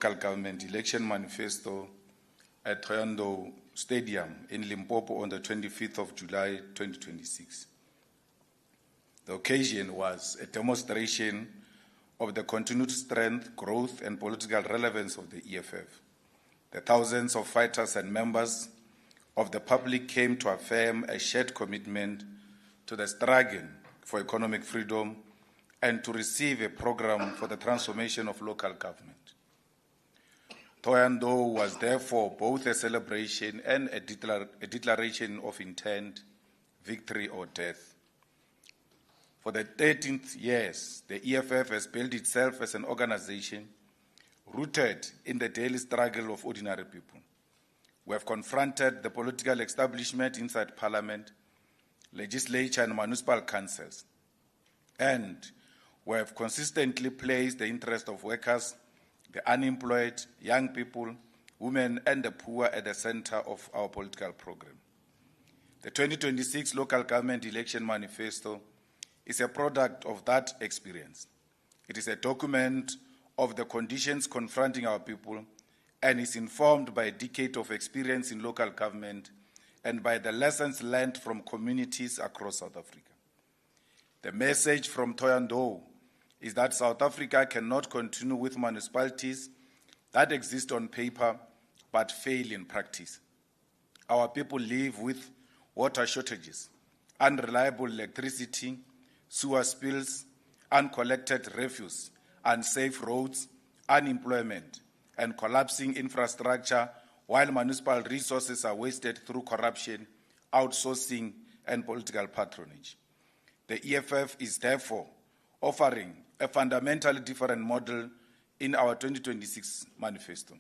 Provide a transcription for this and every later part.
Local Government Election Manifesto at Thohoyandou Stadium in Limpopo on the 25th of July 2026. The occasion was a demonstration of the continued strength, growth, and political relevance of the EFF. The thousands of fighters and members of the public came to affirm a shared commitment to the struggle for economic freedom and to receive a program for the transformation of local government. Thohoyandou was therefore both a celebration and a declaration of intent, victory or death. For the 13th years, the EFF has built itself as an organization rooted in the daily struggle of ordinary people. We have confronted the political establishment inside Parliament, legislature and municipal councils, and we have consistently placed the interest of workers, the unemployed, young people, women, and the poor at the center of our political program. The 2026 Local Government Election Manifesto is a product of that experience. It is a document of the conditions confronting our people and is informed by a decade of experience in local government and by the lessons learned from communities across South Africa. The message from Thohoyandou is that South Africa cannot continue with municipalities that exist on paper but fail in practice. Our people live with water shortages, unreliable electricity, sewer spills, uncollected refuse, unsafe roads, unemployment, and collapsing infrastructure, while municipal resources are wasted through corruption, outsourcing, and political patronage. The EFF is therefore offering a fundamentally different model in our 2026 manifesto.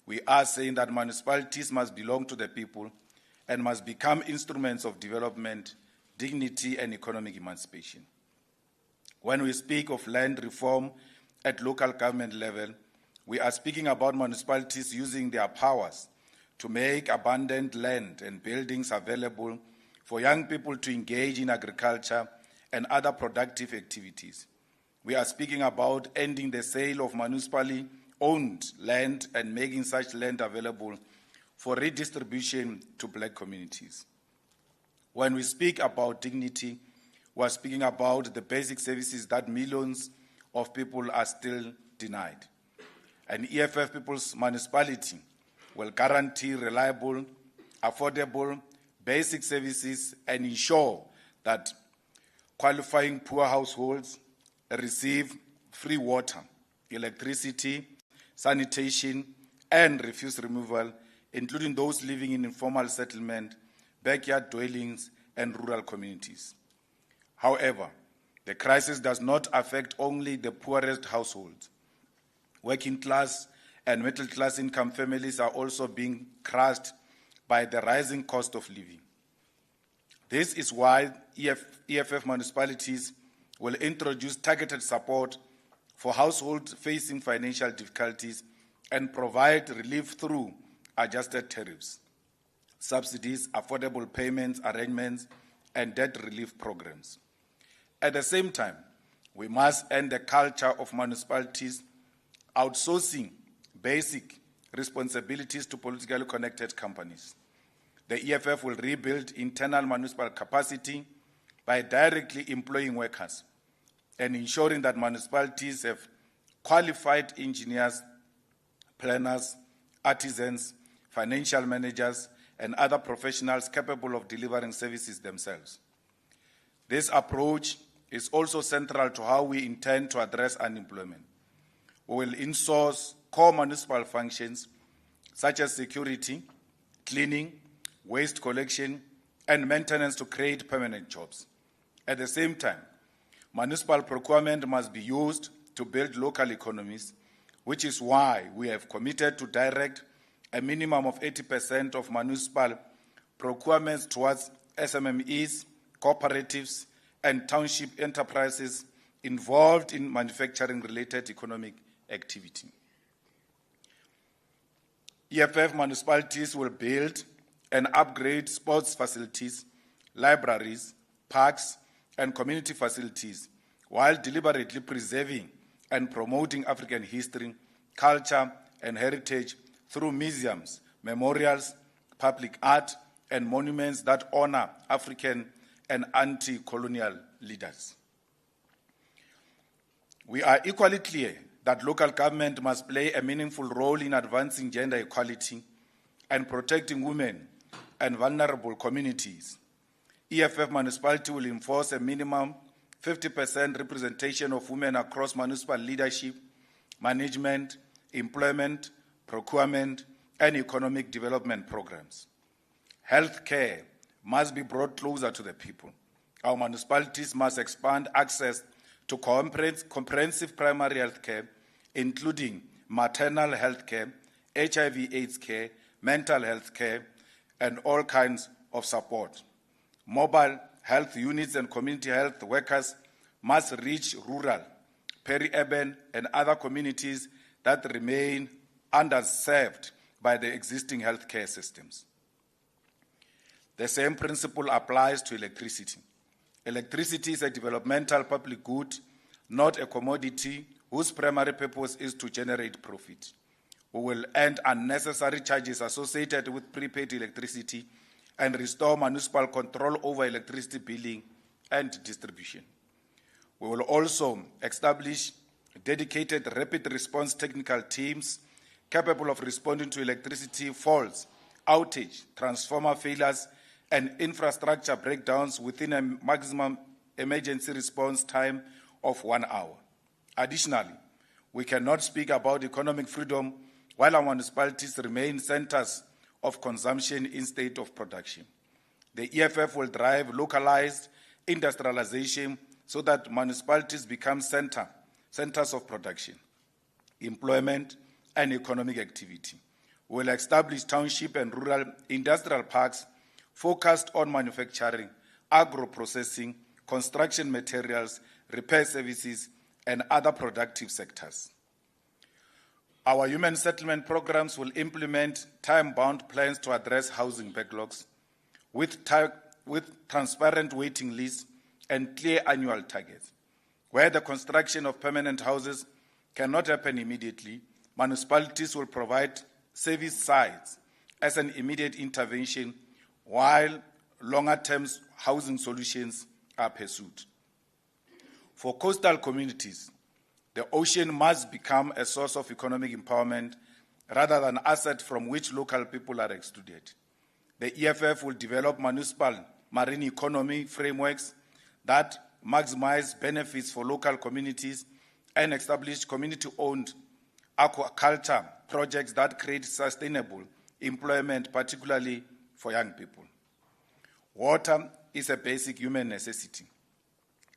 We are saying that municipalities must belong to the people and must become instruments of development, dignity, and economic emancipation. When we speak of land reform at local government level, we are speaking about municipalities using their powers to make abundant land and buildings available for young people to engage in agriculture and other productive activities. We are speaking about ending the sale of municipally owned land and making such land available for redistribution to black communities. When we speak about dignity, we are speaking about the basic services that millions of people are still denied. An EFF People's Municipality will guarantee reliable, affordable, basic services and ensure that qualifying poor households receive free water, electricity, sanitation, and refuse removal, including those living in informal settlement, backyard dwellings, and rural communities. However, the crisis does not affect only the poorest households. Working class and middle class income families are also being crushed by the rising cost of living. This is why EFF municipalities will introduce targeted support for households facing financial difficulties and provide relief through adjusted tariffs, subsidies, affordable payments arrangements, and debt relief programs. At the same time, we must end the culture of municipalities outsourcing basic responsibilities to politically connected companies. The EFF will rebuild internal municipal capacity by directly employing workers and ensuring that municipalities have qualified engineers, planners, artisans, financial managers, and other professionals capable of delivering services themselves. This approach is also central to how we intend to address unemployment. We will insource core municipal functions such as security, cleaning, waste collection, and maintenance to create permanent jobs. At the same time, municipal procurement must be used to build local economies, which is why we have committed to direct a minimum of 80% of municipal procurements towards SMMEs, cooperatives, and township enterprises involved in manufacturing-related economic activity. EFF municipalities will build and upgrade sports facilities, libraries, parks, and community facilities, while deliberately preserving and promoting African history, culture, and heritage through museums, memorials, public art, and monuments that honor African and anti-colonial leaders. We are equally clear that local government must play a meaningful role in advancing gender equality and protecting women and vulnerable communities. EFF municipality will enforce a minimum 50% representation of women across municipal leadership, management, employment, procurement, and economic development programs. Healthcare must be brought closer to the people. Our municipalities must expand access to comprehensive primary health care, including maternal health care, HIV/AIDS care, mental health care, and all kinds of support. Mobile health units and community health workers must reach rural, peri-urban, and other communities that remain underserved by the existing healthcare systems. The same principle applies to electricity. Electricity is a developmental public good, not a commodity whose primary purpose is to generate profit. We will end unnecessary charges associated with prepaid electricity and restore municipal control over electricity billing and distribution. We will also establish dedicated rapid response technical teams capable of responding to electricity faults, outage, transformer failures, and infrastructure breakdowns within a maximum emergency response time of 1 hour. Additionally, we cannot speak about economic freedom while our municipalities remain centers of consumption instead of production. The EFF will drive localized industrialization so that municipalities become centers of production, employment, and economic activity. We will establish township and rural industrial parks focused on manufacturing, agro-processing, construction materials, repair services, and other productive sectors. Our human settlement programs will implement time-bound plans to address housing backlogs with transparent waiting lists and clear annual targets. Where the construction of permanent houses cannot happen immediately, municipalities will provide service sites as an immediate intervention while longer-term housing solutions are pursued. For coastal communities, the ocean must become a source of economic empowerment rather than an asset from which local people are excluded. The EFF will develop municipal marine economy frameworks that maximize benefits for local communities and establish community-owned aquaculture projects that create sustainable employment, particularly for young people. Water is a basic human necessity,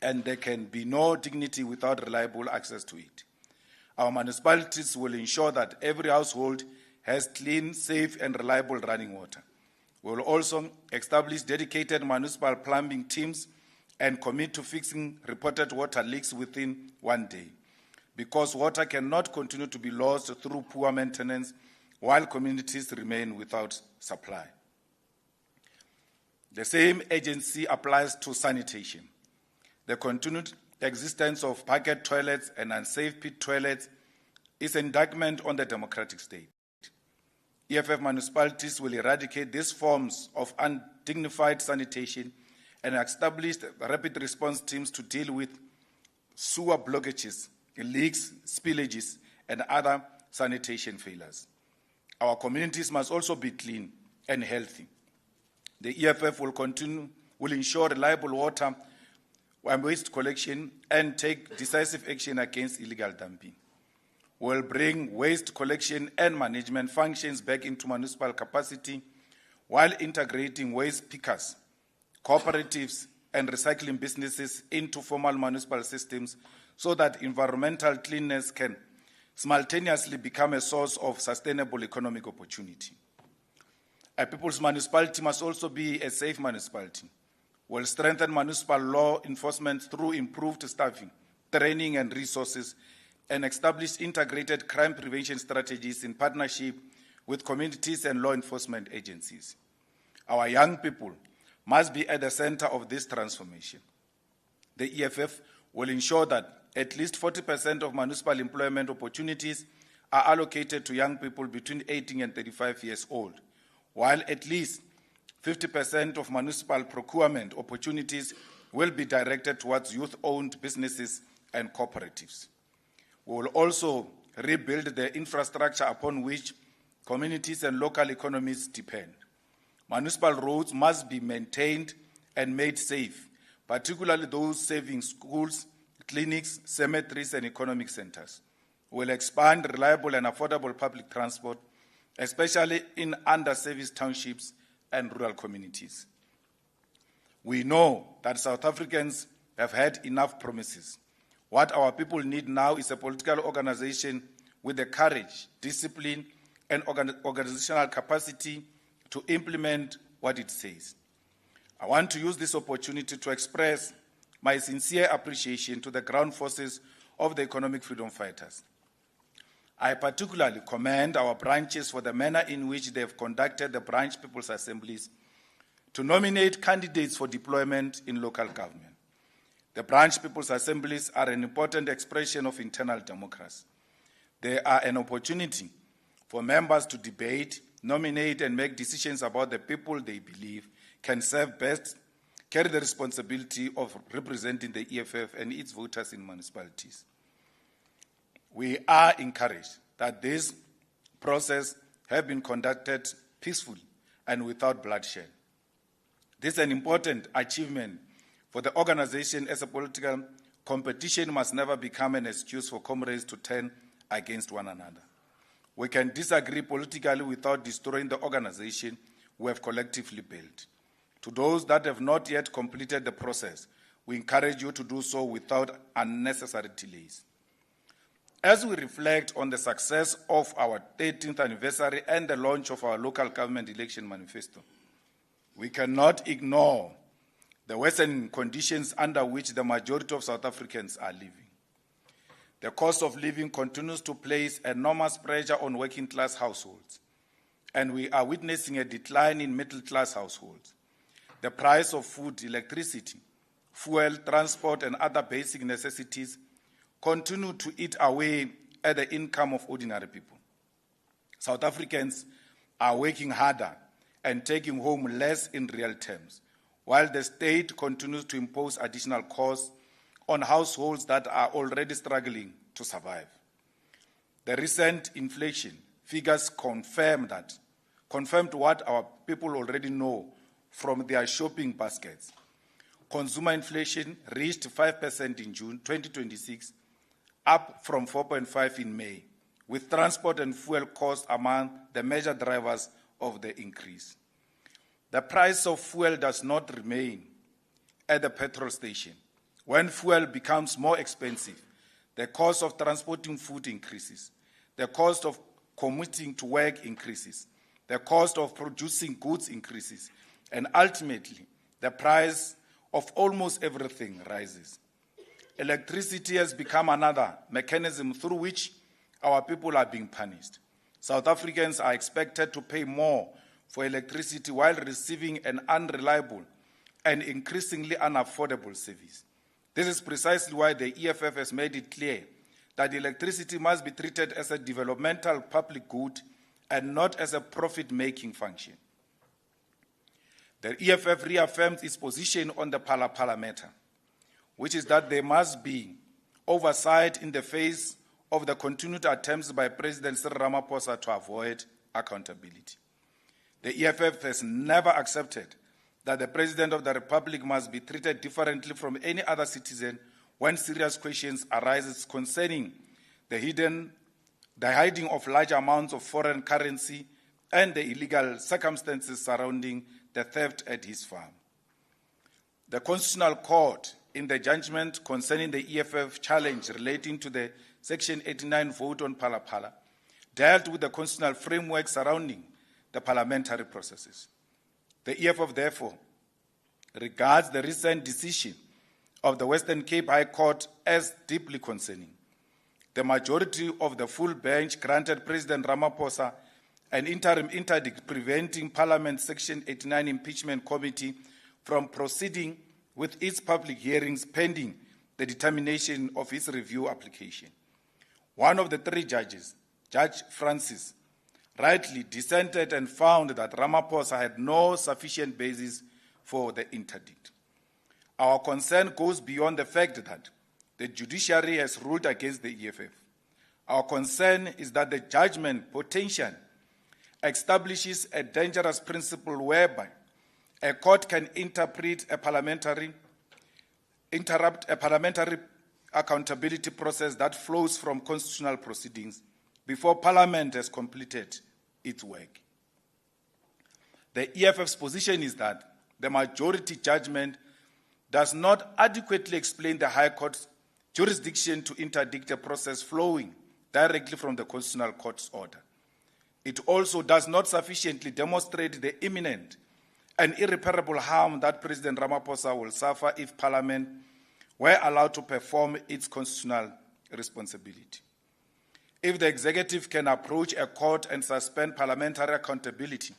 and there can be no dignity without reliable access to it. Our municipalities will ensure that every household has clean, safe, and reliable running water. We will also establish dedicated municipal plumbing teams and commit to fixing reported water leaks within 1 day, because water cannot continue to be lost through poor maintenance while communities remain without supply. The same agency applies to sanitation. The continued existence of bucket toilets and unsafe pit toilets is an indictment on the democratic state. EFF municipalities will eradicate these forms of undignified sanitation and establish rapid response teams to deal with sewer blockages, leaks, spillages, and other sanitation failures. Our communities must also be clean and healthy. The EFF will ensure reliable water and waste collection and take decisive action against illegal dumping. We will bring waste collection and management functions back into municipal capacity while integrating waste pickers, cooperatives, and recycling businesses into formal municipal systems so that environmental cleanness can simultaneously become a source of sustainable economic opportunity. A people's municipality must also be a safe municipality. We'll strengthen municipal law enforcement through improved staffing, training, and resources, and establish integrated crime prevention strategies in partnership with communities and law enforcement agencies. Our young people must be at the center of this transformation. The EFF will ensure that at least 40% of municipal employment opportunities are allocated to young people between 18 and 35 years old, while at least 50% of municipal procurement opportunities will be directed towards youth-owned businesses and cooperatives. We will also rebuild the infrastructure upon which communities and local economies depend. Municipal roads must be maintained and made safe, particularly those serving schools, clinics, cemeteries, and economic centers. We will expand reliable and affordable public transport, especially in under-serviced townships and rural communities. We know that South Africans have had enough promises. What our people need now is a political organization with the courage, discipline, and organizational capacity to implement what it says. I want to use this opportunity to express my sincere appreciation to the ground forces of the economic freedom fighters. I particularly commend our branches for the manner in which they have conducted the branch people's assemblies to nominate candidates for deployment in local government. The branch people's assemblies are an important expression of internal democracy. They are an opportunity for members to debate, nominate, and make decisions about the people they believe can serve best, carry the responsibility of representing the EFF and its voters in municipalities. We are encouraged that this process has been conducted peacefully and without bloodshed. This is an important achievement for the organization, as a political competition must never become an excuse for comrades to turn against one another. We can disagree politically without destroying the organization we have collectively built. To those that have not yet completed the process, we encourage you to do so without unnecessary delays. As we reflect on the success of our 13th anniversary and the launch of our local government election manifesto, we cannot ignore the worsening conditions under which the majority of South Africans are living. The cost of living continues to place enormous pressure on working-class households, and we are witnessing a decline in middle-class households. The price of food, electricity, fuel, transport, and other basic necessities continue to eat away at the income of ordinary people. South Africans are working harder and taking home less in real terms, while the state continues to impose additional costs on households that are already struggling to survive. The recent inflation figures confirmed what our people already know from their shopping baskets. Consumer inflation reached 5% in June 2026, up from 4.5% in May, with transport and fuel costs among the major drivers of the increase. The price of fuel does not remain at the petrol station. When fuel becomes more expensive, the cost of transporting food increases, the cost of commuting to work increases, the cost of producing goods increases, and ultimately, the price of almost everything rises. Electricity has become another mechanism through which our people are being punished. South Africans are expected to pay more for electricity while receiving an unreliable and increasingly unaffordable service. This is precisely why the EFF has made it clear that electricity must be treated as a developmental public good and not as a profit-making function. The EFF reaffirms its position on the Phala Phala matter, which is that there must be oversight in the face of the continued attempts by President Cyril Ramaphosa to avoid accountability. The EFF has never accepted that the President of the Republic must be treated differently from any other citizen when serious questions arise concerning the hiding of large amounts of foreign currency and the illegal circumstances surrounding the theft at his farm. The Constitutional Court, in the judgment concerning the EFF challenge relating to the Section 89 vote on Phala Phala, dealt with the constitutional framework surrounding the parliamentary processes. The EFF, therefore, regards the recent decision of the Western Cape High Court as deeply concerning. The majority of the full bench granted President Ramaphosa an interim interdict preventing Parliament's Section 89 impeachment committee from proceeding with its public hearings pending the determination of its review application. One of the three judges Judge Francis, rightly dissented and found that Ramaphosa had no sufficient basis for the interdict. Our concern goes beyond the fact that the judiciary has ruled against the EFF. Our concern is that the judgment potential establishes a dangerous principle whereby a court can interrupt a parliamentary accountability process that flows from constitutional proceedings before Parliament has completed its work. The EFF's position is that the majority judgment does not adequately explain the High Court's jurisdiction to interdict a process flowing directly from the Constitutional Court's order. It also does not sufficiently demonstrate the imminent and irreparable harm that President Ramaphosa will suffer if Parliament were allowed to perform its constitutional responsibility. If the executive can approach a court and suspend parliamentary accountability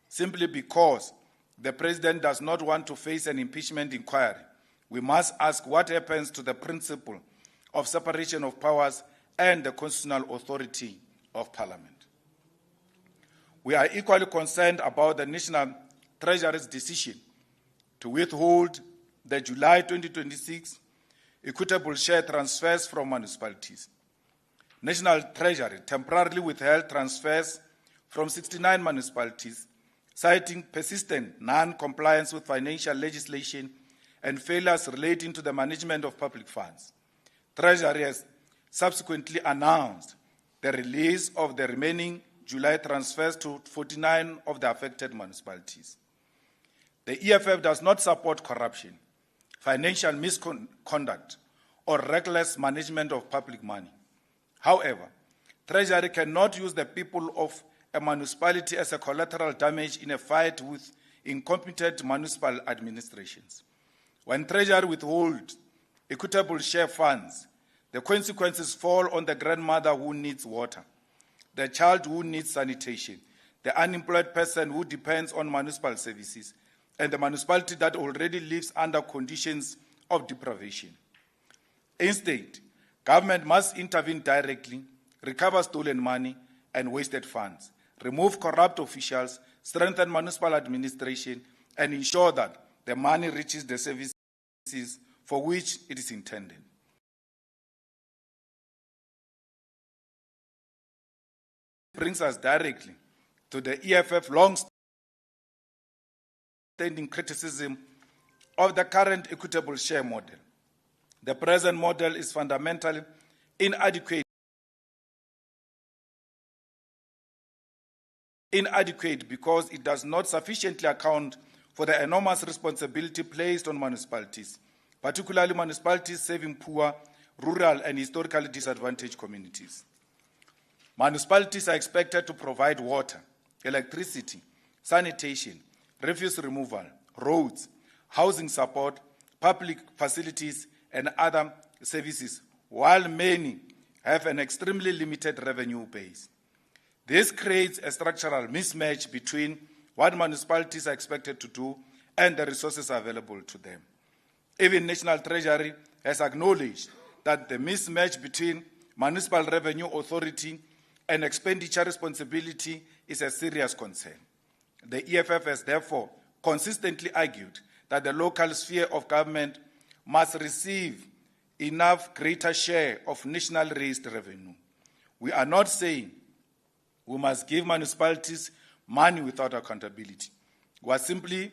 simply because the President does not want to face an impeachment inquiry, we must ask what happens to the principle of separation of powers and the constitutional authority of Parliament. We are equally concerned about the National Treasury's decision to withhold the July 2026 equitable share transfers from municipalities. National Treasury temporarily withheld transfers from 69 municipalities, citing persistent non-compliance with financial legislation and failures relating to the management of public funds. Treasury has subsequently announced the release of the remaining July transfers to 49 of the affected municipalities. The EFF does not support corruption, financial misconduct, or reckless management of public money. However, Treasury cannot use the people of a municipality as a collateral damage in a fight with incompetent municipal administrations. When Treasury withholds equitable share funds, the consequences fall on the grandmother who needs water, the child who needs sanitation, the unemployed person who depends on municipal services, and the municipality that already lives under conditions of deprivation. Instead, government must intervene directly, recover stolen money and wasted funds, remove corrupt officials, strengthen municipal administration, and ensure that the money reaches the services for which it is intended. Brings us directly to the EFF long-standing criticism of the current equitable share model. The present model is fundamentally inadequate because it does not sufficiently account for the enormous responsibility placed on municipalities, particularly municipalities serving poor, rural, and historically disadvantaged communities. Municipalities are expected to provide water, electricity, sanitation, refuse removal, roads, housing support, public facilities, and other services, while many have an extremely limited revenue base. This creates a structural mismatch between what municipalities are expected to do and the resources available to them. Even National Treasury has acknowledged that the mismatch between municipal revenue authority and expenditure responsibility is a serious concern. The EFF has therefore consistently argued that the local sphere of government must receive enough greater share of national raised revenue. We are not saying we must give municipalities money without accountability. We are simply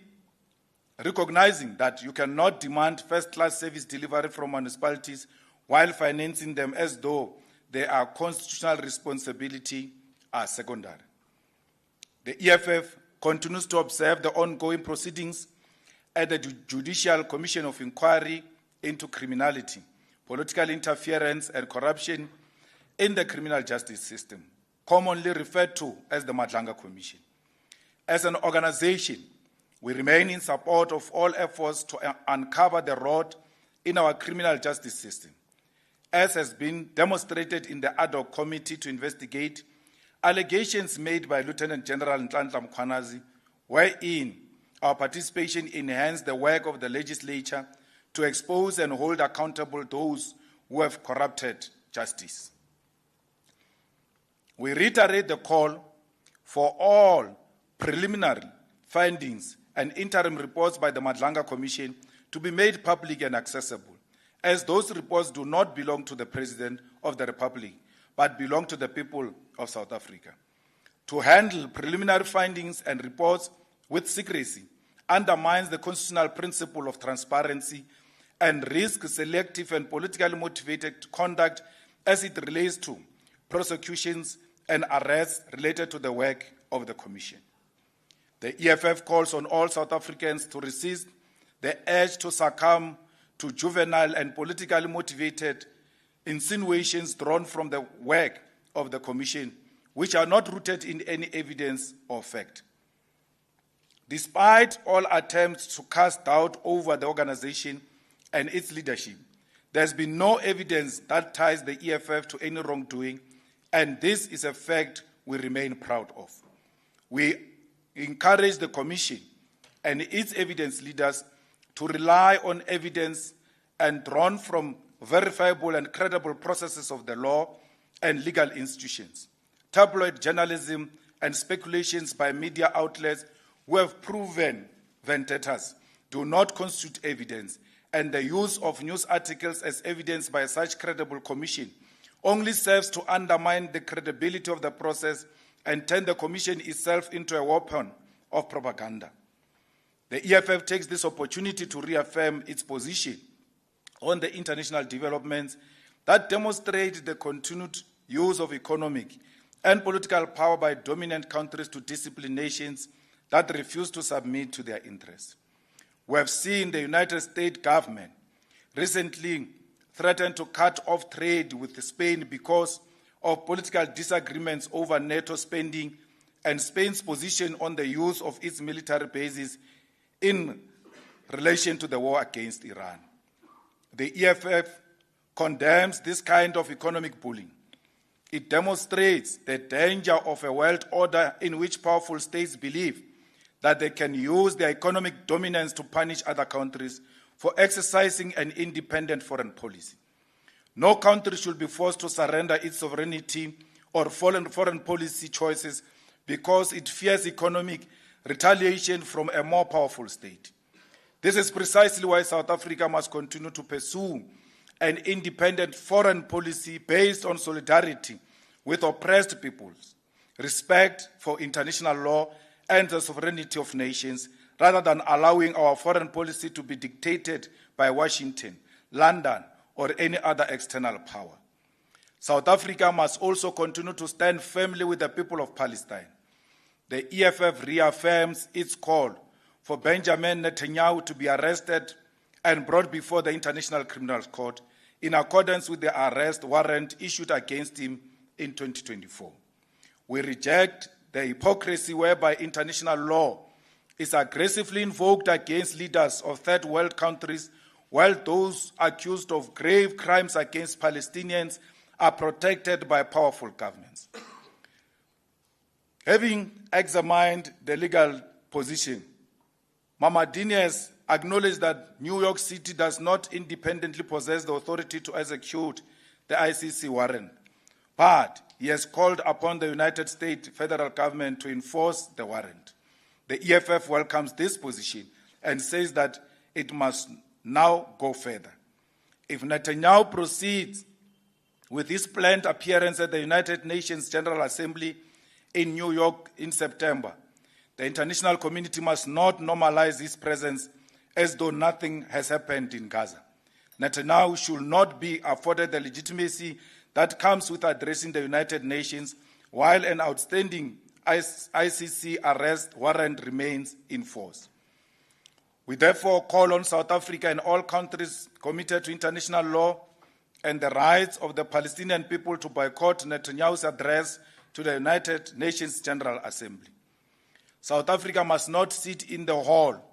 recognizing that you cannot demand first-class service delivery from municipalities while financing them as though their constitutional responsibility are secondary. The EFF continues to observe the ongoing proceedings at the Judicial Commission of Inquiry into Criminality, Political Interference and Corruption in the Criminal Justice System, commonly referred to as the Madlanga Commission. As an organization, we remain in support of all efforts to uncover the rot in our criminal justice system, as has been demonstrated in the ad hoc committee to investigate allegations made by Lieutenant General Nhlanhla Mkhwanazi, wherein our participation enhanced the work of the legislature to expose and hold accountable those who have corrupted justice. We reiterate the call for all preliminary findings and interim reports by the Madlanga Commission to be made public and accessible, as those reports do not belong to the President of the Republic, but belong to the people of South Africa. To handle preliminary findings and reports with secrecy undermines the constitutional principle of transparency and risks selective and politically motivated conduct as it relates to prosecutions and arrests related to the work of the Commission. The EFF calls on all South Africans to resist the urge to succumb to juvenile and politically motivated insinuations drawn from the work of the Commission, which are not rooted in any evidence or fact. Despite all attempts to cast doubt over the organization and its leadership, there has been no evidence that ties the EFF to any wrongdoing, and this is a fact we remain proud of. We encourage the Commission and its evidence leaders to rely on evidence and drawn from verifiable and credible processes of the law and legal institutions. Tabloid journalism and speculations by media outlets who have proven vendettas do not constitute evidence, and the use of news articles as evidence by such credible commission only serves to undermine the credibility of the process and turn the Commission itself into a weapon of propaganda. The EFF takes this opportunity to reaffirm its position on the international developments that demonstrate the continued use of economic and political power by dominant countries to discipline nations that refuse to submit to their interests. We have seen the United States government recently threaten to cut off trade with Spain because of political disagreements over NATO spending and Spain's position on the use of its military bases in relation to the war against Iran. The EFF condemns this kind of economic bullying. It demonstrates the danger of a world order in which powerful states believe that they can use their economic dominance to punish other countries for exercising an independent foreign policy. No country should be forced to surrender its sovereignty or foreign policy choices because it fears economic retaliation from a more powerful state. This is precisely why South Africa must continue to pursue an independent foreign policy based on solidarity with oppressed peoples, respect for international law and the sovereignty of nations, rather than allowing our foreign policy to be dictated by Washington, London, or any other external power. South Africa must also continue to stand firmly with the people of Palestine. The EFF reaffirms its call for Benjamin Netanyahu to be arrested and brought before the International Criminal Court in accordance with the arrest warrant issued against him in 2024. We reject the hypocrisy whereby international law is aggressively invoked against leaders of third world countries, while those accused of grave crimes against Palestinians are protected by powerful governments. Having examined the legal position, Mamadini has acknowledged that New York City does not independently possess the authority to execute the ICC warrant, but he has called upon the United States federal government to enforce the warrant. The EFF welcomes this position and says that it must now go further. If Netanyahu proceeds with his planned appearance at the United Nations General Assembly in New York in September, the international community must not normalize his presence as though nothing has happened in Gaza. Netanyahu should not be afforded the legitimacy that comes with addressing the United Nations while an outstanding ICC arrest warrant remains in force. We therefore call on South Africa and all countries committed to international law and the rights of the Palestinian people to boycott Netanyahu's address to the United Nations General Assembly. South Africa must not sit in the hall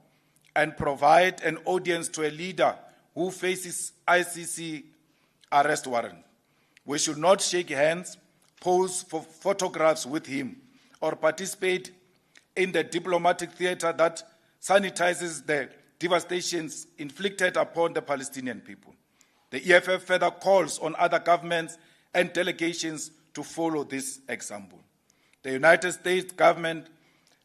and provide an audience to a leader who faces ICC arrest warrant. We should not shake hands, pose for photographs with him, or participate in the diplomatic theater that sanitizes the devastations inflicted upon the Palestinian people. The EFF further calls on other governments and delegations to follow this example. The United States government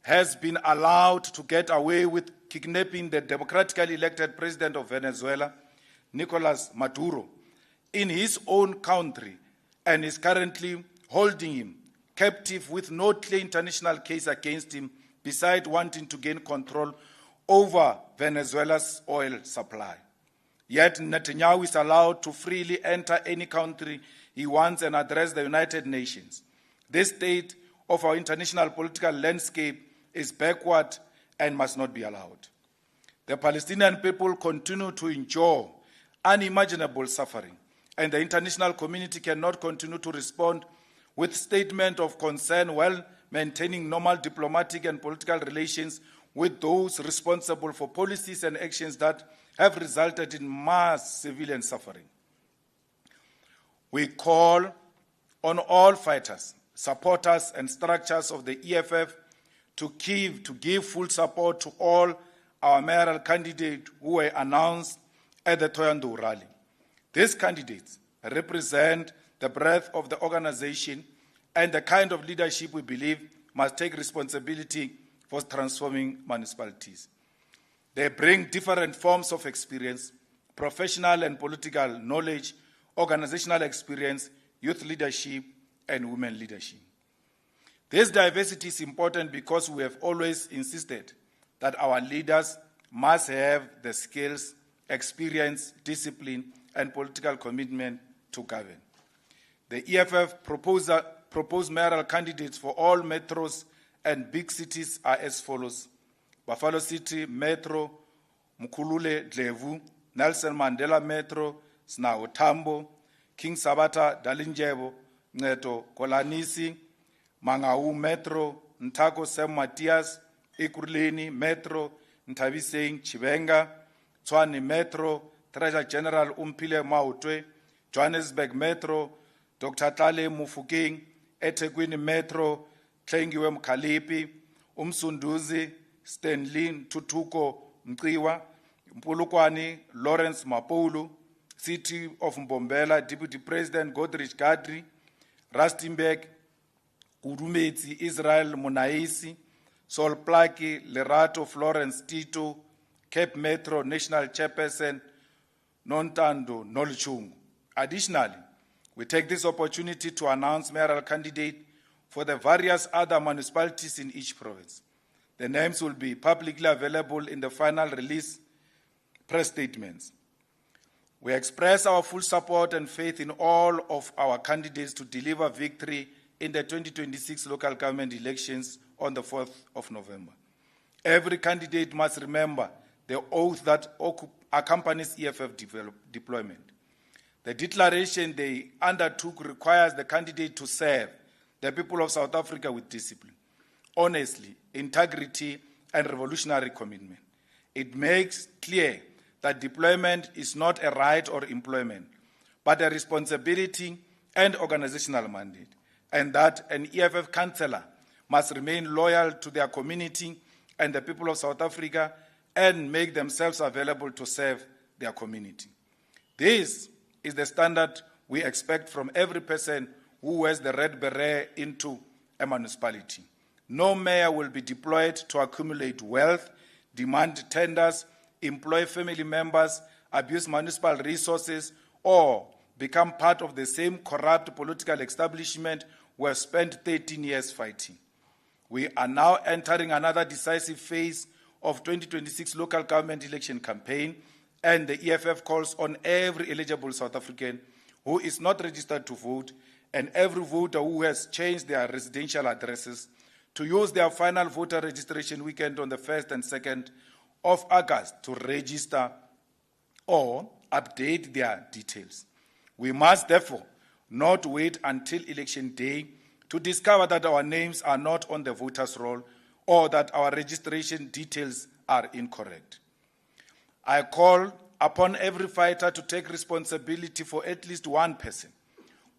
has been allowed to get away with kidnapping the democratically elected president of Venezuela, Nicolas Maduro, in his own country and is currently holding him captive with no clear international case against him, besides wanting to gain control over Venezuela's oil supply. Yet Netanyahu is allowed to freely enter any country he wants and address the United Nations. This state of our international political landscape is backward and must not be allowed. The Palestinian people continue to endure unimaginable suffering, and the international community cannot continue to respond with statements of concern while maintaining normal diplomatic and political relations with those responsible for policies and actions that have resulted in mass civilian suffering. We call on all fighters, supporters, and structures of the EFF to give full support to all our mayoral candidates who were announced at the Thohoyandou rally. These candidates represent the breadth of the organization and the kind of leadership we believe must take responsibility for transforming municipalities. They bring different forms of experience, professional and political knowledge, organizational experience, youth leadership, and women leadership. This diversity is important because we have always insisted that our leaders must have the skills, experience, discipline, and political commitment to govern. The EFF proposed mayoral candidates for all metros and big cities are as follows: Buffalo City Metro, Mkhulule Dlevu, Nelson Mandela Metro, Snawo Tambo, King Sabata Dalinjebo, Ncedo Kolanisi, Mangaung Metro, Ntako Sam Matias, Ekurhuleni Metro, Ntabiseng Chibenga, Tshwane Metro, Treasurer General Umpile Mautwe, Johannesburg Metro, Dr. Tlale Mufokeng, eThekwini Metro, Tlengiwe Mkhalipi, Umsunduzi, Stanley Tutuko Mqiwa, Mpulukwani Lawrence Mapulu, City of Mbombela Deputy President Godrich Gadri, Rustenburg Kudumetsi Israel Munaisi, Sol Plaatje Lerato Florence Tito, Cape Metro National Chairperson Nontando Noluchungu. Additionally, we take this opportunity to announce mayoral candidate for the various other municipalities in each province. The names will be publicly available in the final release press statements. We express our full support and faith in all of our candidates to deliver victory in the 2026 local government elections on the 4th of November. Every candidate must remember the oath that accompanies EFF deployment. The declaration they undertook requires the candidate to serve the people of South Africa with discipline, honesty, integrity, and revolutionary commitment. It makes clear that deployment is not a right or employment, but a responsibility and organizational mandate, and that an EFF councillor must remain loyal to their community and the people of South Africa and make themselves available to serve their community. This is the standard we expect from every person who wears the red beret into a municipality. No mayor will be deployed to accumulate wealth, demand tenders, employ family members, abuse municipal resources, or become part of the same corrupt political establishment we have spent 13 years fighting. We are now entering another decisive phase of 2026 local government election campaign, and the EFF calls on every eligible South African who is not registered to vote and every voter who has changed their residential addresses to use their final voter registration weekend on the 1st and 2nd of August to register or update their details. We must therefore not wait until election day to discover that our names are not on the voters' roll or that our registration details are incorrect. I call upon every fighter to take responsibility for at least one person.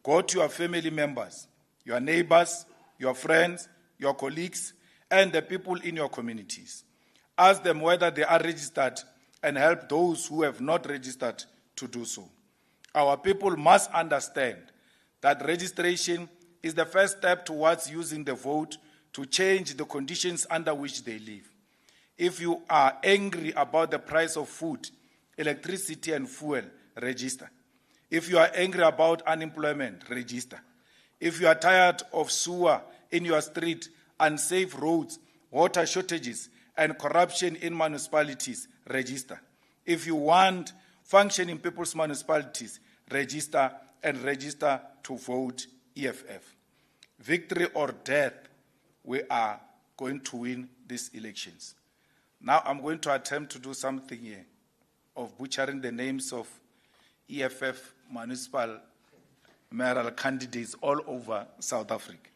Go to your family members, your neighbors, your friends, your colleagues, and the people in your communities. Ask them whether they are registered and help those who have not registered to do so. Our people must understand that registration is the first step towards using the vote to change the conditions under which they live. If you are angry about the price of food, electricity and fuel, register. If you are angry about unemployment, register. If you are tired of sewer in your street, unsafe roads, water shortages, and corruption in municipalities, register. If you want functioning people's municipalities, register and register to vote EFF. Victory or death, we are going to win these elections. Now I'm going to attempt to do something here of butchering the names of EFF municipal mayoral candidates all over South Africa.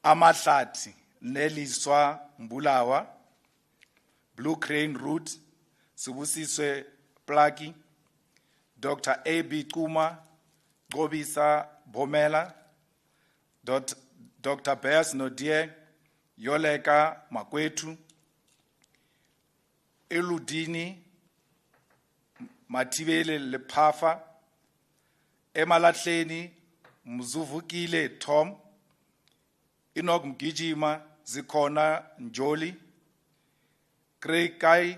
Amahlati, Neliswa Mbulawa, Blue Crane Root, Subusiswe Plaki, Dr. A.B. Kuma, Gobisa Bomela, Dr. Beas Nodie, Yoleka Makwetu, Eludini, Matibele Lepafa, Emalatleni, Mzuvukile Tom, Enoch Mgijima, Zikona Njoli, Kreikai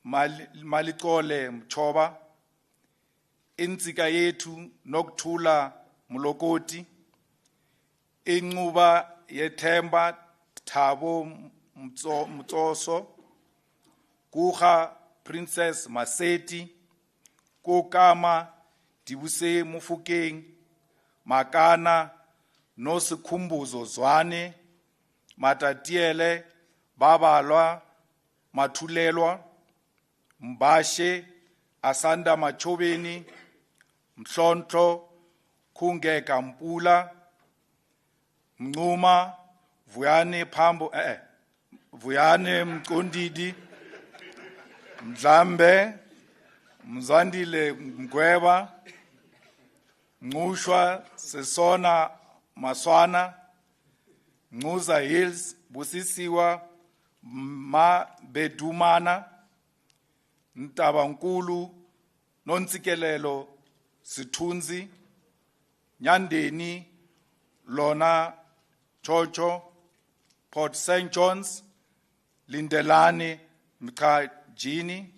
Malikole Mchoba, Intsika yetu Nokthula Mulokoti, Inquba Yethemba Thabo Mtsoso, Kuha Princess Maseti, Kokama Dibuse Mufukeng, Makana Nosikhumbuzo Zwane, Matatiele Babalwa Mathulelwa, Mbashe Asanda Machobeni, Mhlonto Kungeka Mpula, Mnuma Vuyane Pambo Vuyane Mkondidi, Mzambe Mzandile Mgweba, Ngushwa Sesona Maswana, Nguza Hills Busisiwa Ma Bedumana, Ntabankulu Nontsikelelo Situnzi, Nyandeni Lona Chocho, Port St. John's, Lindelani Mkajini,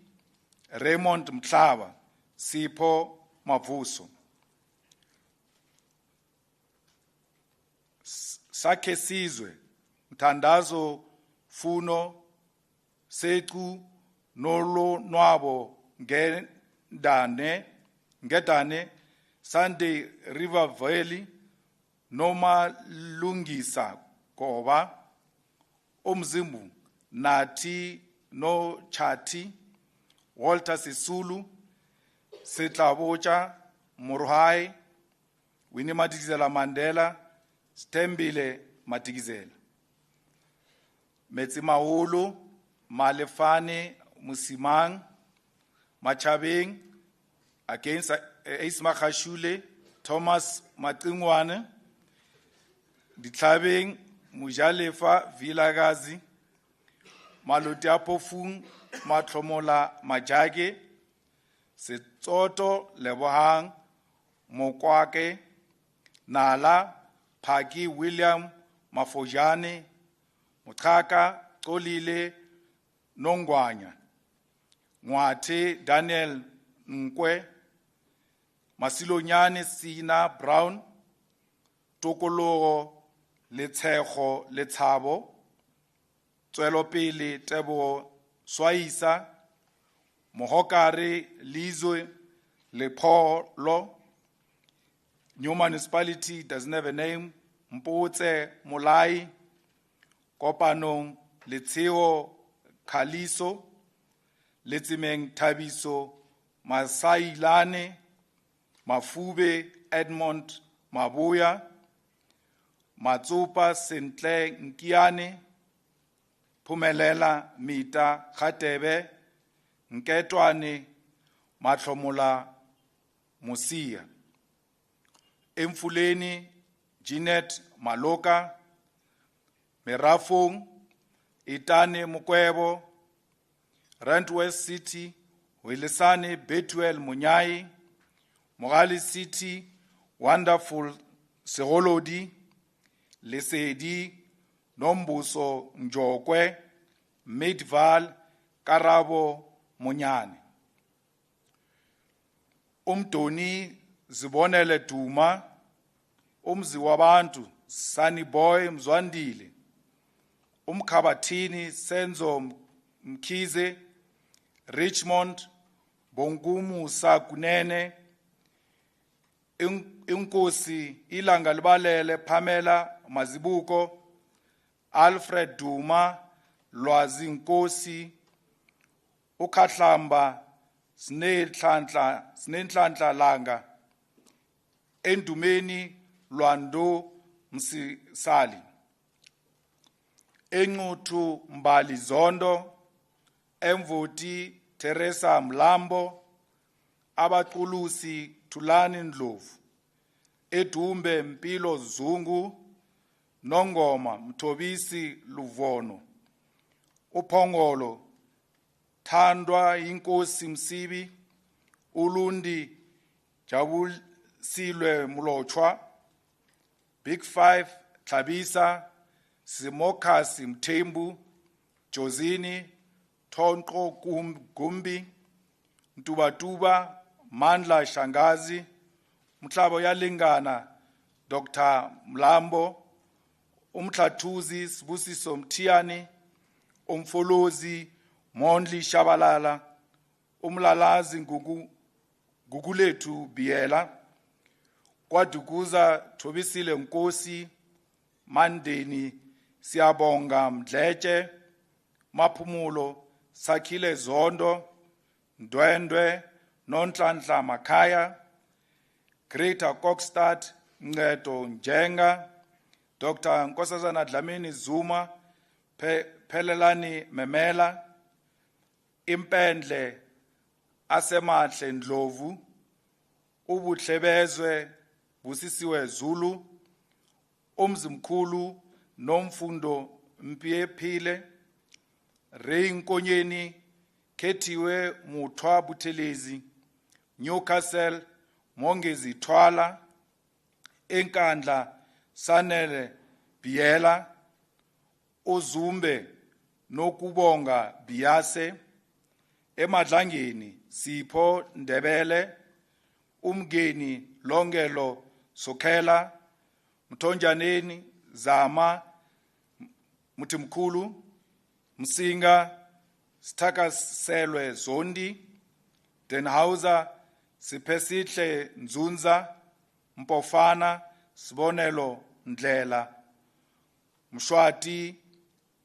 Raymond Mtlaba, Sipho Mavuso. Sakhe Sizwe, Mtandazo Funo, Seku, Nolo Nwabo Ngedane, Sunday River Valley, Noma Lungisa Koba, Omzimbu, Nati No Chati, Walter Sisulu, Setlabocha, Murhai, Winnie Madikizela Mandela, Stembile Madikizela. Metsimahulu, Malefane, Musimang, Machabeng, against Ismakashule, Thomas Matingwane, Ditlabeng, Mujalefa, Vilagazi, Malutiapofung, Matlomola Majage, Setsoto, Lebohang, Mokwake, Nala, Paki William, Mafojane, Mutaka, Tolile, Nongwanya, Mwate Daniel Nkwe, Masilonyane Sina Brown, Tokologo Letshego Letshabo, Tswelopele Tebo Swaisa, Mohokare Lizwe Lepolo. New municipality doesn't have a name. Mpotse Molai, Kopanong Letshego Khaliso, Letsimeng Thabiso Masailane, Mafube Edmond Mabuya, Matsupa Sentle Nkiane, Pumelela Mita Khatebe, Nketwane Matlomola Musia, Emfuleni Jeanette Maloka, Merafong Itane Mukwebo, Randwest City Wilisane Betuel Munyai, Mogali City Wonderful Segolodi, Lesedi, Nombuso Njokwe, Midval, Karabo, Munyane. Umdoni Zibonele Duma, Umziwabantu, Sunny Boy Mzwandile, Umkabatini Senzo Mkize, Richmond, Bongumu Sakunene, Inkosi Ilanga Libalele Pamela Mazibuko, Alfred Duma, Lwazi Nkosi, Ukatlamba, Snentlantla Langa, Endumeni Lwando Msisali, Engutu Mbali Zondo, Emvoti Teresa Mlambo, Abaqulusi Tulani Ndlovu, Edumbe Mpilo Zungu, Nongoma Mtobisi Luvono, Upongolo Thandwa Inkosi Msibi, Ulundi Jabusilwe Mlochwa, Big Five Tlabisa, Simokasi Mthembu, Jozini Tonko Gumbi, Mtubatuba Mandla Shangazi, Mtlabo Yalingana Dr. Mlambo, Umtlatuzi Sibusiso Mtiani, Umfolozi Mondli Shabalala, Umlalazi Guguletu Biela, Kwadukuza Tobisile Nkosi, Mandeni Siabonga Mdleche, Mapumulo Sakile Zondo, Ndwendwe Nontlantla Makaya, Greater Kokstad Ngeto Njenga, Dr. Nkosazana Dlamini Zuma, Pelelani Memela, Impendle Asemahle Ndlovu, Ubutlebezwe Busisiwe Zulu, Umzimkhulu Nomfundo Mpiephile, Reinkonyeni Khethiwe Muthwa Buthelezi, Newcastle Mongezi Thwala, Enkandla Sanele Biela, Uzumbe Nokubonga Biase, Emadlangeni Sipho Ndebele, Umgeni Longelo Sokhela, Mthonjaneni Zama Mutimkhulu, Msinga Sithakaselwe Zondi, Denhauser Siphesihle Nzunza, Mpofana Sibonelo Ndlela, Mshwati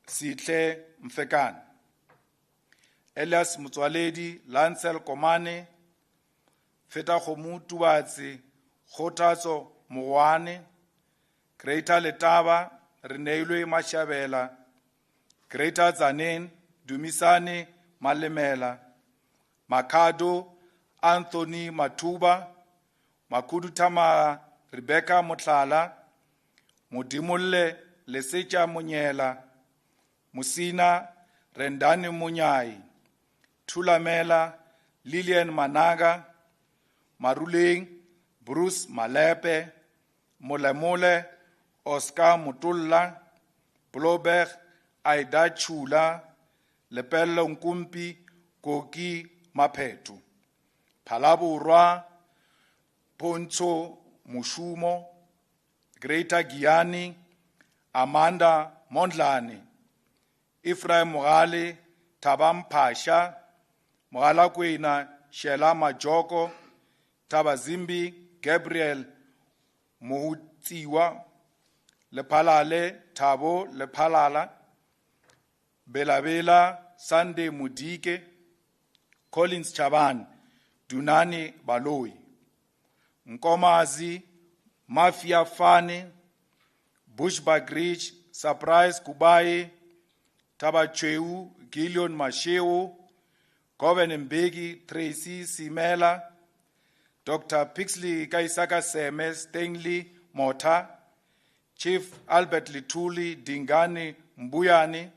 Sihle Mfekane, Elias Mutswaledi Lancel Komane, Feta Khomu Tubatsi Khotatso Mowane, Greater Letaba Reneilwe Mashabela, Greater Zanen Dumisani Malemela, Makado Anthony Matuba, Makudu Tama Rebecca Motlala, Mudimule Lesecha Munyela, Musina Rendani Munyai, Tulamela Lilian Managa, Maruling Bruce Malepe, Molemole Oscar Mutulla, Bloberg Aida Chula, Lepello Nkumpi Koki Mapetu, Palaburwa Poncho Mushumo, Greater Giani, Amanda Mondlane, Ephraim Mogale, Tabam Pasha, Mogala Kwena, Shela Majoko, Tabazimbi, Gabriel Muhutiwa, Lepalale, Tabo, Lepalala, Belabela, Sunday Mudike, Collins Chaban, Dunani Baloi, Nkomazi, Mafia Fane, Bushback Ridge, Surprise Kubai, Tabacheu, Gillion Masheo, Govan Mbegi, Tracy Simela, Dr. Pixley Kaisaka Seme, Stanley Mota, Chief Albert Lituli, Dingani Mbuyani,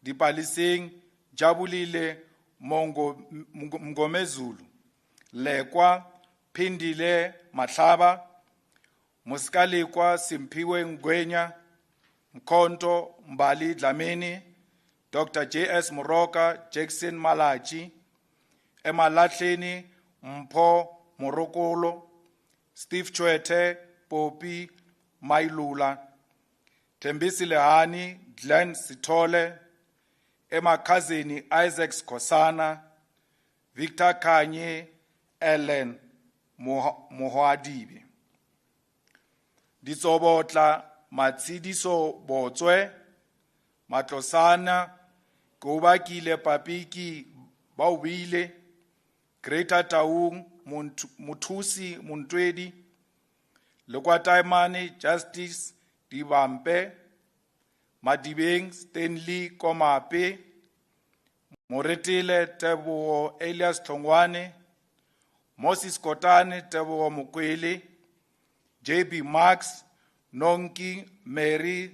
Dipalising, Jabulile Mngomezulu, Lekwa, Pindile Matlaba, Musikalikwa Simpiwe Ngwenya, Mkonto Mbali Dlamini, Dr. J.S. Moroka, Jackson Malachi, Emma Latlini, Mpho Morokolo, Steve Chwete, Popi Mailula, Tembisi Lehani, Glenn Sitole, Emma Kazini, Isaac Kosana, Victor Kanye, Ellen Mohadibi. Ditsobotla Matsidiso Botswe, Matlosana, Kobakile Papiki Bauwile, Greta Taung, Mutusi Muntwedi, Lokwataimani Justice Dibampe, Madibeng Stanley Komape, Moretile Tebo Elias Tongwane, Moses Kotane Tebo Mukwele, JB Max, Nonki Mary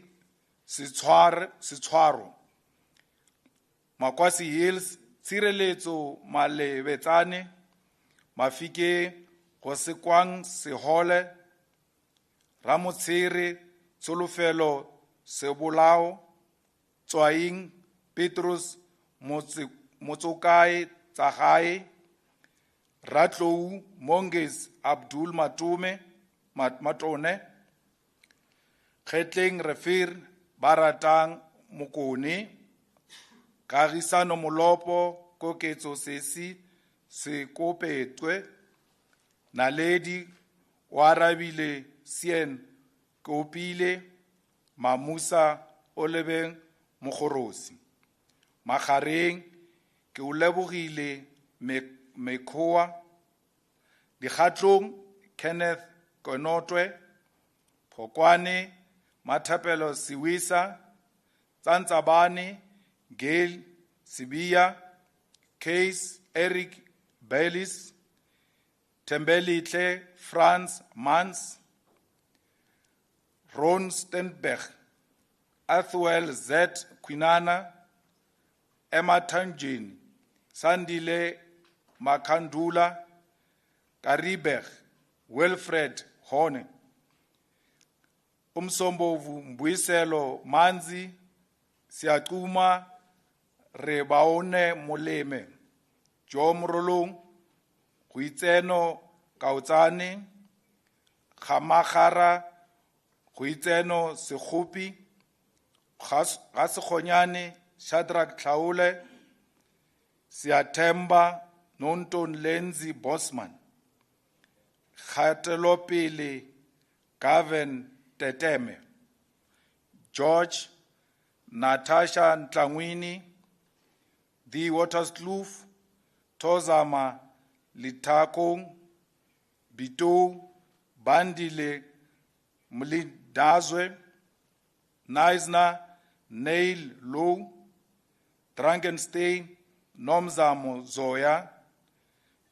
Sitwaro, Makwasi Hills, Tsireletso Malebetsane, Mafike Gosekwang Sehole, Ramotsere Tsolofelo Sebolao, Tswaing Petrus Motsokai Tsagai, Ratlou Monges Abdul Matone, Khetleng Refir Baratang Mokone, Kagisano Molopo Koketso Sesi Sekopetwe, Naledi Warabile Sien Kopile, Mamusa Olebeng Mokorosi, Magareng ke o lebogile Mekhoa, Dikgatlong Kenneth Konotwe, Phokwane Mathapelo Siwisa, Tsantsabane Gail Sibia, Case Eric Bellis, Tembelitle Franz Mans, Ron Stenberg, Athwell Z. Quinana, Emma Tanjin, Sandile Makandula, Karibeg, Wilfred Hone, Umsombovu Mbuyiselo Manzi, Siatuma Rebaone Moleme, Jom Rolong, Huitzeno Kautsane, Khamagara, Huitzeno Sekhupi, Gasekhonyane Shadrach Tlaule, Siatemba Nonton Lenzi Bosman, Khatelopele Gavin Teteme, George Natasha Ntlangwini, The Waterskloof, Tozama Litakong, Bito Bandile Mlidazwe, Neisner Neil Low, Drankenstein Nomzamo Zoya,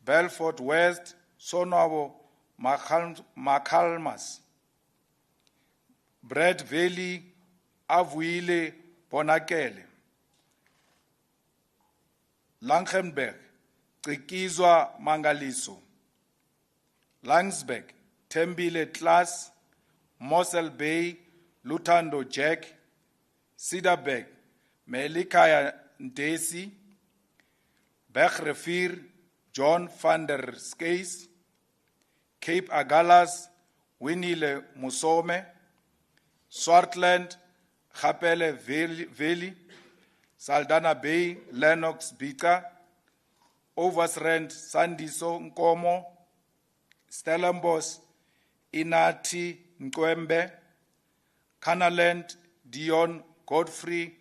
Belfort West Sonabo Makalmas, Brad Valley Avuile Bonakele, Langenberg Trikizwa Mangaliso, Langsberg Tembile Tlas, Mossel Bay Lutando Jack, Cedarberg Melikaya Ndesi, Bechrefir John van der Skeys, Cape Agalas Winile Musome, Swartland Chapele Valley, Saldanha Bay Lennox Bika, Oversrand Sandiso Nkomo, Stellenbosch Inati Nkwembe, Canaland Dion Godfrey,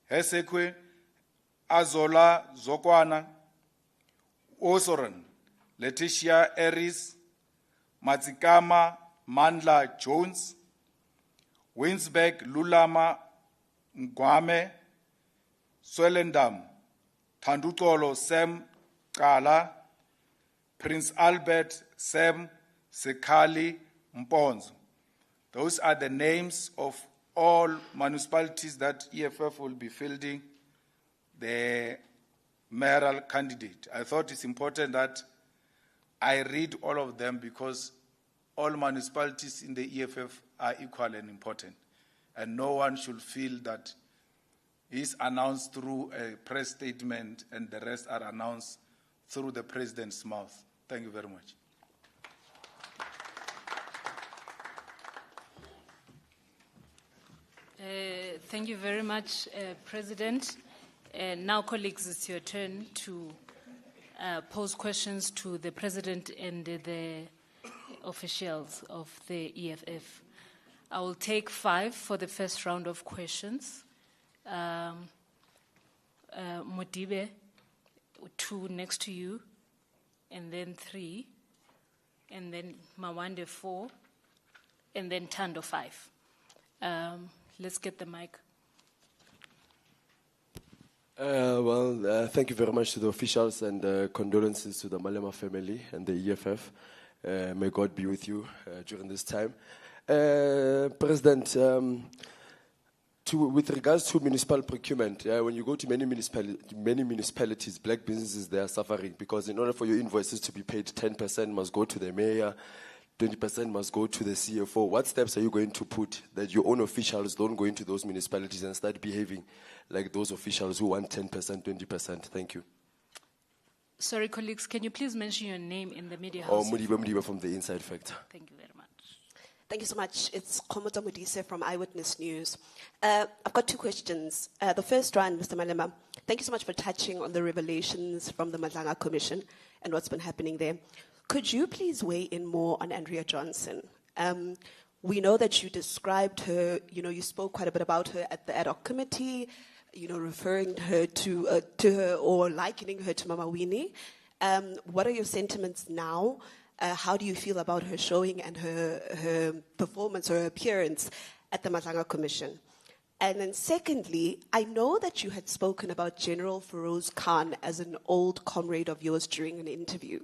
Hesekwe Azola Zokwana, Osoran Letitia Eris, Matsikama Mandla Jones, Winsberg Lulama Ngwame, Swellendam Tandutolo Sam Kala, Prince Albert Sam Sekali Mponzo. Those are the names of all municipalities that EFF will be fielding the mayoral candidate. I thought it's important that I read all of them because all municipalities in the EFF are equal and important, and no one should feel that it's announced through a press statement and the rest are announced through the president's mouth. Thank you very much. Thank you very much, President. Now, colleagues, it's your turn to pose questions to the President and the officials of the EFF. I will take 5 for the first round of questions. Modibe, 2 next to you, and then 3, and then Mawande 4, and then Tando 5. Let's get the mic. Thank you very much to the officials and condolences to the Malema family and the EFF. May God be with you during this time. President, with regards to municipal procurement, when you go to many municipalities, black businesses, they are suffering because in order for your invoices to be paid, 10% must go to the mayor, 20% must go to the CFO. What steps are you going to put that your own officials don't go into those municipalities and start behaving like those officials who want 10%, 20%? Thank you. Sorry, colleagues, can you please mention your name in the media house? Mudiba from the Inside Factor. Thank you very much. Thank you so much. It's Komoto Mudise from Eyewitness News. I've got 2 questions. The first one, Mr. Malema, thank you so much for touching on the revelations from the Madlanga Commission and what's been happening there. Could you please weigh in more on Andrea Johnson? We know that you described her, you spoke quite a bit about her at the ad hoc committee, referring her to her or likening her to Mama Winnie. What are your sentiments now? How do you feel about her showing and her performance or her appearance at the Madlanga Commission? And then secondly, I know that you had spoken about General Feroz Khan as an old comrade of yours during an interview.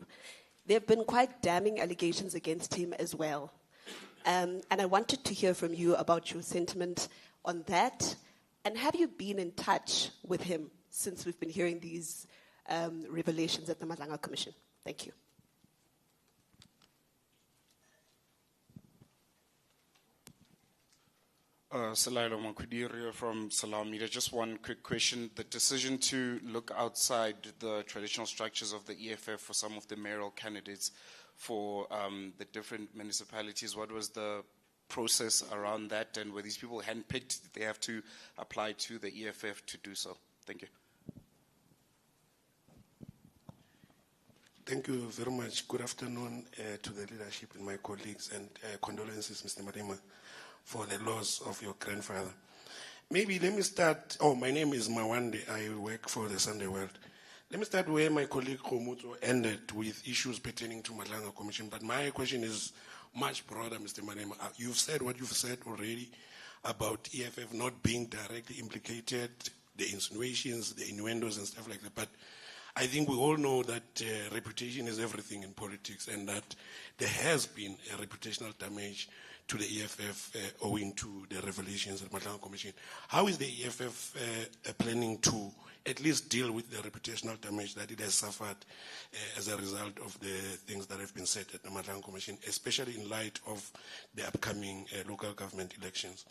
There have been quite damning allegations against him as well. And I wanted to hear from you about your sentiment on that. And have you been in touch with him since we've been hearing these revelations at the Madlanga Commission? Thank you. Salailo Makudirio from Salam Media. Just one quick question. The decision to look outside the traditional structures of the EFF for some of the mayoral candidates for the different municipalities, what was the process around that? And were these people handpicked? Did they have to apply to the EFF to do so? Thank you. Thank you very much. Good afternoon to the leadership and my colleagues, and condolences, Mr. Malema, for the loss of your grandfather. Maybe let me start. My name is Mawande. I work for the Sunday World. Let me start where my colleague Komuto ended with issues pertaining to Madlanga Commission. But my question is much broader, Mr. Malema. You've said what you've said already about EFF not being directly implicated, the insinuations, the innuendos and stuff like that. But I think we all know that reputation is everything in politics, and that there has been a reputational damage to the EFF owing to the revelations at Madlanga Commission. How is the EFF planning to at least deal with the reputational damage that it has suffered as a result of the things that have been said at the Madlanga Commission, especially in light of the upcoming local government elections?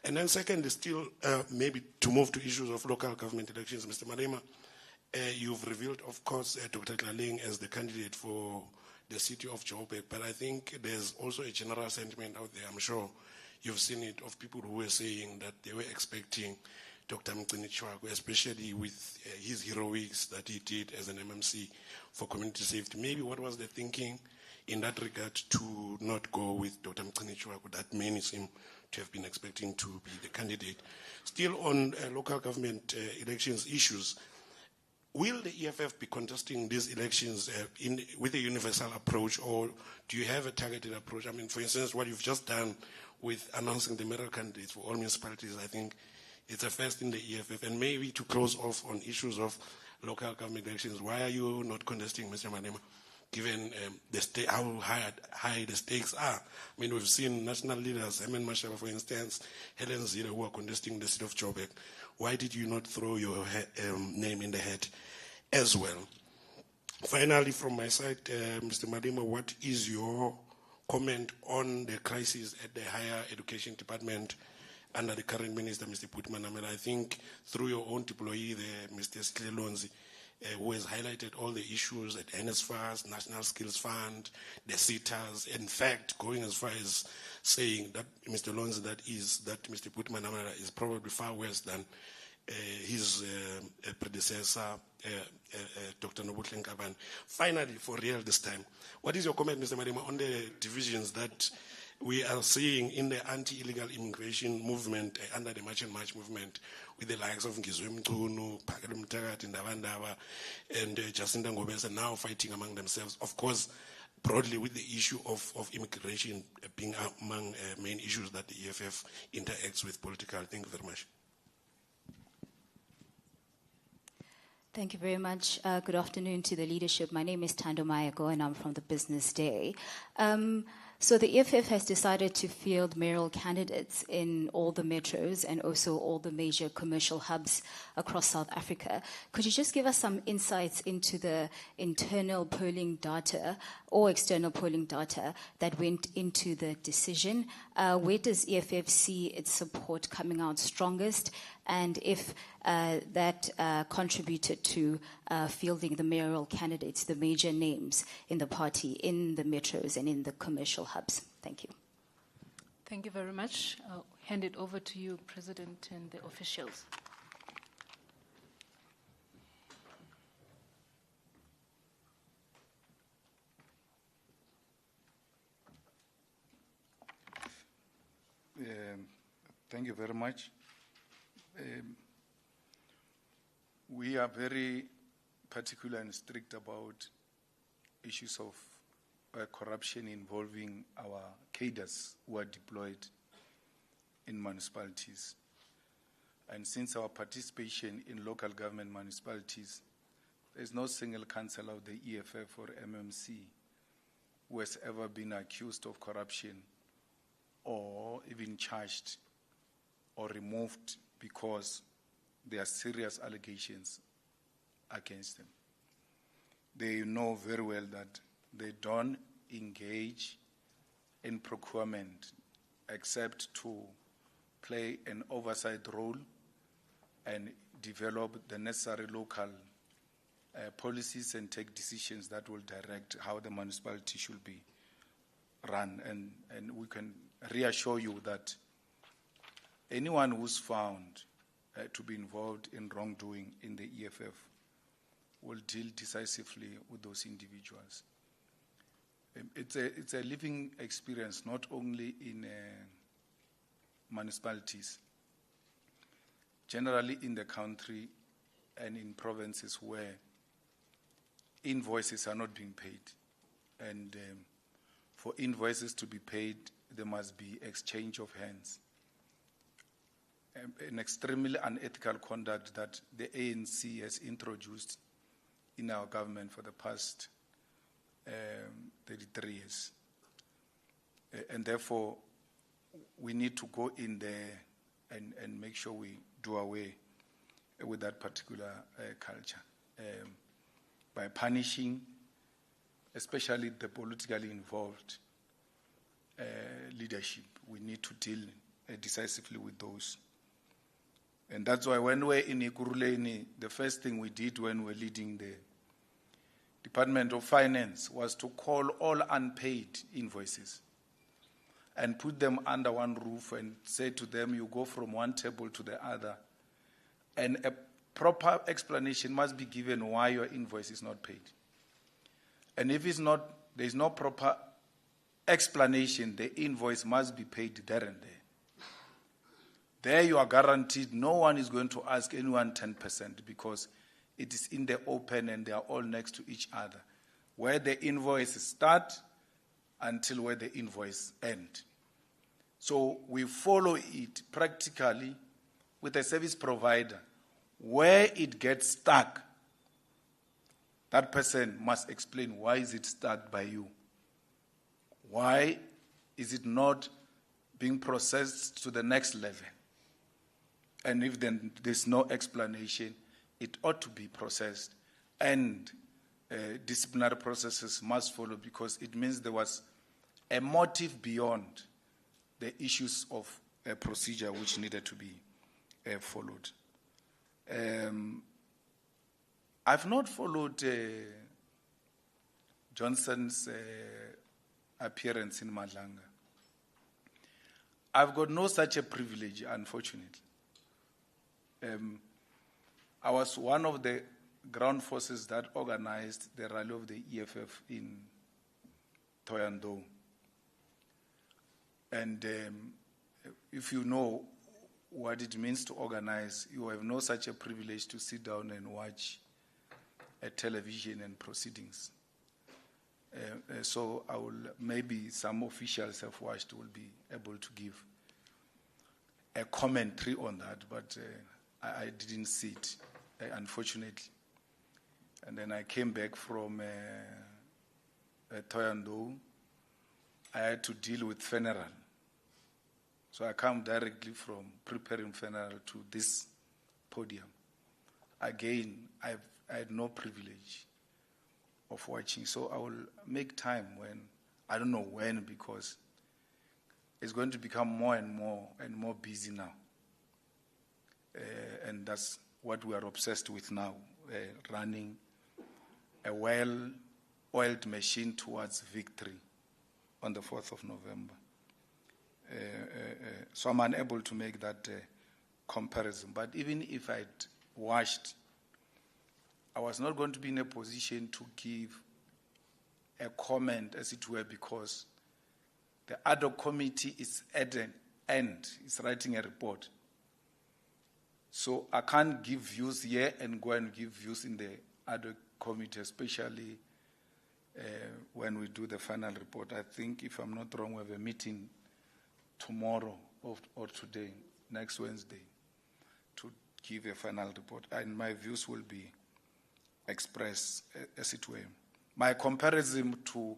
And then second is still maybe to move to issues of local government elections, Mr. Malema, you've revealed, of course, Dr. Tlaling as the candidate for the city of Joburg, but I think there's also a general sentiment out there, I'm sure you've seen it, of people who were saying that they were expecting Dr. Mcinichwaku, especially with his heroics that he did as an MMC for community safety. Maybe what was the thinking in that regard to not go with Dr. Mcinichwaku that many seem to have been expecting to be the candidate? Still on local government elections issues, will the EFF be contesting these elections with a universal approach, or do you have a targeted approach? I mean, for instance, what you've just done with announcing the mayoral candidates for all municipalities, I think it's a first in the EFF. And maybe to close off on issues of local government elections, why are you not contesting, Mr. Malema, given how high the stakes are? I mean, we've seen national leaders, Herman Mashaba, for instance, Helen Zille, who are contesting the seat of Joburg. Why did you not throw your name in the hat as well? Finally, from my side, Mr. Malema, what is your comment on the crisis at the Higher Education Department under the current Minister, Mr. Putman. I mean, I think through your own employee, Mr. Sklelonzi, who has highlighted all the issues at NSFAS, National Skills Fund, the SETAs, in fact, going as far as saying that Mr. Lonzi, that Mr. Putman is probably far worse than his predecessor, Dr. Nobuhle Ngabane. Finally, for real this time, what is your comment, Mr. Malema, on the divisions that we are seeing in the anti-illegal immigration movement under the March and March movement, with the likes of Ngizwe Mchunu, Phakela Mthakathi, Ndabandaba, and Jacinta Ngobese now fighting among themselves? Of course, broadly with the issue of immigration being among main issues that the EFF interacts with political. Thank you very much. Thank you very much. Good afternoon to the leadership. My name is Thando Mayago and I'm from the Business Day. So the EFF has decided to field mayoral candidates in all the metros and also all the major commercial hubs across South Africa. Could you just give us some insights into the internal polling data or external polling data that went into the decision? Where does EFF see its support coming out strongest? And if that contributed to fielding the mayoral candidates, the major names in the party, in the metros and in the commercial hubs. Thank you. Thank you very much. I'll hand it over to you, President, and the officials. Thank you very much. We are very particular and strict about issues of corruption involving our cadres who are deployed in municipalities. And since our participation in local government municipalities, there is no single councillor of the EFF or MMC who has ever been accused of corruption or even charged or removed because there are serious allegations against them. They know very well that they don't engage in procurement except to play an oversight role and develop the necessary local policies and take decisions that will direct how the municipality should be run. And we can reassure you that anyone who's found to be involved in wrongdoing in the EFF will deal decisively with those individuals. It's a living experience, not only in municipalities, generally in the country and in provinces where invoices are not being paid. And for invoices to be paid, there must be exchange of hands. An extremely unethical conduct that the ANC has introduced in our government for the past 33 years. And therefore, we need to go in there and make sure we do away with that particular culture. By punishing, especially the politically involved leadership, we need to deal decisively with those. And that's why when we're in Ekurhuleni, the first thing we did when we were leading the Department of Finance was to call all unpaid invoices and put them under one roof and say to them, you go from one table to the other. And a proper explanation must be given why your invoice is not paid. And if it's not, there is no proper explanation, the invoice must be paid there and there. There you are guaranteed no one is going to ask anyone 10% because it is in the open and they are all next to each other. Where the invoices start until where the invoice ends. So we follow it practically with a service provider. Where it gets stuck, that person must explain why is it stuck by you. Why is it not being processed to the next level? And if then there's no explanation, it ought to be processed. And disciplinary processes must follow because it means there was a motive beyond the issues of a procedure which needed to be followed. I've not followed Johnson's appearance in Madlanga. I've got no such a privilege, unfortunately. I was one of the ground forces that organized the rally of the EFF in Thohoyandou. And if you know what it means to organize, you have no such a privilege to sit down and watch a television and proceedings. So I will, maybe some officials have watched will be able to give a commentary on that, but I didn't see it, unfortunately. And then I came back from Thohoyandou. I had to deal with funeral. So I come directly from preparing funeral to this podium. Again, I had no privilege of watching. So I will make time when, I don't know when, because it's going to become more and more busy now. And that's what we are obsessed with now, running a well-oiled machine towards victory on the 4th of November. So I'm unable to make that comparison. But even if I'd watched, I was not going to be in a position to give a comment, as it were, because the ad hoc committee is at an end. It's writing a report. So I can't give views here and go and give views in the ad hoc committee, especially when we do the final report. I think, if I'm not wrong, we have a meeting tomorrow or today, next Wednesday, to give a final report. And my views will be expressed, as it were. My comparison to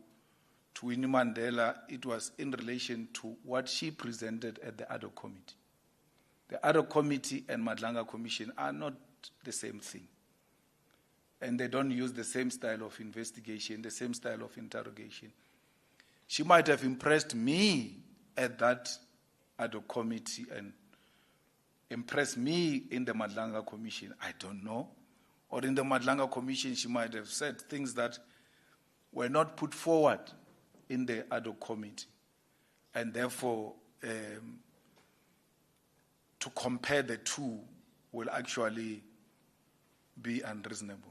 Winnie Mandela, it was in relation to what she presented at the ad hoc committee. The ad hoc committee and Madlanga Commission are not the same thing. And they don't use the same style of investigation, the same style of interrogation. She might have impressed me at that ad hoc committee and impressed me in the Madlanga Commission. I don't know. Or in the Madlanga Commission, she might have said things that were not put forward in the ad hoc committee. And therefore, to compare the two will actually be unreasonable.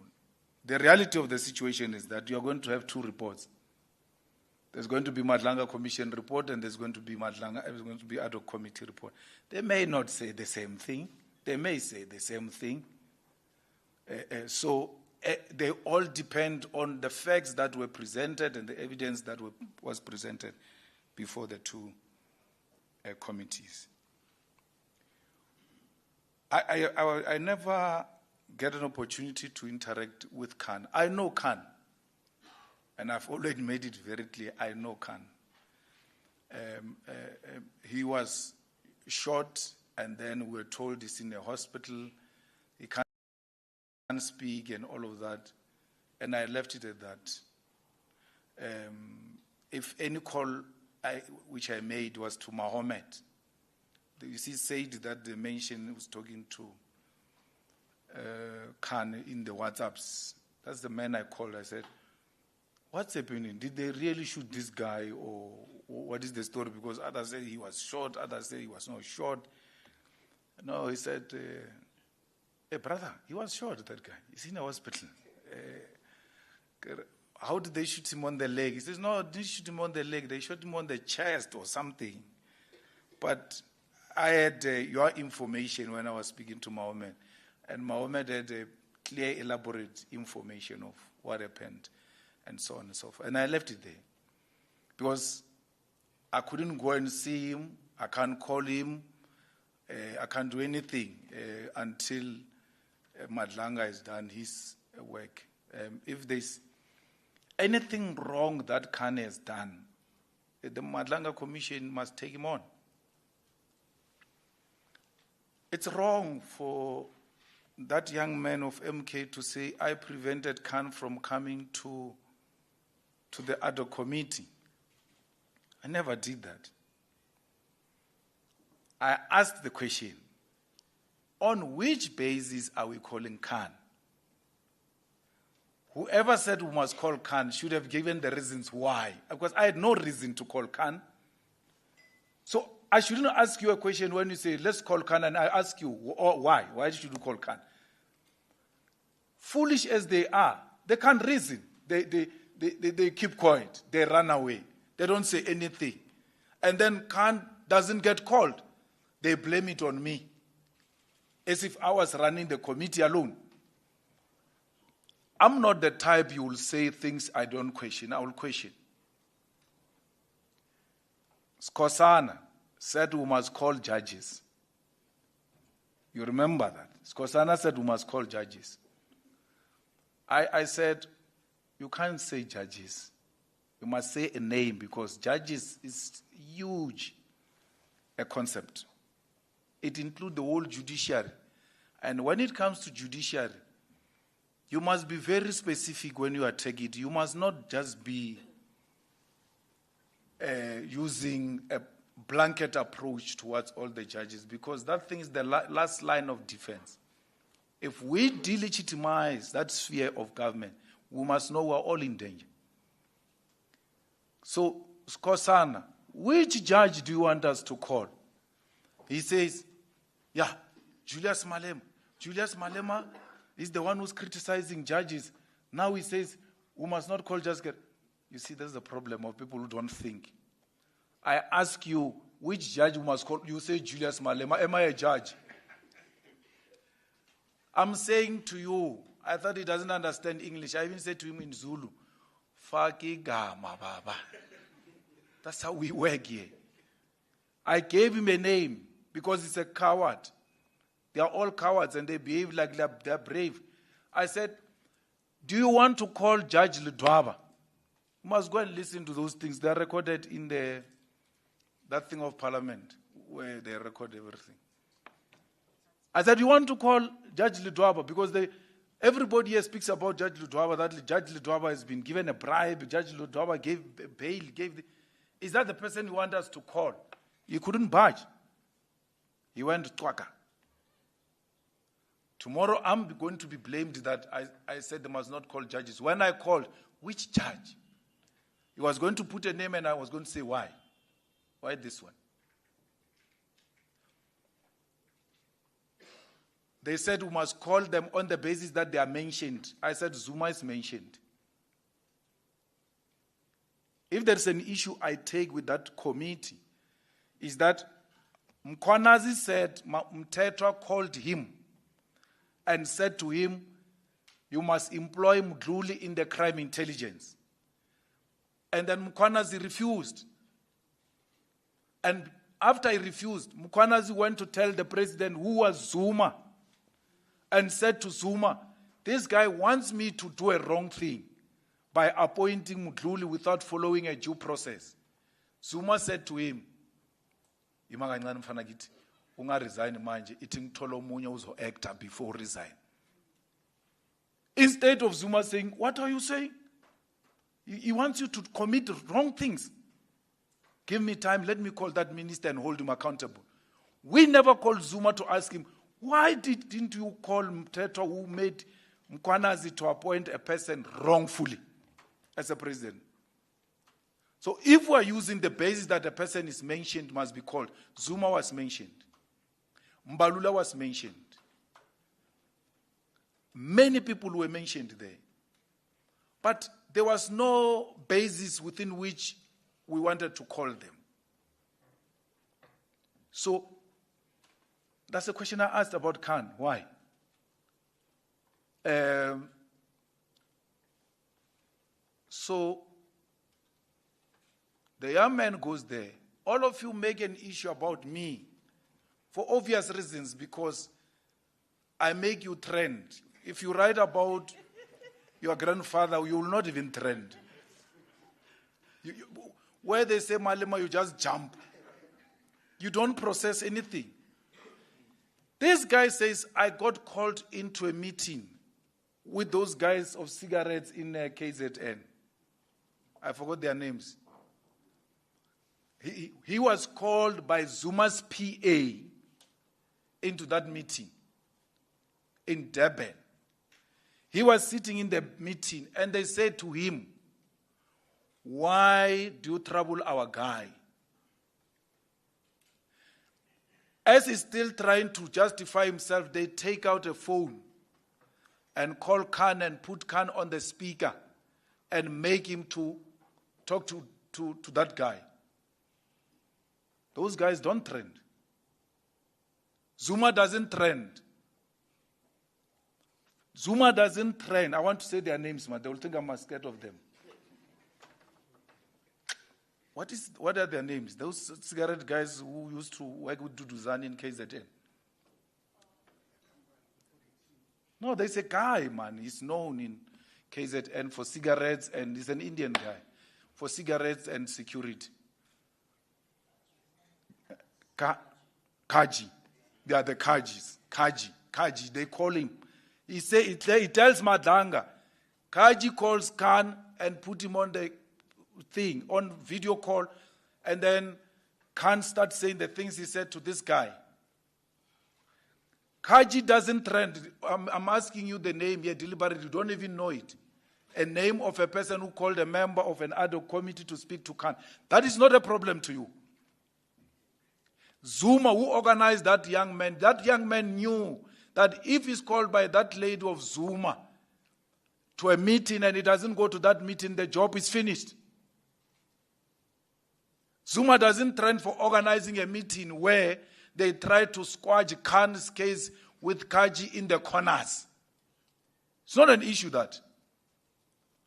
The reality of the situation is that you are going to have two reports. There's going to be Madlanga Commission report, and there's going to be ad hoc committee report. They may not say the same thing. They may say the same thing. So they all depend on the facts that were presented and the evidence that was presented before the two committees. I never get an opportunity to interact with Khan. I know Khan, and I've already made it very clear, I know Khan. He was shot, and then we were told he's in a hospital, he can't speak and all of that, and I left it at that. If any call which I made was to Mohammed, you see, said that the mention was talking to Khan in the WhatsApps. That's the man I called. I said, what's happening? Did they really shoot this guy, or what is the story? Because others say he was shot, others say he was not shot. No, he said, hey, brother, he was shot, that guy. He's in a hospital. How did they shoot him on the leg? He says, no, they didn't shoot him on the leg. They shot him on the chest or something. But I had your information when I was speaking to Mohammed. And Mohammed had a clear, elaborate information of what happened and so on and so forth. And I left it there. Because I couldn't go and see him. I can't call him. I can't do anything until Madlanga has done his work. If there's anything wrong that Khan has done, the Madlanga Commission must take him on. It's wrong for that young man of MK to say, I prevented Khan from coming to the ad hoc committee. I never did that. I asked the question, on which basis are we calling Khan? Whoever said we must call Khan should have given the reasons why. Because I had no reason to call Khan. So I shouldn't ask you a question when you say, let's call Khan, and I ask you, why? Why should you call Khan? Foolish as they are, they can't reason. They keep quiet. They run away. They don't say anything. And then Khan doesn't get called. They blame it on me. As if I was running the committee alone. I'm not the type you will say things I don't question. I will question. Skosana said we must call judges. You remember that? Skosana said we must call judges. I said, you can't say judges. You must say a name because judges is huge a concept. It includes the whole judiciary. And when it comes to judiciary, you must be very specific when you attack it. You must not just be using a blanket approach towards all the judges because that thing is the last line of defense. If we delegitimize that sphere of government, we must know we're all in danger. So, Skosana, which judge do you want us to call? He says, yeah, Julius Malema. Julius Malema is the one who's criticizing judges. Now he says, we must not call judges. You see, that's the problem of people who don't think. I ask you, which judge we must call? You say Julius Malema. Am I a judge? I'm saying to you, I thought he doesn't understand English. I even said to him in Zulu, Faki gama baba. That's how we work here. I gave him a name because he's a coward. They are all cowards and they behave like they're brave. I said, do you want to call Judge Ludwaba? You must go and listen to those things. They're recorded in that thing of Parliament where they record everything. I said, you want to call Judge Ludwaba because everybody here speaks about Judge Ludwaba, that Judge Ludwaba has been given a bribe, Judge Ludwaba gave bail, is that the person you want us to call? He couldn't budge. He went to Twaka. Tomorrow I'm going to be blamed that I said they must not call judges. When I called, which judge? He was going to put a name and I was going to say, why? Why this one? They said we must call them on the basis that they are mentioned. I said Zuma is mentioned. If there's an issue I take with that committee, is that Mkwanazi said Mtetra called him and said to him, you must employ Mdluli in the crime intelligence. And then Mkwanazi refused. And after he refused, Mkwanazi went to tell the president, who was Zuma, and said to Zuma, this guy wants me to do a wrong thing by appointing Mdluli without following a due process. Zuma said to him, resign manje, ithi ngithola omunye uzo-acta before resign. Instead of Zuma saying, what are you saying? He wants you to commit wrong things. Give me time, let me call that minister and hold him accountable. We never called Zuma to ask him, why didn't you call Mteto who made Mkwanazi to appoint a person wrongfully as a president? So if we're using the basis that a person is mentioned must be called, Zuma was mentioned. Mbalula was mentioned. Many people were mentioned there. But there was no basis within which we wanted to call them. So that's a question I asked about Khan. Why? So the young man goes there. All of you make an issue about me for obvious reasons because I make you trend. If you write about your grandfather, you will not even trend. Where they say Malema, you just jump. You don't process anything. This guy says, I got called into a meeting with those guys of cigarettes in KZN. I forgot their names. he was called by Zuma's PA into that meeting in Durban. He was sitting in the meeting and they said to him, "Why do you trouble our guy?" As he's still trying to justify himself, they take out a phone and call Khan and put Khan on the speaker and make him to talk to that guy. Those guys don't trend. Zuma doesn't trend. Zuma doesn't trend. I want to say their names, man. They will think I'm scared of them. What are their names? Those cigarette guys who used to work with Duduzani in KZN. No, there's a guy, man. He's known in KZN for cigarettes, and he's an Indian guy for cigarettes and security. Kaji. They are the Kajis. Kaji, they call him. He tells Madanga, Kaji calls Khan and put him on the thing, on video call, and then Khan starts saying the things he said to this guy. Kaji doesn't trend. I'm asking you the name here deliberately. You don't even know it. A name of a person who called a member of an ad hoc committee to speak to Khan. That is not a problem to you. Zuma, who organized that young man knew that if he's called by that lady of Zuma to a meeting and he doesn't go to that meeting, the job is finished. Zuma doesn't trend for organizing a meeting where they try to squash Khan's case with Kaji in the corners. It's not an issue, that.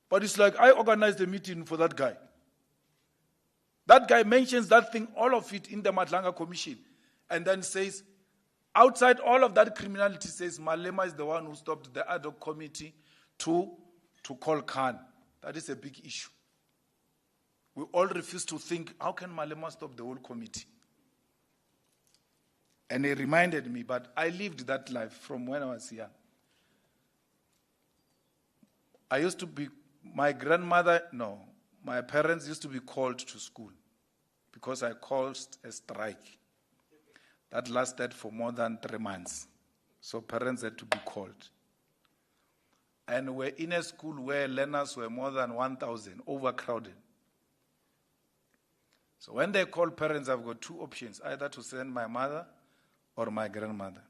But it's like, I organized a meeting for that guy. That guy mentions that thing, all of it, in the Madlanga Commission, and then says, outside all of that criminality, says Malema is the one who stopped the ad hoc committee to call Khan. That is a big issue. We all refuse to think, how can Malema stop the whole committee? And he reminded me, but I lived that life from when I was young. My parents used to be called to school because I caused a strike that lasted for more than 3 months. So parents had to be called. And we're in a school where learners were more than 1,000, overcrowded. So when they call parents, I've got two options, either to send my mother or my grandmother.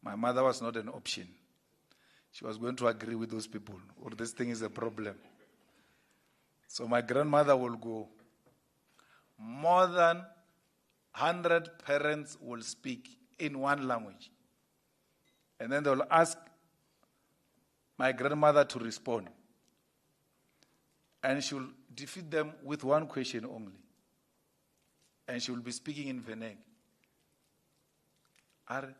My mother was not an option. She was going to agree with those people, or this thing is a problem. So my grandmother will go. More than 100 parents will speak in one language. And then they'll ask my grandmother to respond. And she will defeat them with one question only. And she will be speaking in Veneg. And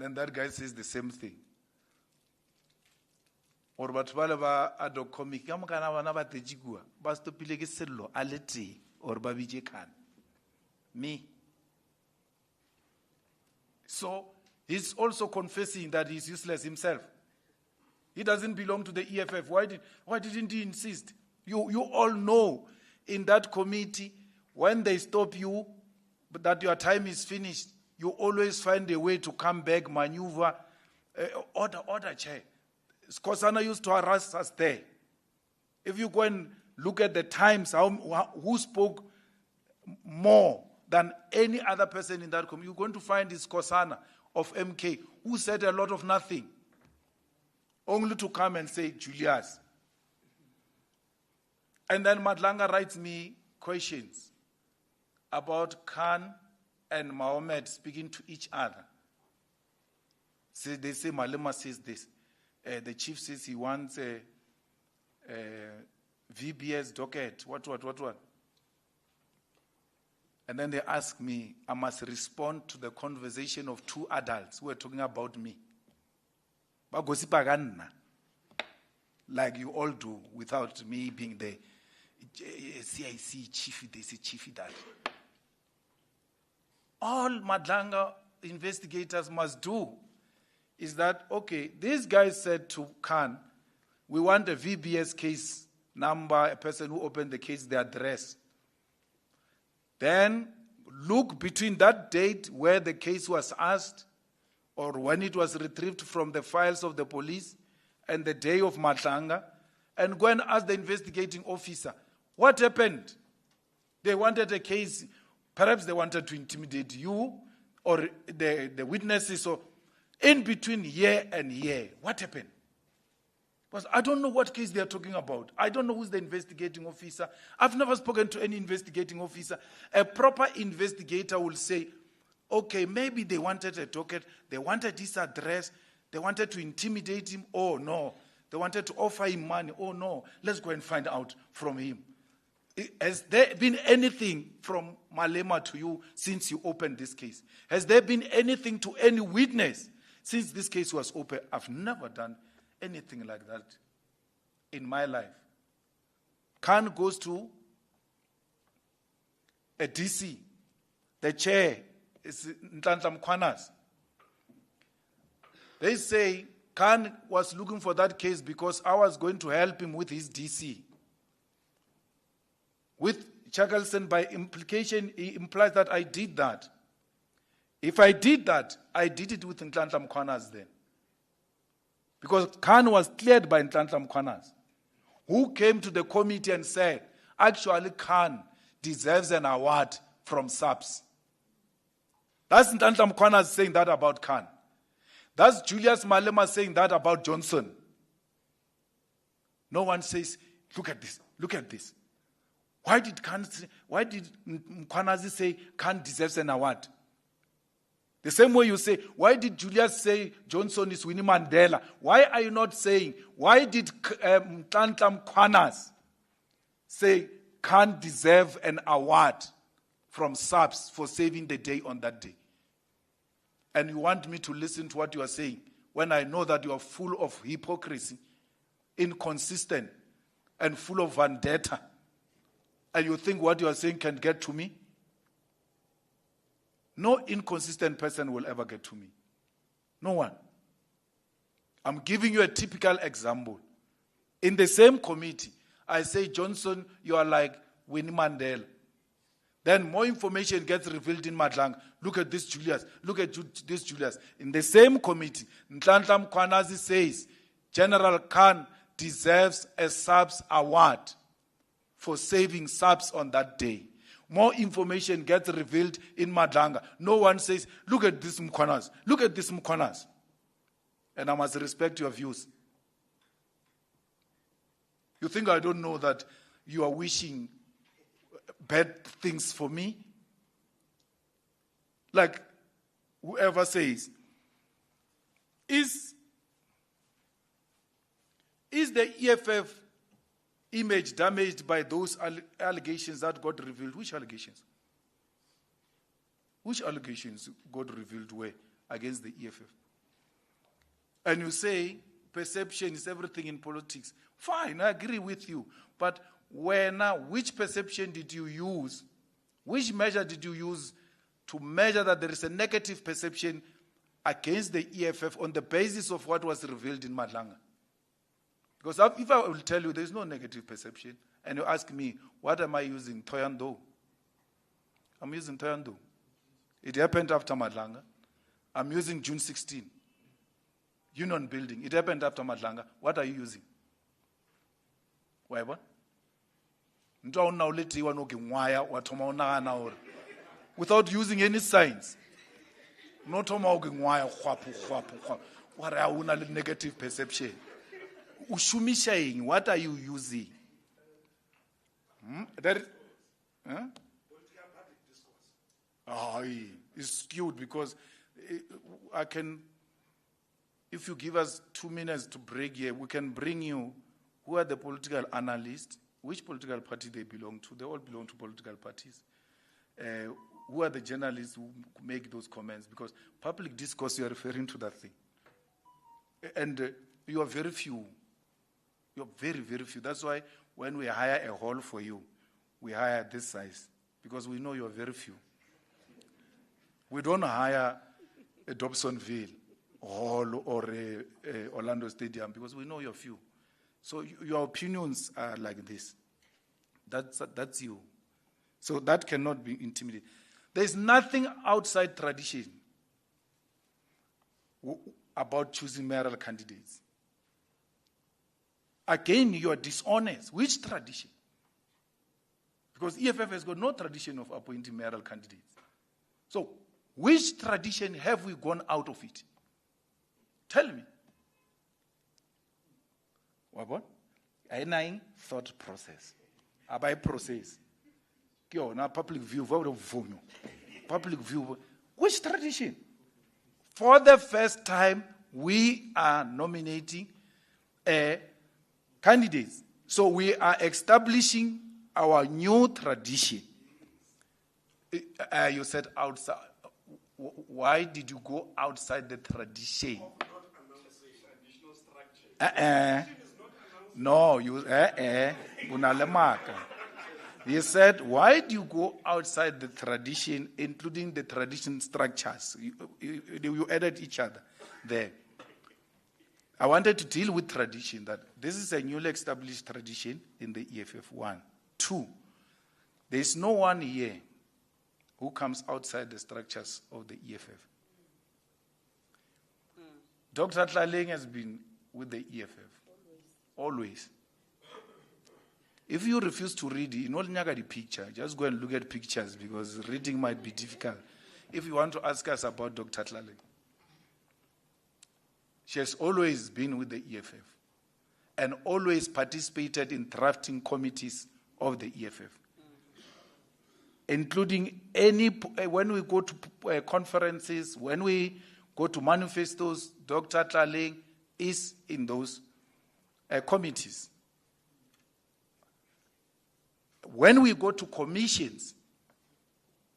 then that guy says the same thing. Or batho ba ad hoc comic ka mokana bana ba tejikua ba stopile ke sello a lete or ba bije Khan. Me. So he's also confessing that he's useless himself. He doesn't belong to the EFF. Why didn't he insist? You all know in that committee, when they stop you, but that your time is finished, you always find a way to come back, maneuver, order, chair. Skosana used to harass us there. If you go and look at the times, who spoke more than any other person in that committee, you're going to find this Skosana of MK, who said a lot of nothing, only to come and say, Julius. And then Madlanga writes me questions about Khan and Mohammed speaking to each other. So they say Malema says this. The chief says he wants a VBS docket. What? And then they ask me, I must respond to the conversation of two adults who are talking about me. Like you all do, without me being the CIC chief, they say chief that. All Madlanga investigators must do is that, okay, these guys said to Khan, we want a VBS case number, a person who opened the case, the address. Then look between that date where the case was asked or when it was retrieved from the files of the police and the day of Matlanga, and go and ask the investigating officer, what happened? They wanted a case, perhaps they wanted to intimidate you or the witnesses. So in between year and year, what happened? Because I don't know what case they are talking about. I don't know who's the investigating officer. I've never spoken to any investigating officer. A proper investigator will say, okay, maybe they wanted a docket, they wanted his address, they wanted to intimidate him. Oh no, they wanted to offer him money. Oh no, let's go and find out from him. Has there been anything from Malema to you since you opened this case? Has there been anything to any witness since this case was open? I've never done anything like that in my life. Khan goes to a DC. The chair is Nhlanhla Mkhwanazi. They say Khan was looking for that case because I was going to help him with his DC. With Chakalson, by implication, he implies that I did that. If I did that, I did it with Nhlanhla Mkhwanazi then. Because Khan was cleared by Nhlanhla Mkhwanazi, who came to the committee and said, actually Khan deserves an award from SAPS. That's Nhlanhla Mkhwanazi saying that about Khan. That's Julius Malema saying that about Johnson. No one says, look at this, look at this. Why did Mkhwanazi say Khan deserves an award? The same way you say, why did Julius say Johnson is Winnie Mandela? Why are you not saying, why did Nhlanhla Mkhwanazi say Khan deserve an award from SAPS for saving the day on that day? And you want me to listen to what you are saying when I know that you are full of hypocrisy, inconsistent, and full of vendetta. And you think what you are saying can get to me? No inconsistent person will ever get to me. No one. I'm giving you a typical example. In the same committee, I say, Johnson, you are like Winnie Mandela. Then more information gets revealed in Matlanga. Look at this, Julius. Look at this, Julius. In the same committee, Nhlanhla Mkhwanazi says, General Khan deserves a SAPS award for saving SAPS on that day. More information gets revealed in Matlanga. No one says, look at this Mkhwanazi. Look at this Mkhwanazi. And I must respect your views. You think I don't know that you are wishing bad things for me? Like whoever says, is the EFF image damaged by those allegations that got revealed? Which allegations? Which allegations got revealed where against the EFF? And you say perception is everything in politics. Fine, I agree with you. But which perception did you use? Which measure did you use to measure that there is a negative perception against the EFF on the basis of what was revealed in Matlanga? Because if I will tell you there is no negative perception, and you ask me, what am I using? Thoyando. I'm using Thoyando. It happened after Matlanga. I'm using June 16. Union Building. It happened after Matlanga. What are you using? Whatever. Without using any signs. What are negative perception? What are you using? That is, it's skewed because I can, if you give us 2 minutes to break here, we can bring you who are the political analysts, which political party they belong to. They all belong to political parties. Who are the journalists who make those comments? Because public discourse, you are referring to that thing. And you are very few. You're very, very few. That's why when we hire a hall for you, we hire this size. Because we know you're very few. We don't hire a Dobsonville Hall or Orlando Stadium, because we know your few. So your opinions are like this. That's you. So that cannot be intimidated. There is nothing outside tradition about choosing mayoral candidates. Again, you are dishonest. Which tradition? Because EFF has got no tradition of appointing mayoral candidates. So, which tradition have we gone out of it? Tell me. What? A thought process. By process. Public view. Public view. Which tradition? For the first time, we are nominating candidates. So we are establishing our new tradition. You said outside. Why did you go outside the tradition? No, you He said, why do you go outside the tradition, including the tradition structures? You added each other there. I wanted to deal with tradition, that this is a newly established tradition in the EFF. 1. 2, there is no one here who comes outside the structures of the EFF. Dr. Tlaleng has been with the EFF. Always. If you refuse to read, you don't need the picture. Just go and look at pictures, because reading might be difficult. If you want to ask us about Dr. Tlaleng, she has always been with the EFF and always participated in drafting committees of the EFF, including when we go to conferences, when we go to manifestos, Dr. Tlaleng is in those committees. When we go to commissions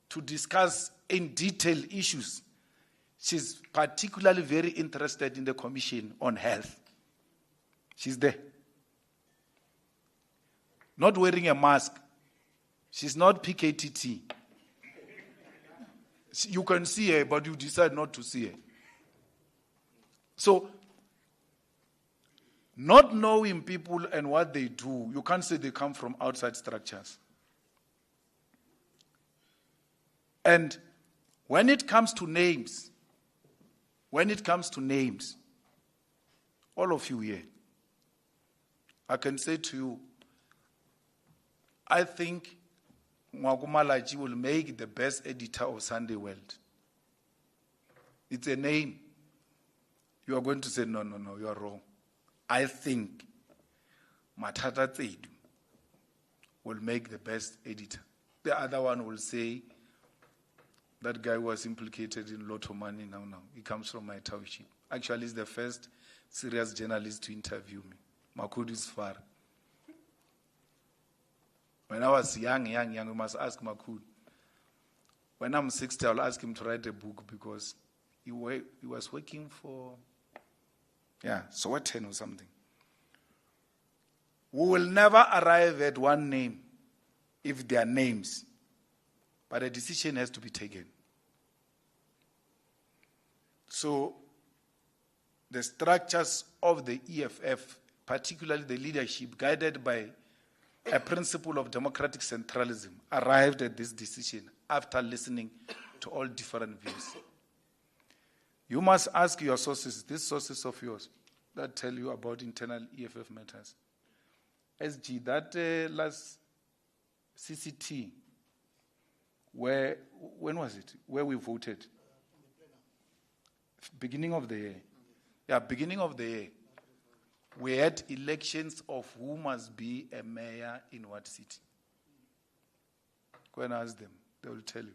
to discuss in detail issues, she's particularly very interested in the commission on health. She's there. Not wearing a mask. She's not PKTT. You can see her, but you decide not to see her. So, not knowing people and what they do, you can't say they come from outside structures. And when it comes to names, all of you here, I can say to you, I think Mwagumalaji will make the best editor of Sunday World. It's a name. You are going to say, no, you are wrong. I think Matata Tsedu will make the best editor. The other one will say, that guy was implicated in lotto money now. He comes from my township. Actually, he's the first serious journalist to interview me. Makud is far. When I was young, we must ask Makud. When I'm 60, I'll ask him to write a book, because he was working for, Sowetan or something. We will never arrive at one name if they are names, but a decision has to be taken. So, the structures of the EFF, particularly the leadership, guided by a principle of democratic centralism, arrived at this decision after listening to all different views. You must ask your sources, these sources of yours, that tell you about internal EFF matters. SG, that last CCT, when was it? Where we voted? Beginning of the year. Yeah, beginning of the year. We had elections of who must be a mayor in what city. Go and ask them. They will tell you.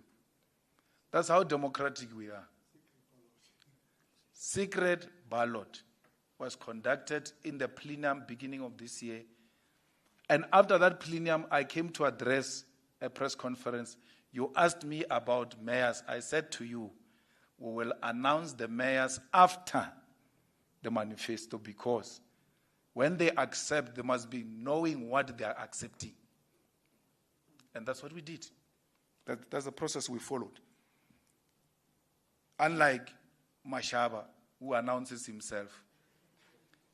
That's how democratic we are. Secret ballot was conducted in the plenum beginning of this year. And after that plenum, I came to address a press conference. You asked me about mayors. I said to you, we will announce the mayors after the manifesto, because when they accept, they must be knowing what they are accepting. And that's what we did. That's the process we followed. Unlike Mashaba, who announces himself.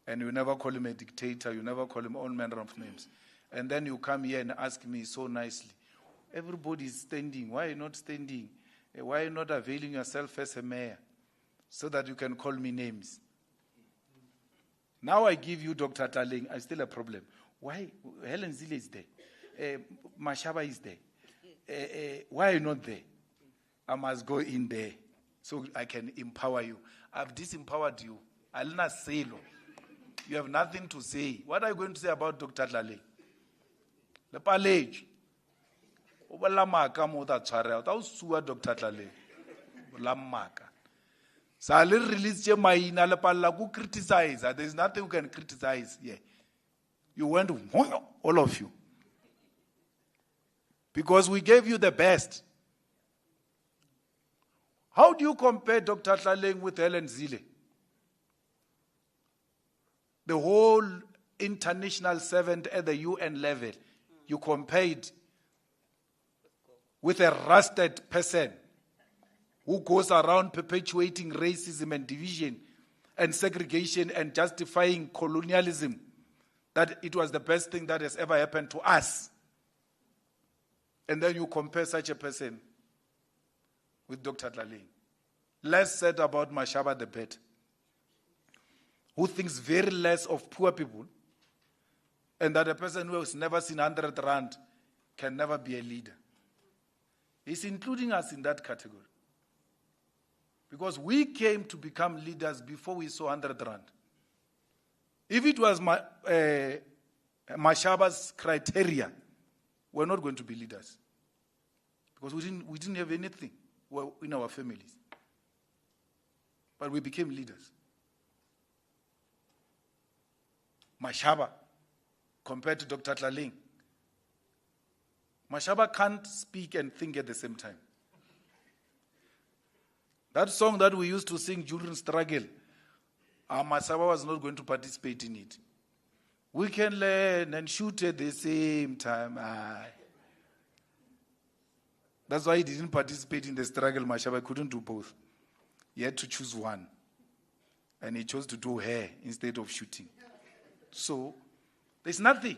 And you never call him a dictator, you never call him all manner of names. And then you come here and ask me so nicely, everybody is standing, why are you not standing? Why are you not availing yourself as a mayor so that you can call me names? Now I give you Dr. Taling, I still have a problem. Why? Helen Zille is there. Mashaba is there. Why are you not there? I must go in there so I can empower you. I've disempowered you. Alina Selo. You have nothing to say. What are you going to say about Dr. Taling? Le palage. Obalamaka mo ta tshware. Ta o sua Dr. Taling. Obalamaka. Sale release je maina le palla ku criticize. There is nothing you can criticize here. You went all of you. Because we gave you the best. How do you compare Dr. Taling with Helen Zille? The whole international servant at the UN level, you compared with a rusted person who goes around perpetuating racism and division and segregation and justifying colonialism, that it was the best thing that has ever happened to us. And then you compare such a person with Dr. Taling. Less said about Mashaba the better, who thinks very less of poor people, and that a person who has never seen 100 rand can never be a leader. He's including us in that category. Because we came to become leaders before we saw 100 rand. If it was Mashaba's criteria, we're not going to be leaders. Because we didn't have anything in our families. But we became leaders. Mashaba, compared to Dr. Taling. Mashaba can't speak and think at the same time. That song that we used to sing during struggle, Mashaba was not going to participate in it. We can learn and shoot at the same time. That's why he didn't participate in the struggle. Mashaba couldn't do both. He had to choose one. And he chose to do hair instead of shooting. So, there's nothing.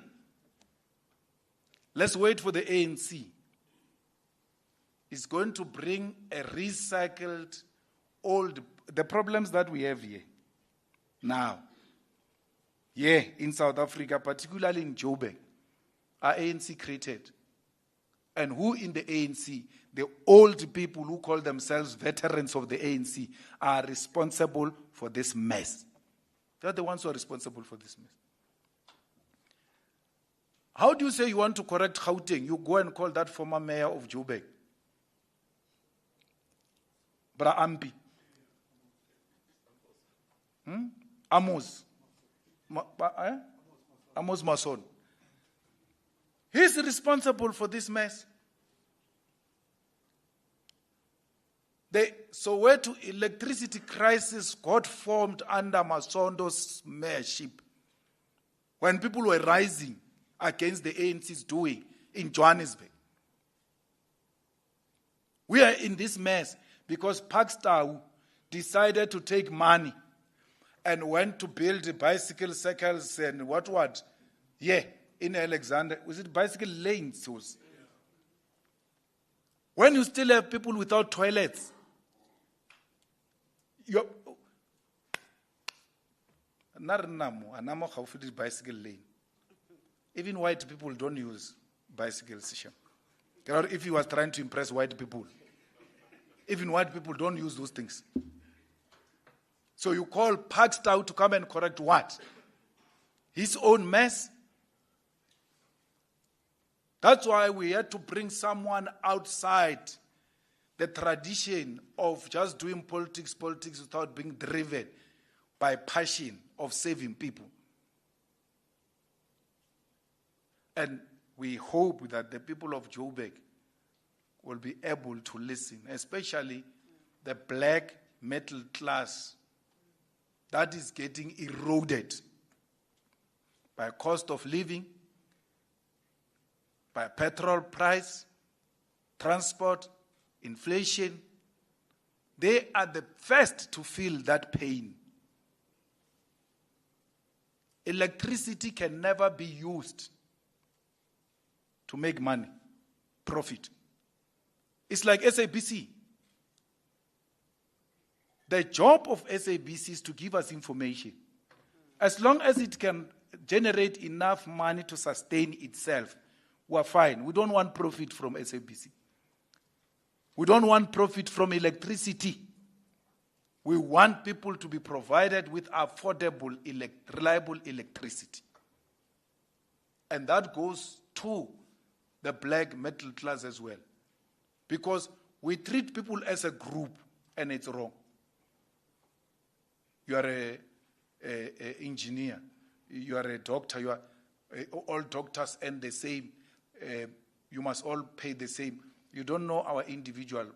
Let's wait for the ANC. It's going to bring a recycled the problems that we have here. Now, in South Africa, particularly in Joburg, are ANC created. And who in the ANC, the old people who call themselves veterans of the ANC, are responsible for this mess. They're the ones who are responsible for this mess. How do you say you want to correct Gauteng? You go and call that former mayor of Joburg, Bra Ampi. Amos Mason. He's responsible for this mess. The Soweto electricity crisis got formed under Masondo's mayorship when people were rising against the ANC's doing in Johannesburg. We are in this mess because Parkstar decided to take money and went to build bicycle circles and what? In Alexander. Was it bicycle lanes? When you still have people without toilets, bicycle lane. Even white people don't use bicycles. If he was trying to impress white people, even white people don't use those things. So you call Parkstar to come and correct what? His own mess? That's why we had to bring someone outside the tradition of just doing politics without being driven by passion of saving people. And we hope that the people of Joburg will be able to listen, especially the black middle class that is getting eroded by cost of living, by petrol price, transport, inflation, They are the first to feel that pain. Electricity can never be used to make money, profit. It's like SABC. The job of SABC is to give us information. As long as it can generate enough money to sustain itself, we're fine. We don't want profit from SABC. We don't want profit from electricity. We want people to be provided with affordable, reliable electricity. And that goes to the black middle class as well. Because we treat people as a group, and it's wrong. You are an engineer, you are a doctor, you are all doctors and the same. You must all pay the same. You don't know our individual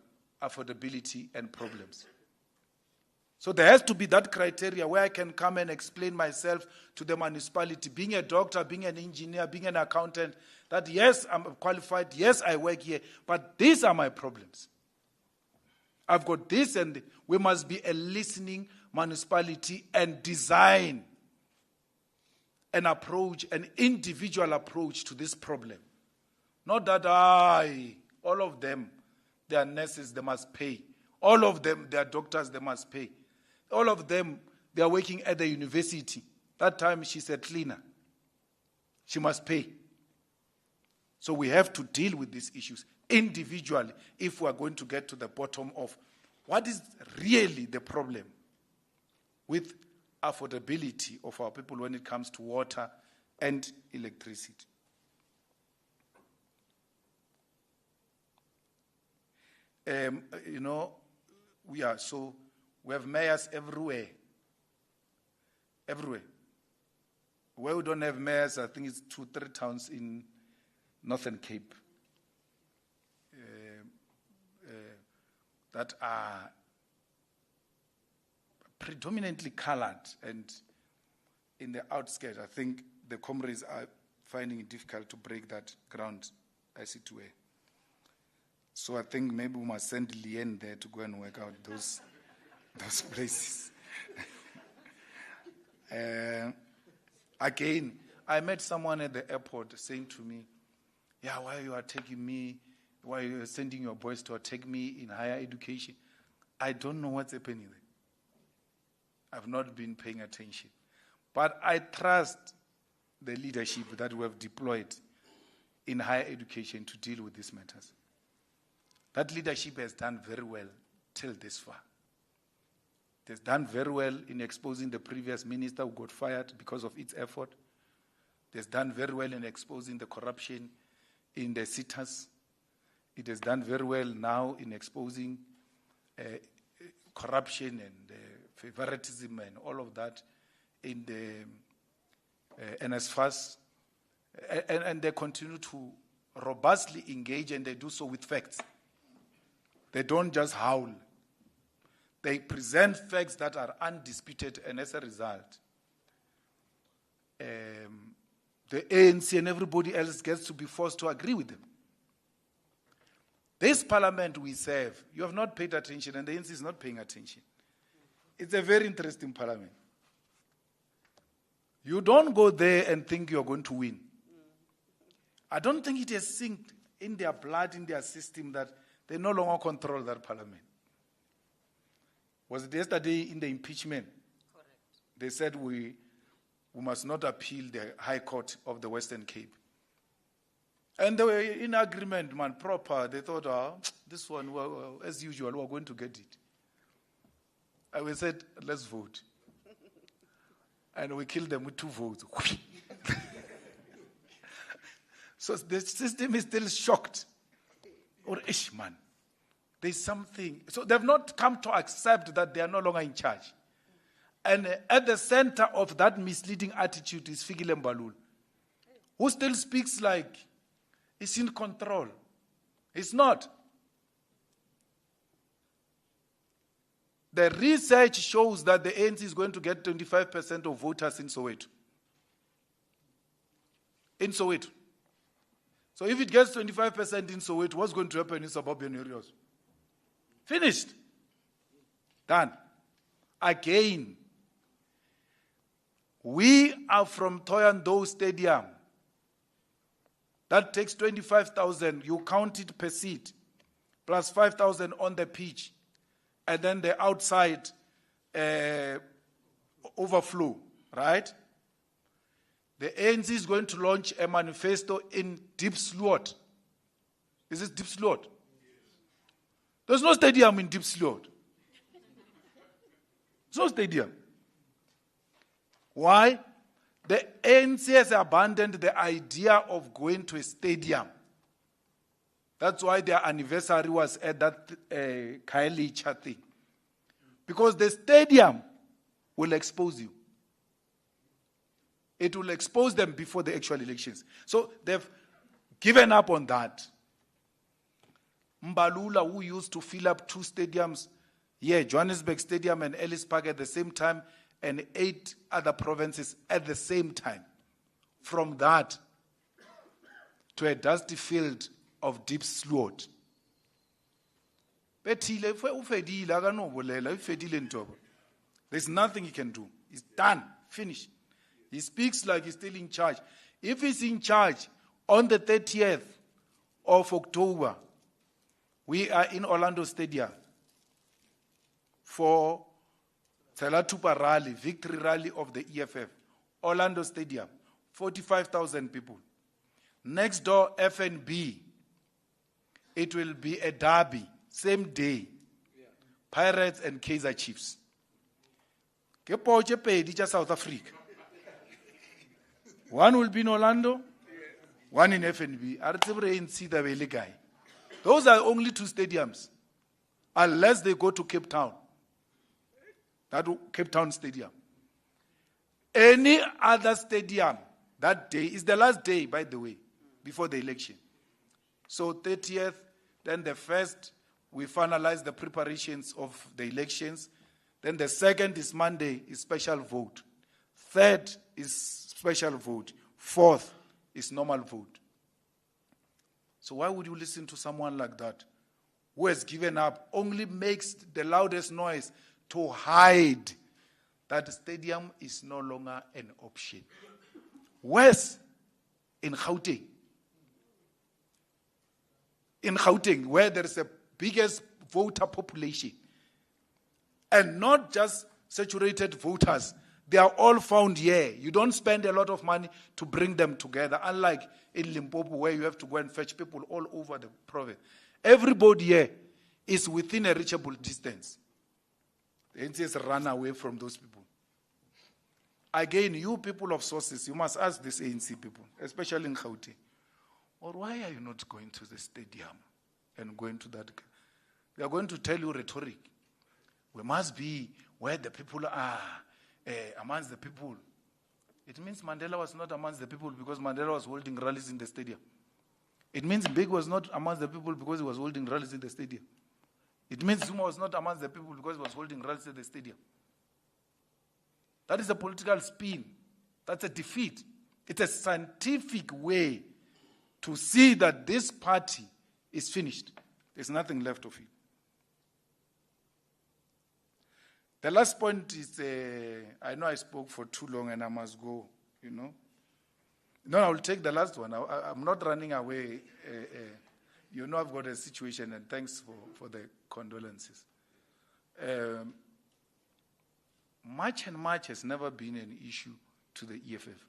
affordability and problems. So there has to be that criteria where I can come and explain myself to the municipality, being a doctor, being an engineer, being an accountant, that yes, I'm qualified, yes, I work here, but these are my problems. I've got this, and we must be a listening municipality and design an approach, an individual approach to this problem. Not that all of them, they are nurses, they must pay. All of them, they are doctors, they must pay. All of them, they are working at the university. That time she's a cleaner. She must pay. So we have to deal with these issues individually if we are going to get to the bottom of what is really the problem with affordability of our people when it comes to water and electricity. We have mayors everywhere. Everywhere. Where we don't have mayors, I think it's 2-3 towns in Northern Cape that are predominantly colored, and in the outskirts, I think the comrades are finding it difficult to break that ground as it were. So I think maybe we must send Lien there to go and work out those places. Again, I met someone at the airport saying to me, yeah, why you are taking me, why you are sending your boys to take me in higher education? I don't know what's happening there. I've not been paying attention. But I trust the leadership that we have deployed in higher education to deal with these matters. That leadership has done very well till this far. It has done very well in exposing the previous minister who got fired because of its effort. It has done very well in exposing the corruption in the SITAs. It has done very well now in exposing corruption and favoritism and all of that in the NSFAS. And they continue to robustly engage, and they do so with facts. They don't just howl. They present facts that are undisputed, and as a result, the ANC and everybody else gets to be forced to agree with them. This parliament we serve, you have not paid attention, and the ANC is not paying attention. It's a very interesting parliament. You don't go there and think you're going to win. I don't think it has synced in their blood, in their system, that they no longer control that parliament. Was it yesterday in the impeachment? Correct. They said we must not appeal the High Court of the Western Cape. And they were in agreement, man, proper. They thought, this one, well, as usual, we're going to get it. And we said, let's vote. And we killed them with 2 votes. So the system is still shocked. Or, man, there's something. So they've not come to accept that they are no longer in charge. And at the center of that misleading attitude is Fikile Mbalul, who still speaks like he's in control. He's not. The research shows that the ANC is going to get 25% of voters in Soweto. In Soweto. So if it gets 25% in Soweto, what's going to happen in suburban areas? Finished. Done. Again, we are from Thoyando Stadium. That takes 25,000. You count it per seat, plus 5,000 on the pitch, and then the outside overflow, right? The ANC is going to launch a manifesto in Diepsloot. Is it Diepsloot? There's no stadium in Diepsloot. There's no stadium. Why? The ANC has abandoned the idea of going to a stadium. That's why their anniversary was at that Khayelitsha thing. Because the stadium will expose you. It will expose them before the actual elections. So they've given up on that. Mbalula, who used to fill up 2 stadiums, Johannesburg Stadium and Ellis Park at the same time, and 8 other provinces at the same time. From that to a dusty field of Diepsloot. There's nothing he can do. It's done. Finished. He speaks like he's still in charge. If he's in charge on the 30th of October, we are in Orlando Stadium for Tselatupa rally, victory rally of the EFF. Orlando Stadium, 45,000 people. Next door, FNB. It will be a derby, same day. Pirates and Kaizer Chiefs. South Africa. One will be in Orlando, one in FNB. Those are only 2 stadiums, unless they go to Cape Town. That Cape Town Stadium. Any other stadium that day is the last day, by the way, before the election. So 30th, then the 1st, we finalize the preparations of the elections. Then the 2nd is Monday, is special vote. 3rd is special vote. 4th is normal vote. So why would you listen to someone like that, who has given up, only makes the loudest noise to hide that the stadium is no longer an option? Worse, in Gauteng. In Gauteng, where there is the biggest voter population, and not just saturated voters, they are all found here. You don't spend a lot of money to bring them together, unlike in Limpopo, where you have to go and fetch people all over the province. Everybody here is within a reachable distance. The NCS run away from those people. Again, you people of sources, you must ask these ANC people, especially in Gauteng, or why are you not going to the stadium and going to that? They are going to tell you rhetoric. We must be where the people are, amongst the people. It means Mandela was not amongst the people because Mandela was holding rallies in the stadium. It means Big was not amongst the people because he was holding rallies in the stadium. It means Zuma was not amongst the people because he was holding rallies in the stadium. That is a political spin. That's a defeat. It's a scientific way to see that this party is finished. There's nothing left of it. The last point is, I know I spoke for too long and I must go, No, I will take the last one. I'm not running away. I've got a situation, and thanks for the condolences. March has never been an issue to the EFF.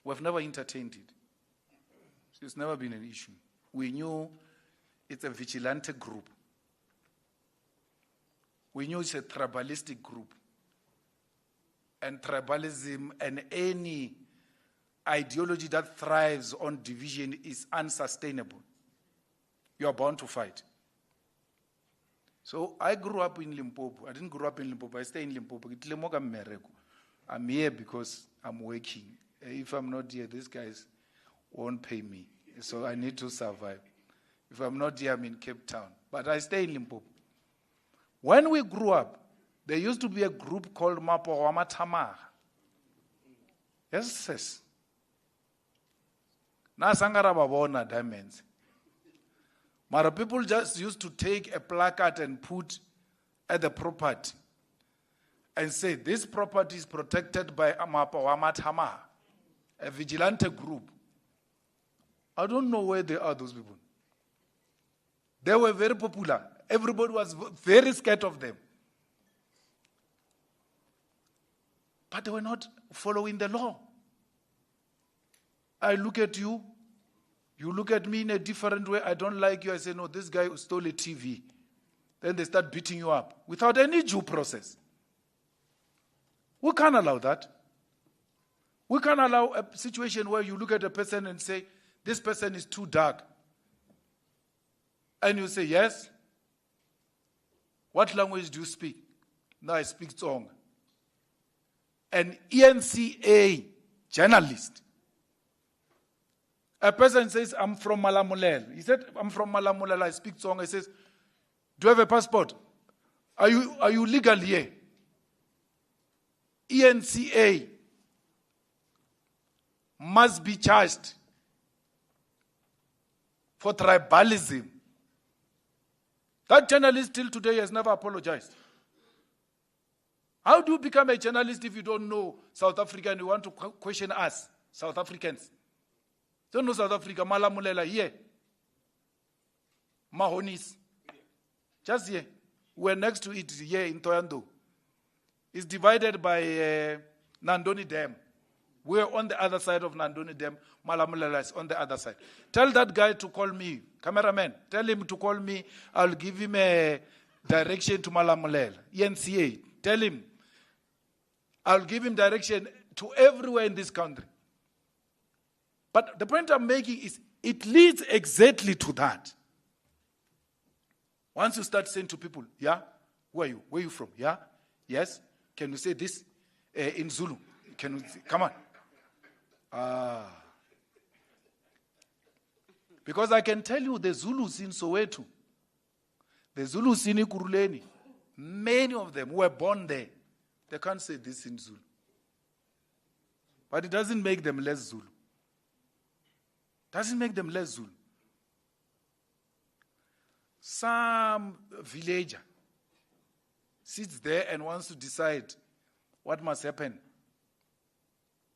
We've never entertained it. It's never been an issue. We knew it's a vigilante group. We knew it's a tribalistic group. And tribalism and any ideology that thrives on division is unsustainable. You are bound to fight. So I grew up in Limpopo. I didn't grow up in Limpopo. I stay in Limpopo. I'm here because I'm working. If I'm not here, these guys won't pay me. So I need to survive. If I'm not here, I'm in Cape Town. But I stay in Limpopo. When we grew up, there used to be a group called Mapo Wamatamaga. Yes. Nasangara babona diamonds. Mara people just used to take a placard and put at the property and say this property is protected by Amapa Wamatama, a vigilante group. I don't know where they are, those people. They were very popular. Everybody was very scared of them. But they were not following the law. I look at you, you look at me in a different way, I don't like you, I say, no, this guy stole a TV. Then they start beating you up without any due process. We can't allow that. We can't allow a situation where you look at a person and say, this person is too dark. And you say, yes. What language do you speak? No, I speak Tsonga. An ENCA journalist. A person says, I'm from Malamulel. He said, I'm from Malamulel, I speak Tsonga. He says, do you have a passport? Are you legal here? ENCA must be charged for tribalism. That journalist till today has never apologized. How do you become a journalist if you don't know South Africa and you want to question us, South Africans? Don't know South Africa, Malamulela here. Mahonis. Just here. We're next to it here in Toyando. It's divided by Nandoni Dam. We're on the other side of Nandoni Dam. Malamulela is on the other side. Tell that guy to call me. Cameraman, tell him to call me. I'll give him a direction to Malamulela. ENCA. Tell him. I'll give him direction to everywhere in this country. But the point I'm making is it leads exactly to that. Once you start saying to people, yeah, who are you? Where are you from? Yeah? Yes? Can you say this in Zulu? Can you come on. Because I can tell you the Zulus in Soweto, the Zulus in Ikuruleni, many of them were born there. They can't say this in Zulu. But it doesn't make them less Zulu. Doesn't make them less Zulu. Some villager sits there and wants to decide what must happen.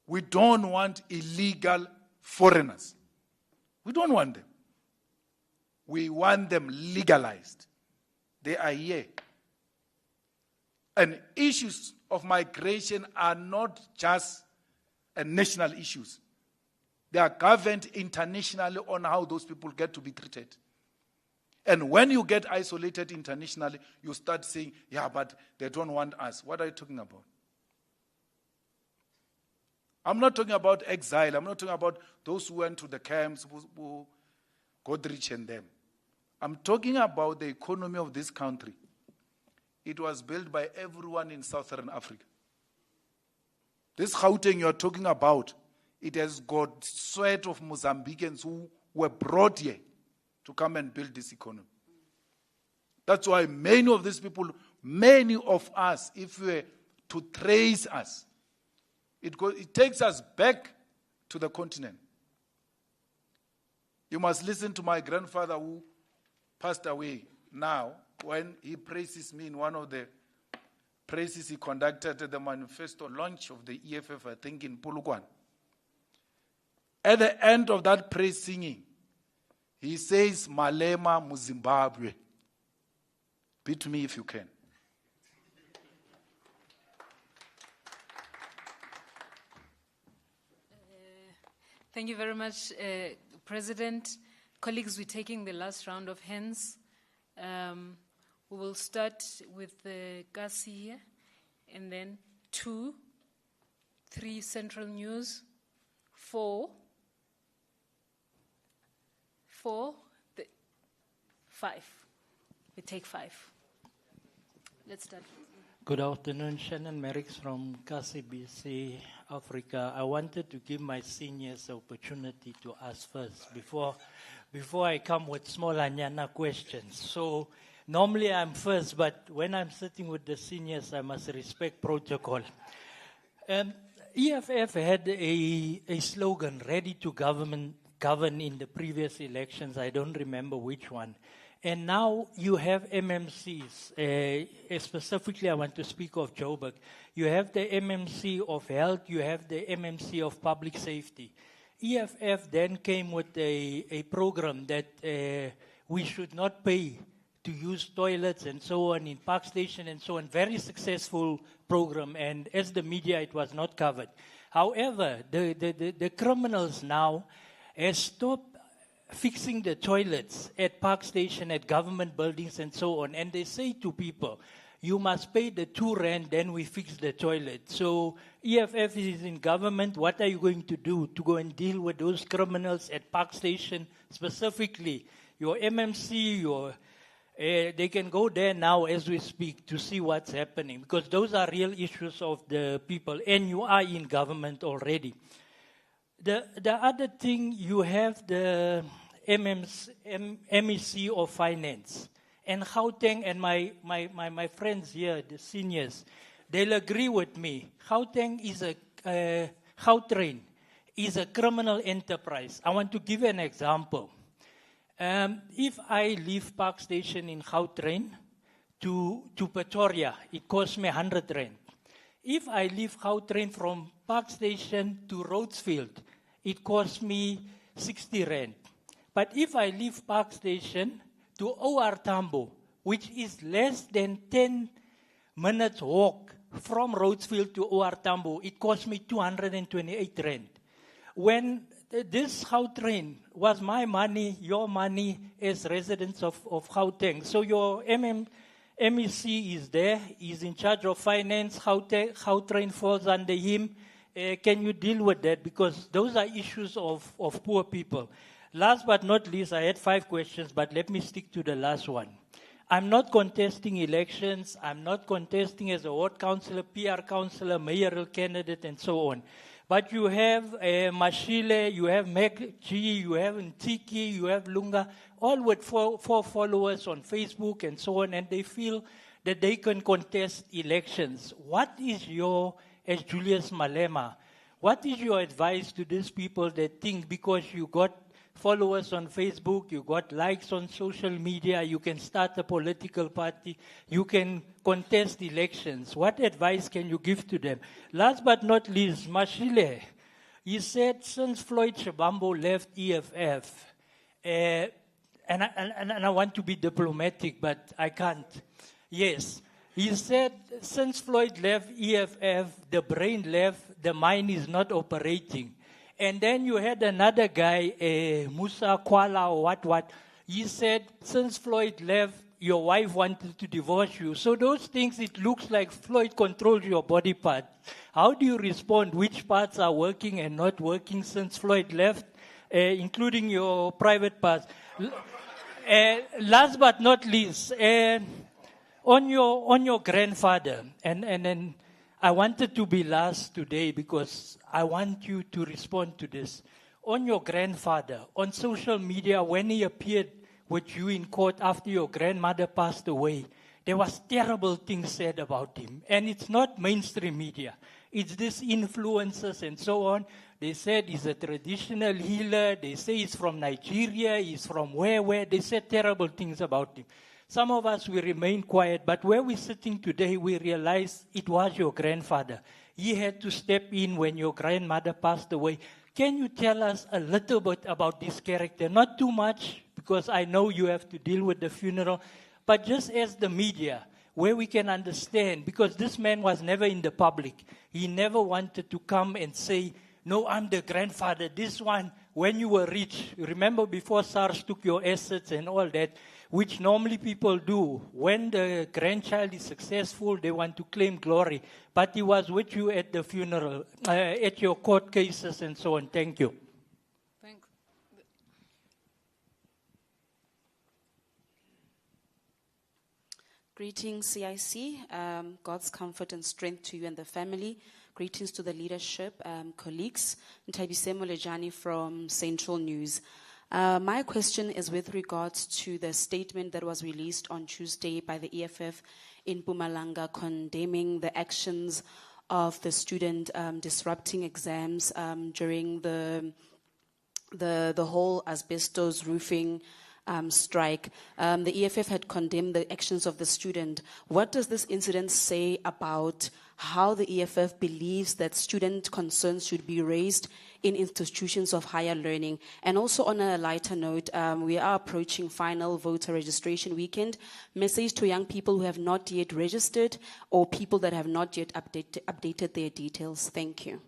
We don't want illegal foreigners. We don't want them. We want them legalized. They are here. And issues of migration are not just national issues. They are governed internationally on how those people get to be treated. And when you get isolated internationally, you start saying, yeah, but they don't want us. What are you talking about? I'm not talking about exile. I'm not talking about those who went to the camps, who Godrich and them. I'm talking about the economy of this country. It was built by everyone in Southern Africa. This Gauteng you're talking about, it has got sweat of Mozambicans who were brought here to come and build this economy. That's why many of these people, many of us, if we were to trace us, it takes us back to the continent. You must listen to my grandfather who passed away now, when he praises me in one of the praises he conducted at the manifesto launch of the EFF, I think in Polokwane. At the end of that praise singing, he says, Malema Muzimbabwe. Beat me if you can. Thank you very much, President. Colleagues, we're taking the last round of hands. We will start with Kasi here, and then 2, 3 Central News, 4, 5. We take 5. Let's start. Good afternoon, Shannon Merricks from KCBC Africa. I wanted to give my seniors the opportunity to ask first before I come with small Anyana questions. So normally I'm first, but when I'm sitting with the seniors, I must respect protocol. EFF had a slogan, ready to govern in the previous elections. I don't remember which one. And now you have MMCs. Specifically, I want to speak of Joburg. You have the MMC of health, you have the MMC of public safety. EFF then came with a program that we should not pay to use toilets and so on in Park Station and so on. Very successful program, and as the media, it was not covered. However, the criminals now have stopped fixing the toilets at Park Station, at government buildings and so on. And they say to people, you must pay the R2, then we fix the toilet. So EFF is in government. What are you going to do to go and deal with those criminals at Park Station specifically? Your MMC, they can go there now as we speak to see what's happening, because those are real issues of the people, and you are in government already. The other thing, you have the MEC of finance. And Gauteng, and my friends here, the seniors, they'll agree with me. Gauteng is Gautrain is a criminal enterprise. I want to give an example. If I leave Park Station in Gautrain to Pretoria, it costs me R100. If I leave Gautrain from Park Station to Rhodesfield, it costs me R60. But if I leave Park Station to OR Tambo, which is less than 10 minutes walk from Rhodesfield to OR Tambo, it costs me R228. When this Gautrain was my money, your money as residents of Gauteng. So your MEC is there, he's in charge of finance, Gautrain falls under him. Can you deal with that? Because those are issues of poor people. Last but not least, I had 5 questions, but let me stick to the last one. I'm not contesting elections. I'm not contesting as a ward councillor, PR councillor, mayoral candidate, and so on. But you have Mashile, you have Meg G, you have Ntiki, you have Lunga, all with 4 followers on Facebook and so on, and they feel that they can contest elections. What is your, as Julius Malema, what is your advice to these people that think because you got followers on Facebook, you got likes on social media, you can start a political party, you can contest elections? What advice can you give to them? Last but not least, Mashile, he said since Floyd Shibambo left EFF, and I want to be diplomatic, but I can't. Yes, he said since Floyd left EFF, the brain left, the mind is not operating. And then you had another guy, Musa Kuala or what. He said, since Floyd left, your wife wanted to divorce you. So those things, it looks like Floyd controls your body part. How do you respond? Which parts are working and not working since Floyd left, including your private parts? Last but not least, on your grandfather, and I wanted to be last today because I want you to respond to this. On your grandfather, on social media, when he appeared with you in court after your grandmother passed away, there was terrible things said about him. And it's not mainstream media. It's these influencers and so on. They said he's a traditional healer. They say he's from Nigeria. He's from where. They said terrible things about him. Some of us, we remain quiet, but where we're sitting today, we realize it was your grandfather. He had to step in when your grandmother passed away. Can you tell us a little bit about this character? Not too much, because I know you have to deal with the funeral, but just as the media, where we can understand, because this man was never in the public. He never wanted to come and say, no, I'm the grandfather. This one, when you were rich, remember before SARS took your assets and all that, which normally people do. When the grandchild is successful, they want to claim glory. But he was with you at the funeral, at your court cases and so on. Thank you. Thanks. Greetings, CIC. God's comfort and strength to you and the family. Greetings to the leadership, colleagues. Ntabise Molejani from Central News. My question is with regards to the statement that was released on Tuesday by the EFF in Mpumalanga condemning the actions of the student disrupting exams during the whole asbestos roofing strike. The EFF had condemned the actions of the student. What does this incident say about how the EFF believes that student concerns should be raised in institutions of higher learning? And also on a lighter note, we are approaching final voter registration weekend. Message to young people who have not yet registered or people that have not yet updated their details. Thank you.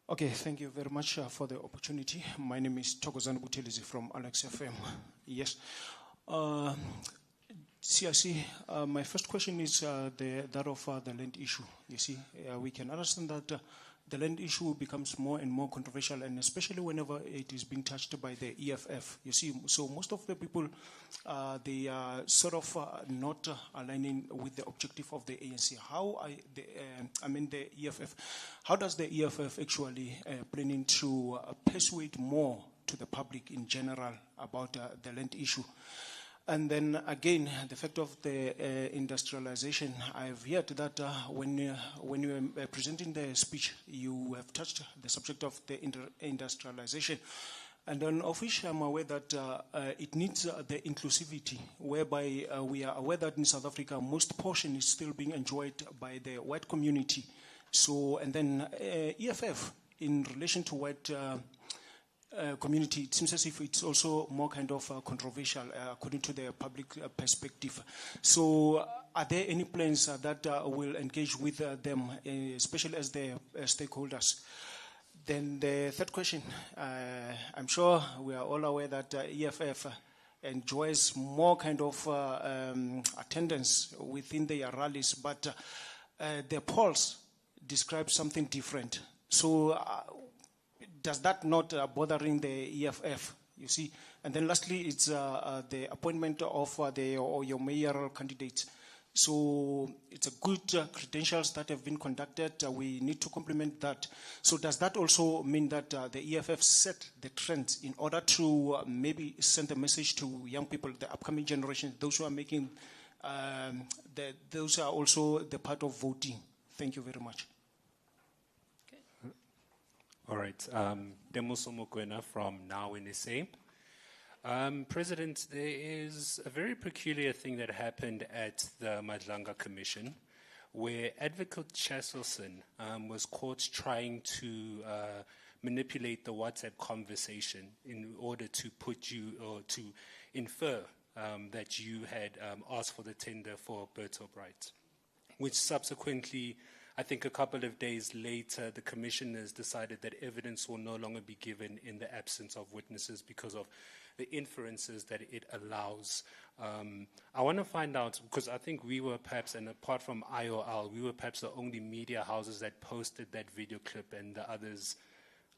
Okay, thank you very much for the opportunity. My name is Thokozani Buthelezi from Alex FM. Yes. CIC, my first question is that of the land issue. You see, we can understand that the land issue becomes more and more controversial, and especially whenever it is being touched by the EFF. You see, so most of the people, they are sort of not aligning with the objective of the ANC. The EFF, how does the EFF actually planning to persuade more to the public in general about the land issue? And then again, the fact of the industrialization, I've heard that when you were presenting the speech, you have touched the subject of the industrialization. And then of which I'm aware that it needs the inclusivity, whereby we are aware that in South Africa, most portion is still being enjoyed by the white community. So, and then EFF, in relation to white community, it seems as if it's also more kind of controversial according to the public perspective. So are there any plans that will engage with them, especially as the stakeholders? Then the third question, I'm sure we are all aware that EFF enjoys more kind of attendance within their rallies, but the polls describe something different. So does that not bothering the EFF, you see? And then lastly, it's the appointment of your mayoral candidates. So it's a good credentials that have been conducted. We need to complement that. So does that also mean that the EFF set the trends in order to maybe send a message to young people, the upcoming generation, those who are making, those are also the part of voting? Thank you very much. All right. Demuso Mokwena from Now in SA. President, there is a very peculiar thing that happened at the Madlanga Commission, where Advocate Cheselson was caught trying to manipulate the WhatsApp conversation in order to put you, or to infer that you had asked for the tender for Bertolt Bright, which subsequently, I think a couple of days later, the commissioners decided that evidence will no longer be given in the absence of witnesses because of the inferences that it allows. I want to find out, because I think we were perhaps, and apart from IOL, we were perhaps the only media houses that posted that video clip, and the others,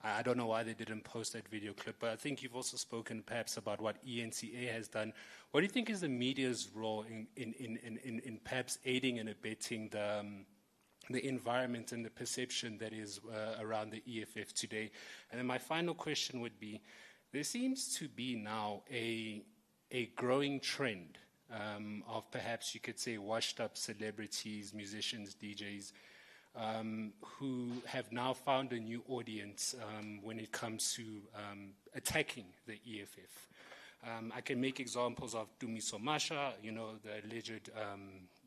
I don't know why they didn't post that video clip, but I think you've also spoken perhaps about what ENCA has done. What do you think is the media's role in perhaps aiding and abetting the environment and the perception that is around the EFF today? And then my final question would be, there seems to be now a growing trend of perhaps you could say washed up celebrities, musicians, DJs, who have now found a new audience when it comes to attacking the EFF. I can make examples of Dumiso Masha, the alleged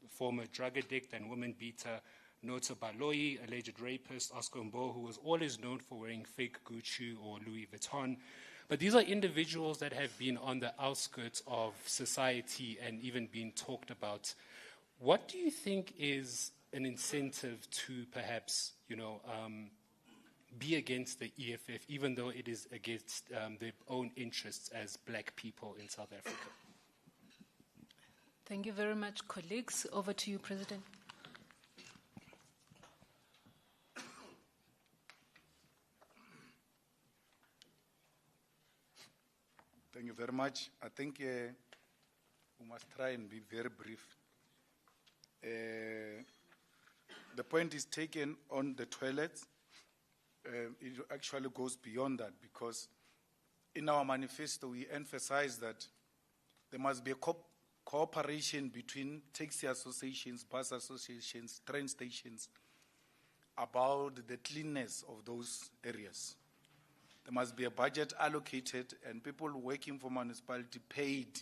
former drug addict and woman beater, Nota Baloyi, alleged rapist, Oscar Mbo, who was always known for wearing fake Gucci or Louis Vuitton. But these are individuals that have been on the outskirts of society and even been talked about. What do you think is an incentive to perhaps, be against the EFF, even though it is against their own interests as black people in South Africa? Thank you very much, colleagues. Over to you, President. Thank you very much. I think we must try and be very brief. The point is taken on the toilets. It actually goes beyond that, because in our manifesto we emphasize that there must be a cooperation between taxi associations, bus associations, train stations, about the cleanness of those areas. There must be a budget allocated and people working for municipality paid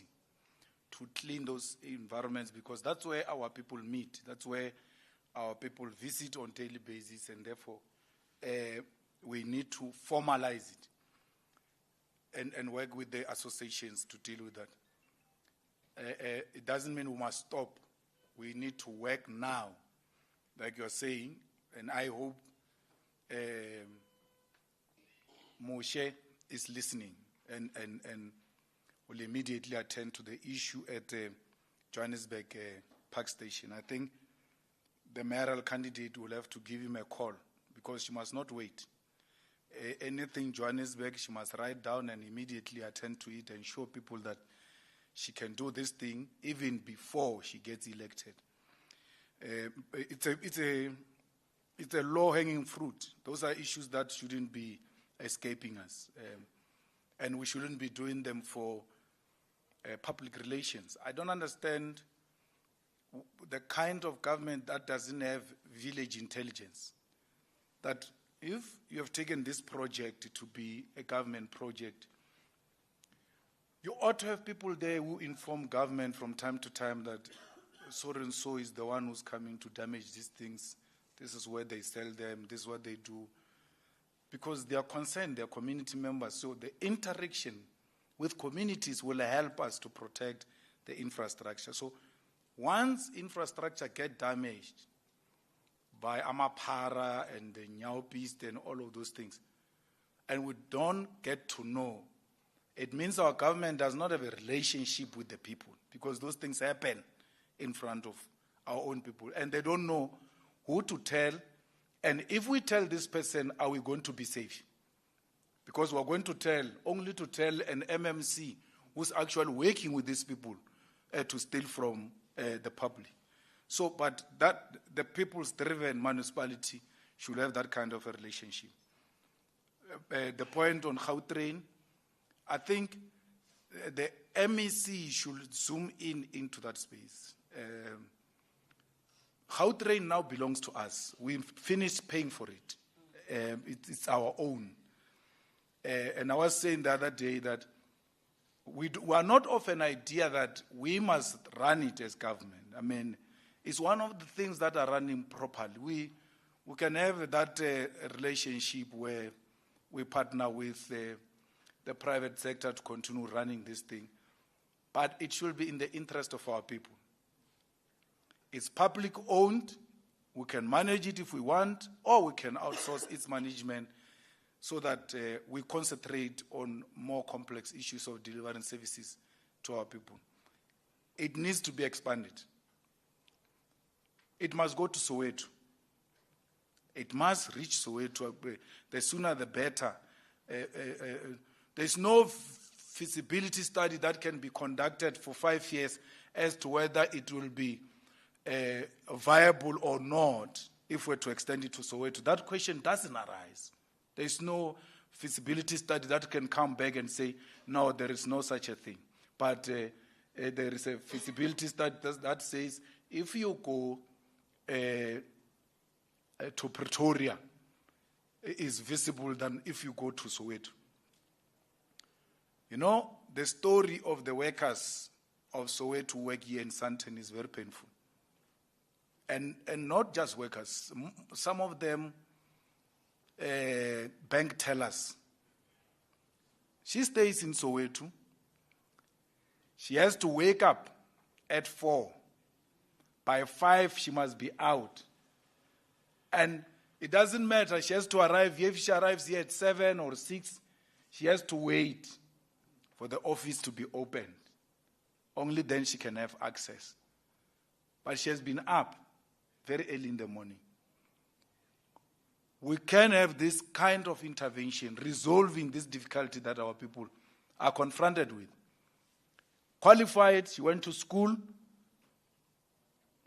to clean those environments, because that's where our people meet. That's where our people visit on a daily basis, and therefore we need to formalize it and work with the associations to deal with that. It doesn't mean we must stop. We need to work now, like you're saying, and I hope Moshe is listening and will immediately attend to the issue at Johannesburg Park Station. I think the mayoral candidate will have to give him a call, because she must not wait. Anything Johannesburg, she must write down and immediately attend to it and show people that she can do this thing even before she gets elected. It's a low-hanging fruit. Those are issues that shouldn't be escaping us, and we shouldn't be doing them for public relations. I don't understand the kind of government that doesn't have village intelligence. That if you have taken this project to be a government project, you ought to have people there who inform government from time to time that so and so is the one who's coming to damage these things. This is where they sell them. This is what they do. Because they are concerned, they are community members. So the interaction with communities will help us to protect the infrastructure. So once infrastructure gets damaged by Amapara and the Nyaopist and all of those things, and we don't get to know, it means our government does not have a relationship with the people, because those things happen in front of our own people, and they don't know who to tell. And if we tell this person, are we going to be safe? Because we're going to tell, only to tell an MMC who's actually working with these people to steal from the public. So, but that the people's driven municipality should have that kind of a relationship. The point on Gautrain, I think the MEC should zoom into that space. Gautrain now belongs to us. We've finished paying for it. It's our own. And I was saying the other day that we are not of an idea that we must run it as government. I mean, it's one of the things that are running properly. We can have that relationship where we partner with the private sector to continue running this thing. But it should be in the interest of our people. It's public owned. We can manage it if we want, or we can outsource its management so that we concentrate on more complex issues of delivering services to our people. It needs to be expanded. It must go to Soweto. It must reach Soweto. The sooner the better. There's no feasibility study that can be conducted for 5 years as to whether it will be viable or not if we're to extend it to Soweto. That question doesn't arise. There's no feasibility study that can come back and say, no, there is no such a thing. But there is a feasibility study that says if you go to Pretoria, it is visible than if you go to Soweto. You know, the story of the workers of Soweto work here in Sandton is very painful. And not just workers, some of them bank tellers. She stays in Soweto. She has to wake up at 4. By 5, she must be out. And it doesn't matter, she has to arrive here. If she arrives here at 7 or 6, she has to wait for the office to be opened. Only then she can have access. But she has been up very early in the morning. We can have this kind of intervention, resolving this difficulty that our people are confronted with. Qualified, she went to school.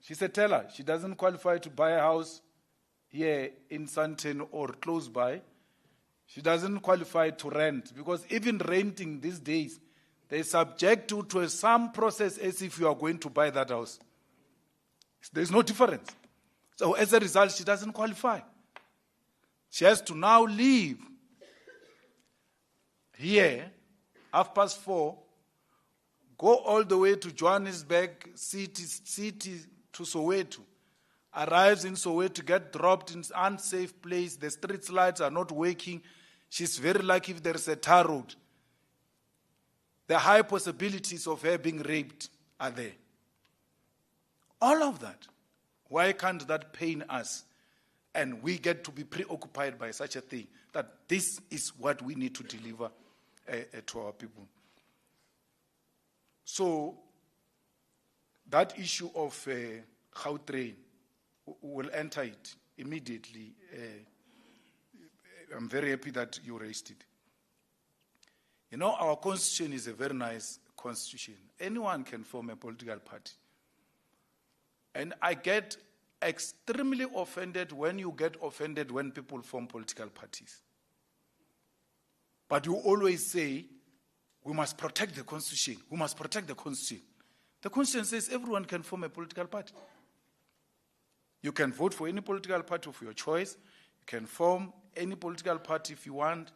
She's a teller. She doesn't qualify to buy a house here in Sandton or close by. She doesn't qualify to rent, because even renting these days, they subject you to some process as if you are going to buy that house. There's no difference. So as a result, she doesn't qualify. She has to now leave here, 4:30, go all the way to Johannesburg city to Soweto, arrives in Soweto, get dropped in an unsafe place, the street lights are not working. She's very lucky if there's a tar road. The high possibilities of her being raped are there. All of that. Why can't that pain us? And we get to be preoccupied by such a thing, that this is what we need to deliver to our people. So, that issue of Gautrain, we'll enter it immediately. I'm very happy that you raised it. You know, our constitution is a very nice constitution. Anyone can form a political party. And I get extremely offended when you get offended when people form political parties. But you always say, we must protect the constitution. We must protect the constitution. The constitution says everyone can form a political party. You can vote for any political party of your choice. You can form any political party if you want.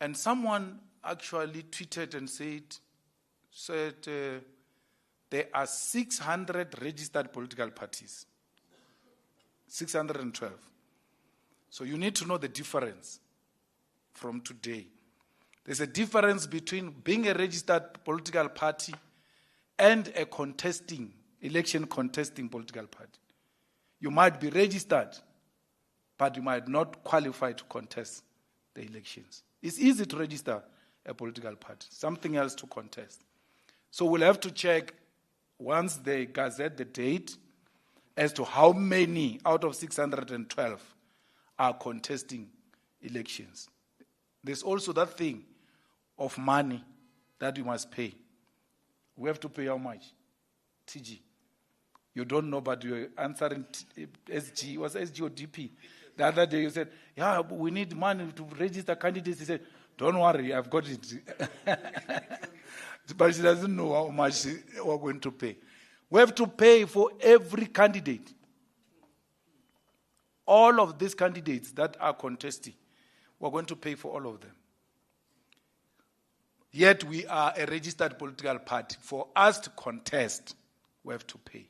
And someone actually tweeted and said there are 600 registered political parties. 612. So you need to know the difference from today. There's a difference between being a registered political party and a election contesting political party. You might be registered, but you might not qualify to contest the elections. It's easy to register a political party, something else to contest. So we'll have to check once they gazette the date as to how many out of 612 are contesting elections. There's also that thing of money that you must pay. We have to pay how much? TG. You don't know, but you're answering SG. Was SG or DP? The other day you said, yeah, but we need money to register candidates. He said, don't worry, I've got it. But she doesn't know how much we're going to pay. We have to pay for every candidate. All of these candidates that are contesting, we're going to pay for all of them. Yet we are a registered political party. For us to contest, we have to pay.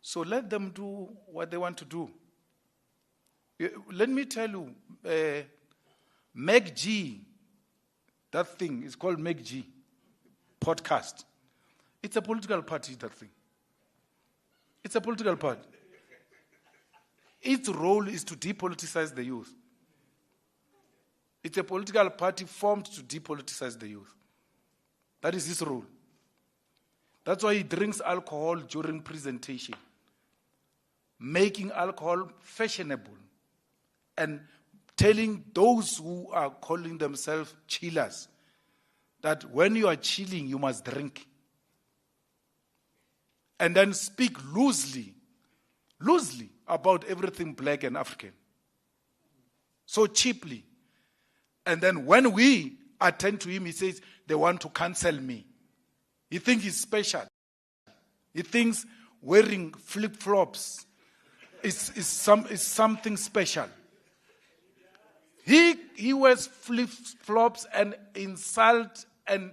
So let them do what they want to do. Let me tell you, MacG, that thing is called MacG, podcast. It's a political party, that thing. It's a political party. Its role is to depoliticize the youth. It's a political party formed to depoliticize the youth. That is his role. That's why he drinks alcohol during presentation, making alcohol fashionable and telling those who are calling themselves chillers that when you are chilling, you must drink. And then speak loosely about everything black and African. So cheaply. And then when we attend to him, he says, they want to cancel me. He thinks he's special. He thinks wearing flip-flops is something special. He wears flip-flops and insult and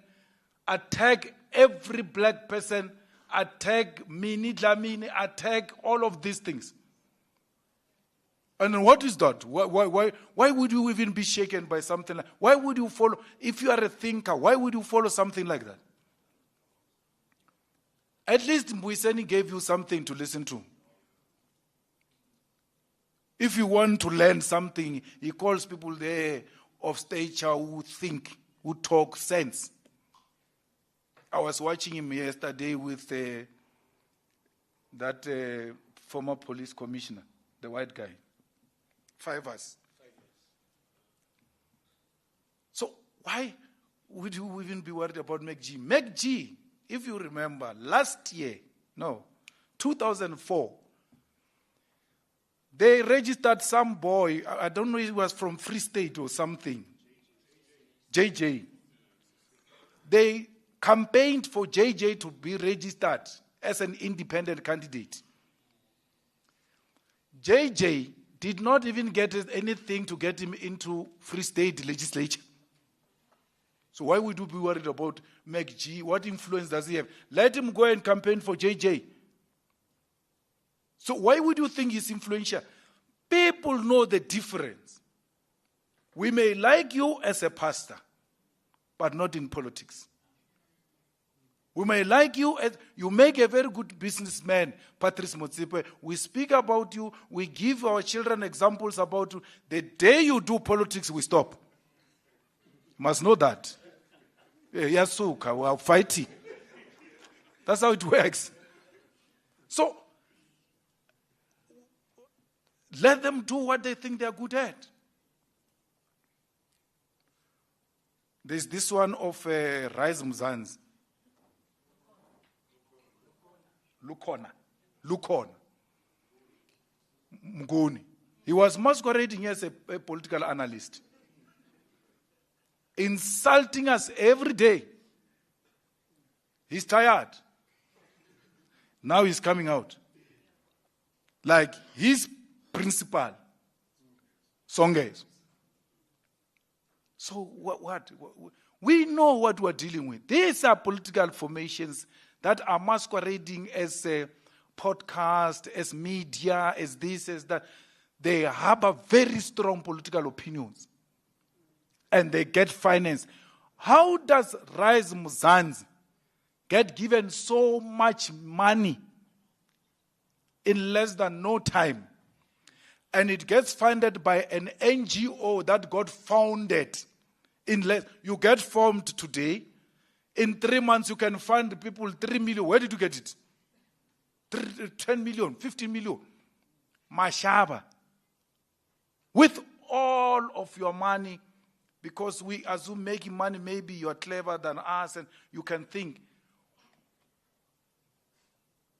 attack every black person, attack Mini Dlamini, attack all of these things. And what is that? Why would you even be shaken by something like that? Why would you follow? If you are a thinker, why would you follow something like that? At least Mbuiseni gave you something to listen to. If you want to learn something, he calls people there of stature who think, who talk sense. I was watching him yesterday with that former police commissioner, the white guy. 5 years. So why would you even be worried about MacG? MacG, if you remember, 2004, they registered some boy, I don't know if he was from Free State or something, JJ. They campaigned for JJ to be registered as an independent candidate. JJ did not even get anything to get him into Free State legislature. So why would you be worried about McG? What influence does he have? Let him go and campaign for JJ. So why would you think he's influential? People know the difference. We may like you as a pastor, but not in politics. We may like you as you make a very good businessman, Patrice Motsepe. We speak about you. We give our children examples about you. The day you do politics, we stop. You must know that. Yasuka, we are fighting. That's how it works. So, let them do what they think they are good at. There's this one of Rise Mzanzi. Lukona. Mguni. He was masquerading as a political analyst. Insulting us every day. He's tired. Now he's coming out. Like his principal, Songes. So what? We know what we're dealing with. These are political formations that are masquerading as a podcast, as media, as this, as that. They harbor very strong political opinions. And they get finance. How does Rise Mzanzi get given so much money in less than no time? And it gets funded by an NGO that got founded. You get formed today. In 3 months, you can fund people 3 million. Where did you get it? 10 million, 15 million. Mashaba. With all of your money, because we assume making money, maybe you are clever than us and you can think.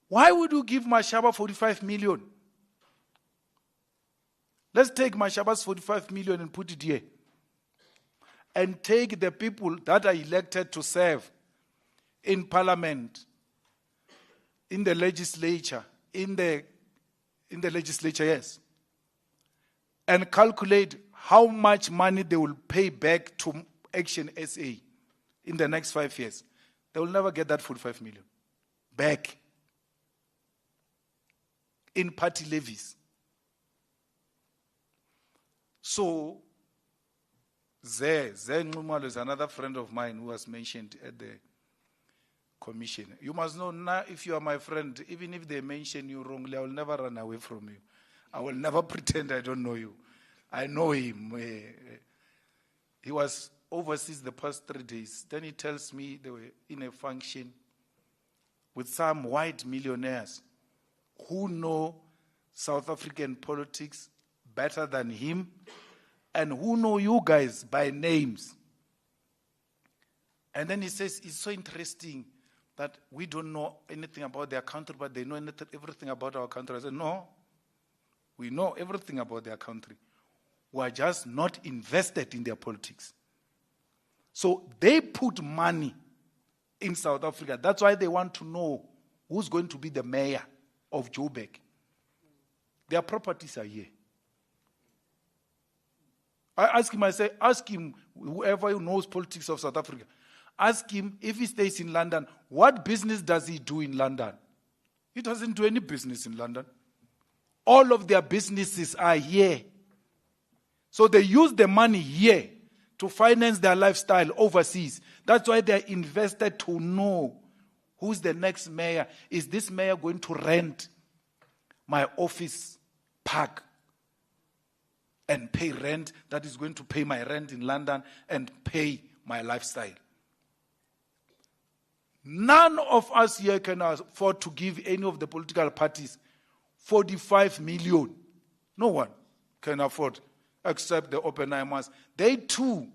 Why would you give Mashaba 45 million? Let's take Mashaba's 45 million and put it here. And take the people that are elected to serve in parliament, in the legislature, in the legislature, yes. And calculate how much money they will pay back to Action SA in the next 5 years. They will never get that 45 million back in party levies. So, Nxumalo is another friend of mine who was mentioned at the commission. You must know now, if you are my friend, even if they mention you wrongly, I will never run away from you. I will never pretend I don't know you. I know him. He was overseas the past 3 days. Then he tells me they were in a function with some white millionaires who know South African politics better than him, and who know you guys by names. And then he says, it's so interesting that we don't know anything about their country, but they know everything about our country. I said, no, we know everything about their country. We are just not invested in their politics. So they put money in South Africa. That's why they want to know who's going to be the mayor of Joburg. Their properties are here. I ask him, I say, ask him, whoever who knows politics of South Africa, ask him if he stays in London, what business does he do in London? He doesn't do any business in London. All of their businesses are here. So they use the money here to finance their lifestyle overseas. That's why they're invested to know who's the next mayor. Is this mayor going to rent my office park and pay rent that is going to pay my rent in London and pay my lifestyle? None of us here can afford to give any of the political parties 45 million. No one can afford, except the Oppenheimers. They too,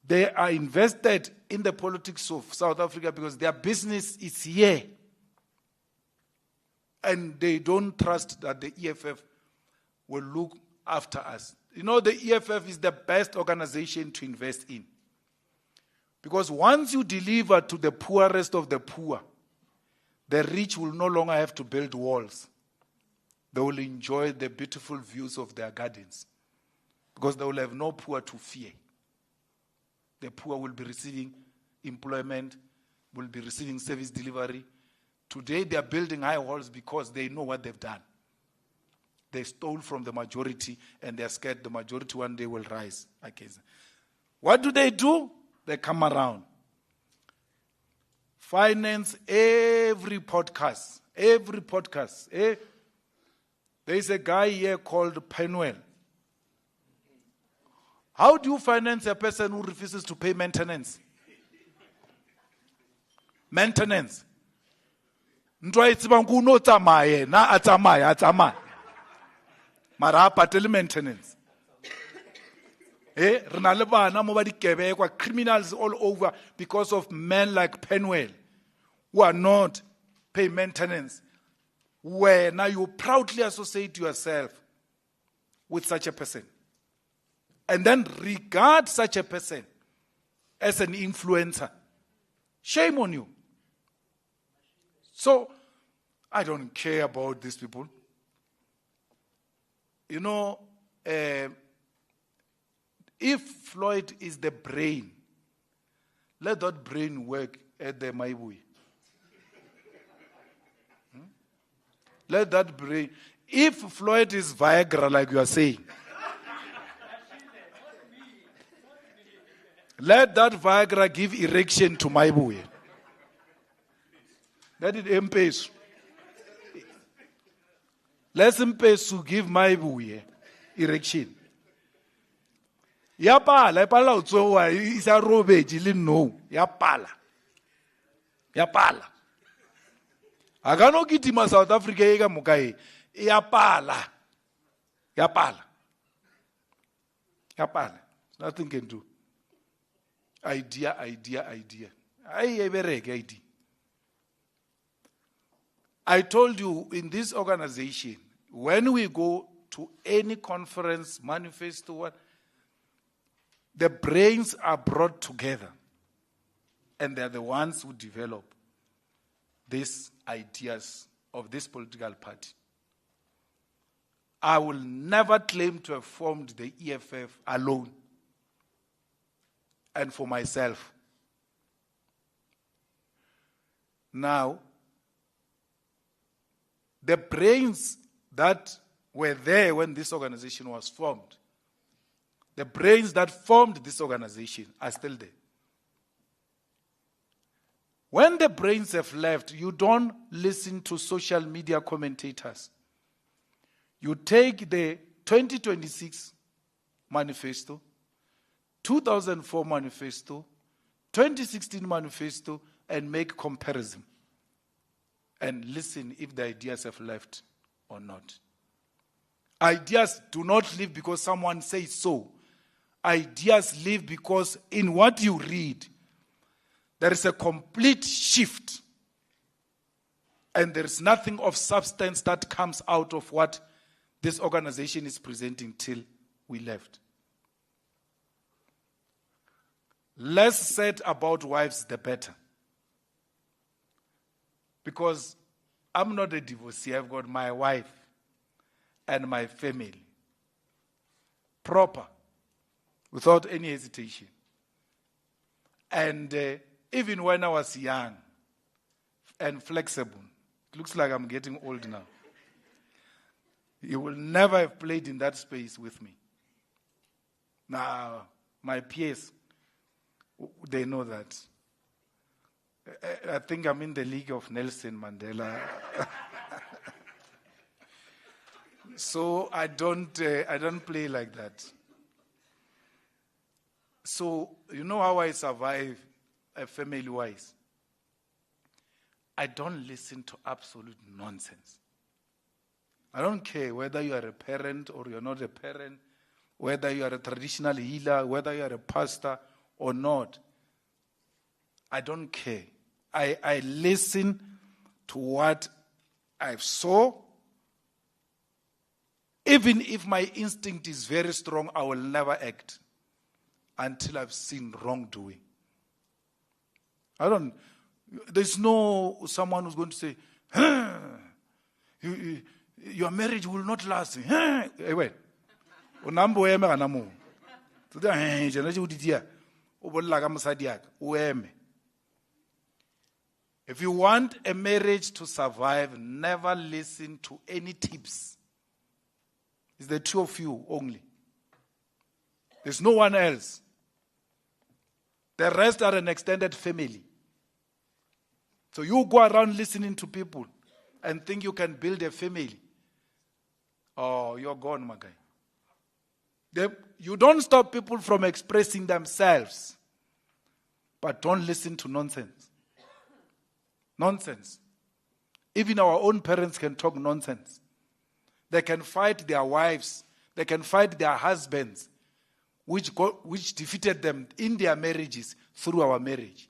they are invested in the politics of South Africa because their business is here. And they don't trust that the EFF will look after us. You know, the EFF is the best organization to invest in. Because once you deliver to the poorest of the poor, the rich will no longer have to build walls. They will enjoy the beautiful views of their gardens because they will have no poor to fear. The poor will be receiving employment, will be receiving service delivery. Today they are building high walls because they know what they've done. They stole from the majority and they are scared the majority one day will rise against them. What do? They come around. Finance every podcast. There is a guy here called Penwell. How do you finance a person who refuses to pay maintenance? Maintenance. Ntwa itseba nkuno tsamaya na atsamaya. Mara ha patele maintenance. Rena le bana mo ba dikebekwa, criminals all over because of men like Penwell who are not paying maintenance. Where now you proudly associate yourself with such a person. And then regard such a person as an influencer. Shame on you. So, I don't care about these people. You know, if Floyd is the brain, let that brain work at the Maibui. Let that brain. If Floyd is Viagra, like you are saying, let that Viagra give erection to Maibui. Let it embrace. Let him pay to give Maibui erection. Yapala, yapala utsowa isa robeji lino. Yapala. Agano kitima South Africa ega mukai. Yapala. Nothing can do. Idea. I told you in this organization, when we go to any conference, manifesto, the brains are brought together. And they're the ones who develop these ideas of this political party. I will never claim to have formed the EFF alone and for myself. Now, the brains that were there when this organization was formed, the brains that formed this organization are still there. When the brains have left, you don't listen to social media commentators. You take the 2026 manifesto, 2004 manifesto, 2016 manifesto, and make comparison. And listen if the ideas have left or not. Ideas do not live because someone says so. Ideas live because in what you read, there is a complete shift. And there is nothing of substance that comes out of what this organization is presenting till we left. Less said about wives, the better. Because I'm not a divorcee. I've got my wife and my family. Proper. Without any hesitation. And even when I was young and flexible, it looks like I'm getting old now. You will never have played in that space with me. Now, my peers, they know that. I think I'm in the league of Nelson Mandela. So I don't play like that. So you know how I survive family-wise? I don't listen to absolute nonsense. I don't care whether you are a parent or you're not a parent, whether you are a traditional healer, whether you are a pastor or not. I don't care. I listen to what I saw. Even if my instinct is very strong, I will never act until I've seen wrongdoing. There's no someone who's going to say, your marriage will not last. Hey, wait. Unambo eme kana mo. Today, jena je uditia. O bolla ka mosadi ya ka, o eme. If you want a marriage to survive, never listen to any tips. It's the two of you only. There's no one else. The rest are an extended family. So you go around listening to people and think you can build a family. Oh, you're gone, my guy. You don't stop people from expressing themselves, but don't listen to nonsense. Nonsense. Even our own parents can talk nonsense. They can fight their wives. They can fight their husbands, which defeated them in their marriages through our marriage.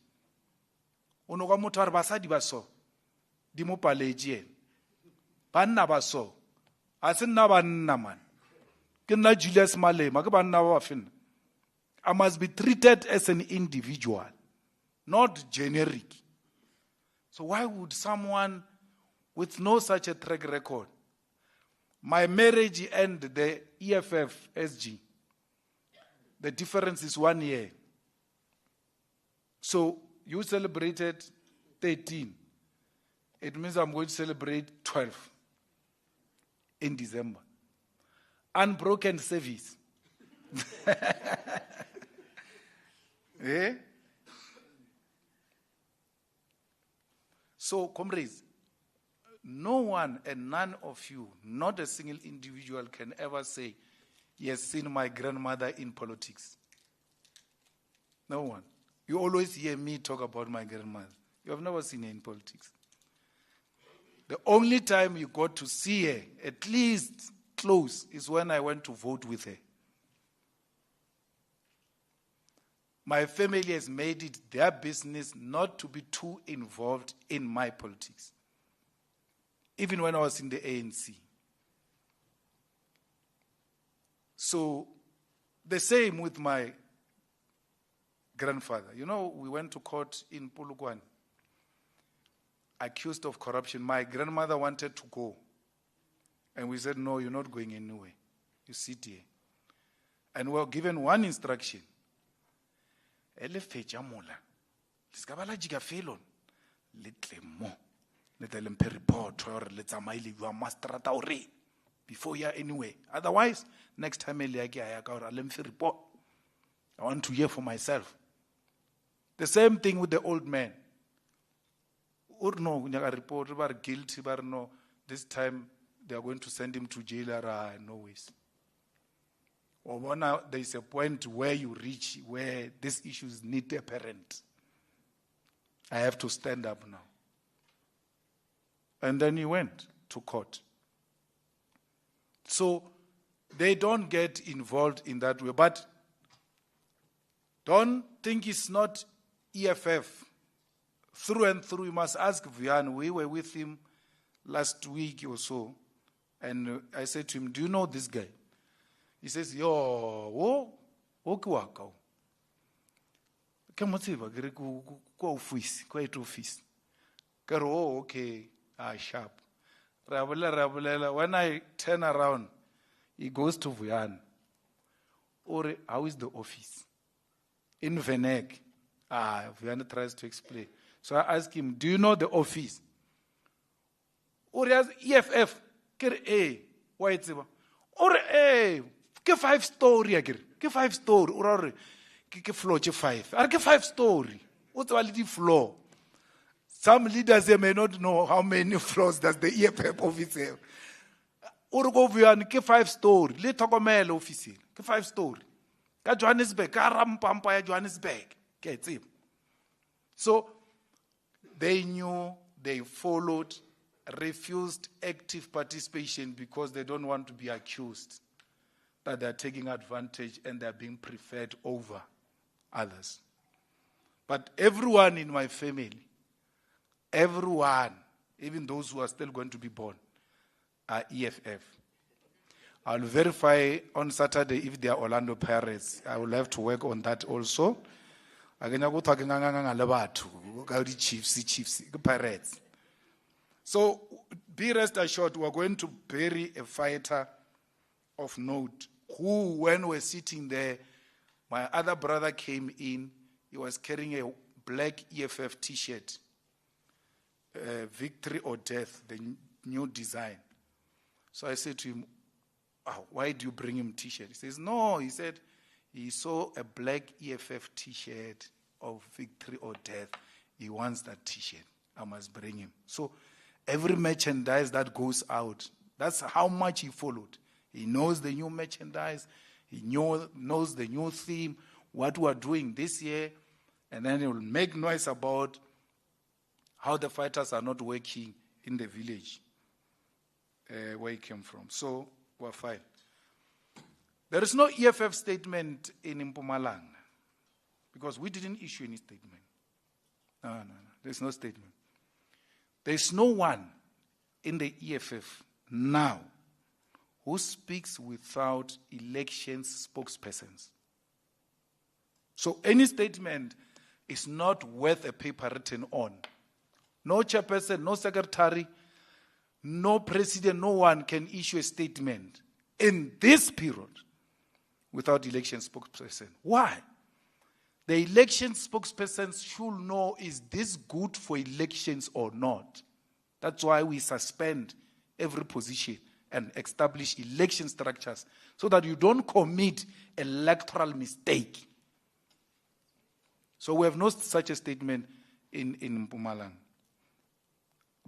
Unoka motho a re basadi ba so di mo paletse ene. Banna ba so. A se nna banna man. Ke nna Julius Malema ke banna ba fena. I must be treated as an individual, not generic. So why would someone with no such a track record, my marriage and the EFF SG, the difference is 1 year. So you celebrated 13. It means I'm going to celebrate 12 in December. Unbroken service. Eh? So, comrades, no one and none of you, not a single individual, can ever say, he has seen my grandmother in politics. No one. You always hear me talk about my grandmother. You have never seen her in politics. The only time you got to see her, at least close, is when I went to vote with her. My family has made it their business not to be too involved in my politics. Even when I was in the ANC. So, the same with my grandfather. You know, we went to court in Polokwane, accused of corruption. My grandmother wanted to go. And we said, no, you're not going anywhere. You sit here. And we were given one instruction. Before you are anyway. Otherwise, next time report. I want to hear for myself. The same thing with the old man. Report about guilty, but no, this time they are going to send him to jail. No ways. Or now there is a point where you reach where these issues need a parent. I have to stand up now. And then he went to court. So they don't get involved in that way. But don't think it's not EFF. Through and through, you must ask Vian. We were with him last week or so. And I said to him, do you know this guy? He says, yo, waka. Oh, okay, sharp. When I turn around, he goes to Vuyan. Or how is the office? In Veneg. Vuyan tries to explain. So I ask him, do you know the office? Or he has EFF. Why it's or ke 5 story agir. Ke 5 story. Or ke floor 5. Are ke 5 story. What's the floor? Some leaders they may not know how many floors does the EFF office have. Or go Vuyan ke 5 story. Le thokomele office. Ke 5 story. Ka Johannesburg, ka rampampa ya Johannesburg. Ke tsebe. So they knew, they followed, refused active participation because they don't want to be accused that they're taking advantage and they're being preferred over others. But everyone in my family, everyone, even those who are still going to be born, are EFF. I'll verify on Saturday if they are Orlando Pirates. I will have to work on that also. Chiefs, Pirates. So be rest assured, we're going to bury a fighter of note who, when we're sitting there, my other brother came in, he was carrying a black EFF t-shirt, victory or death, the new design. So I said to him, why do you bring him t-shirt? He says, no, he said, he saw a black EFF t-shirt of victory or death. He wants that t-shirt. I must bring him. So every merchandise that goes out, that's how much he followed. He knows the new merchandise. He knows the new theme, what we are doing this year. And then he will make noise about how the fighters are not working in the village where he came from. So we're fine. There is no EFF statement in Mpumalanga because we didn't issue any statement. No. There's no statement. There's no one in the EFF now who speaks without elections spokespersons. So any statement is not worth a paper written on. No chairperson, no secretary, no president, no one can issue a statement in this period without election spokesperson. Why? The election spokespersons should know, is this good for elections or not? That's why we suspend every position and establish election structures so that you don't commit electoral mistake. So we have no such a statement in Mpumalanga.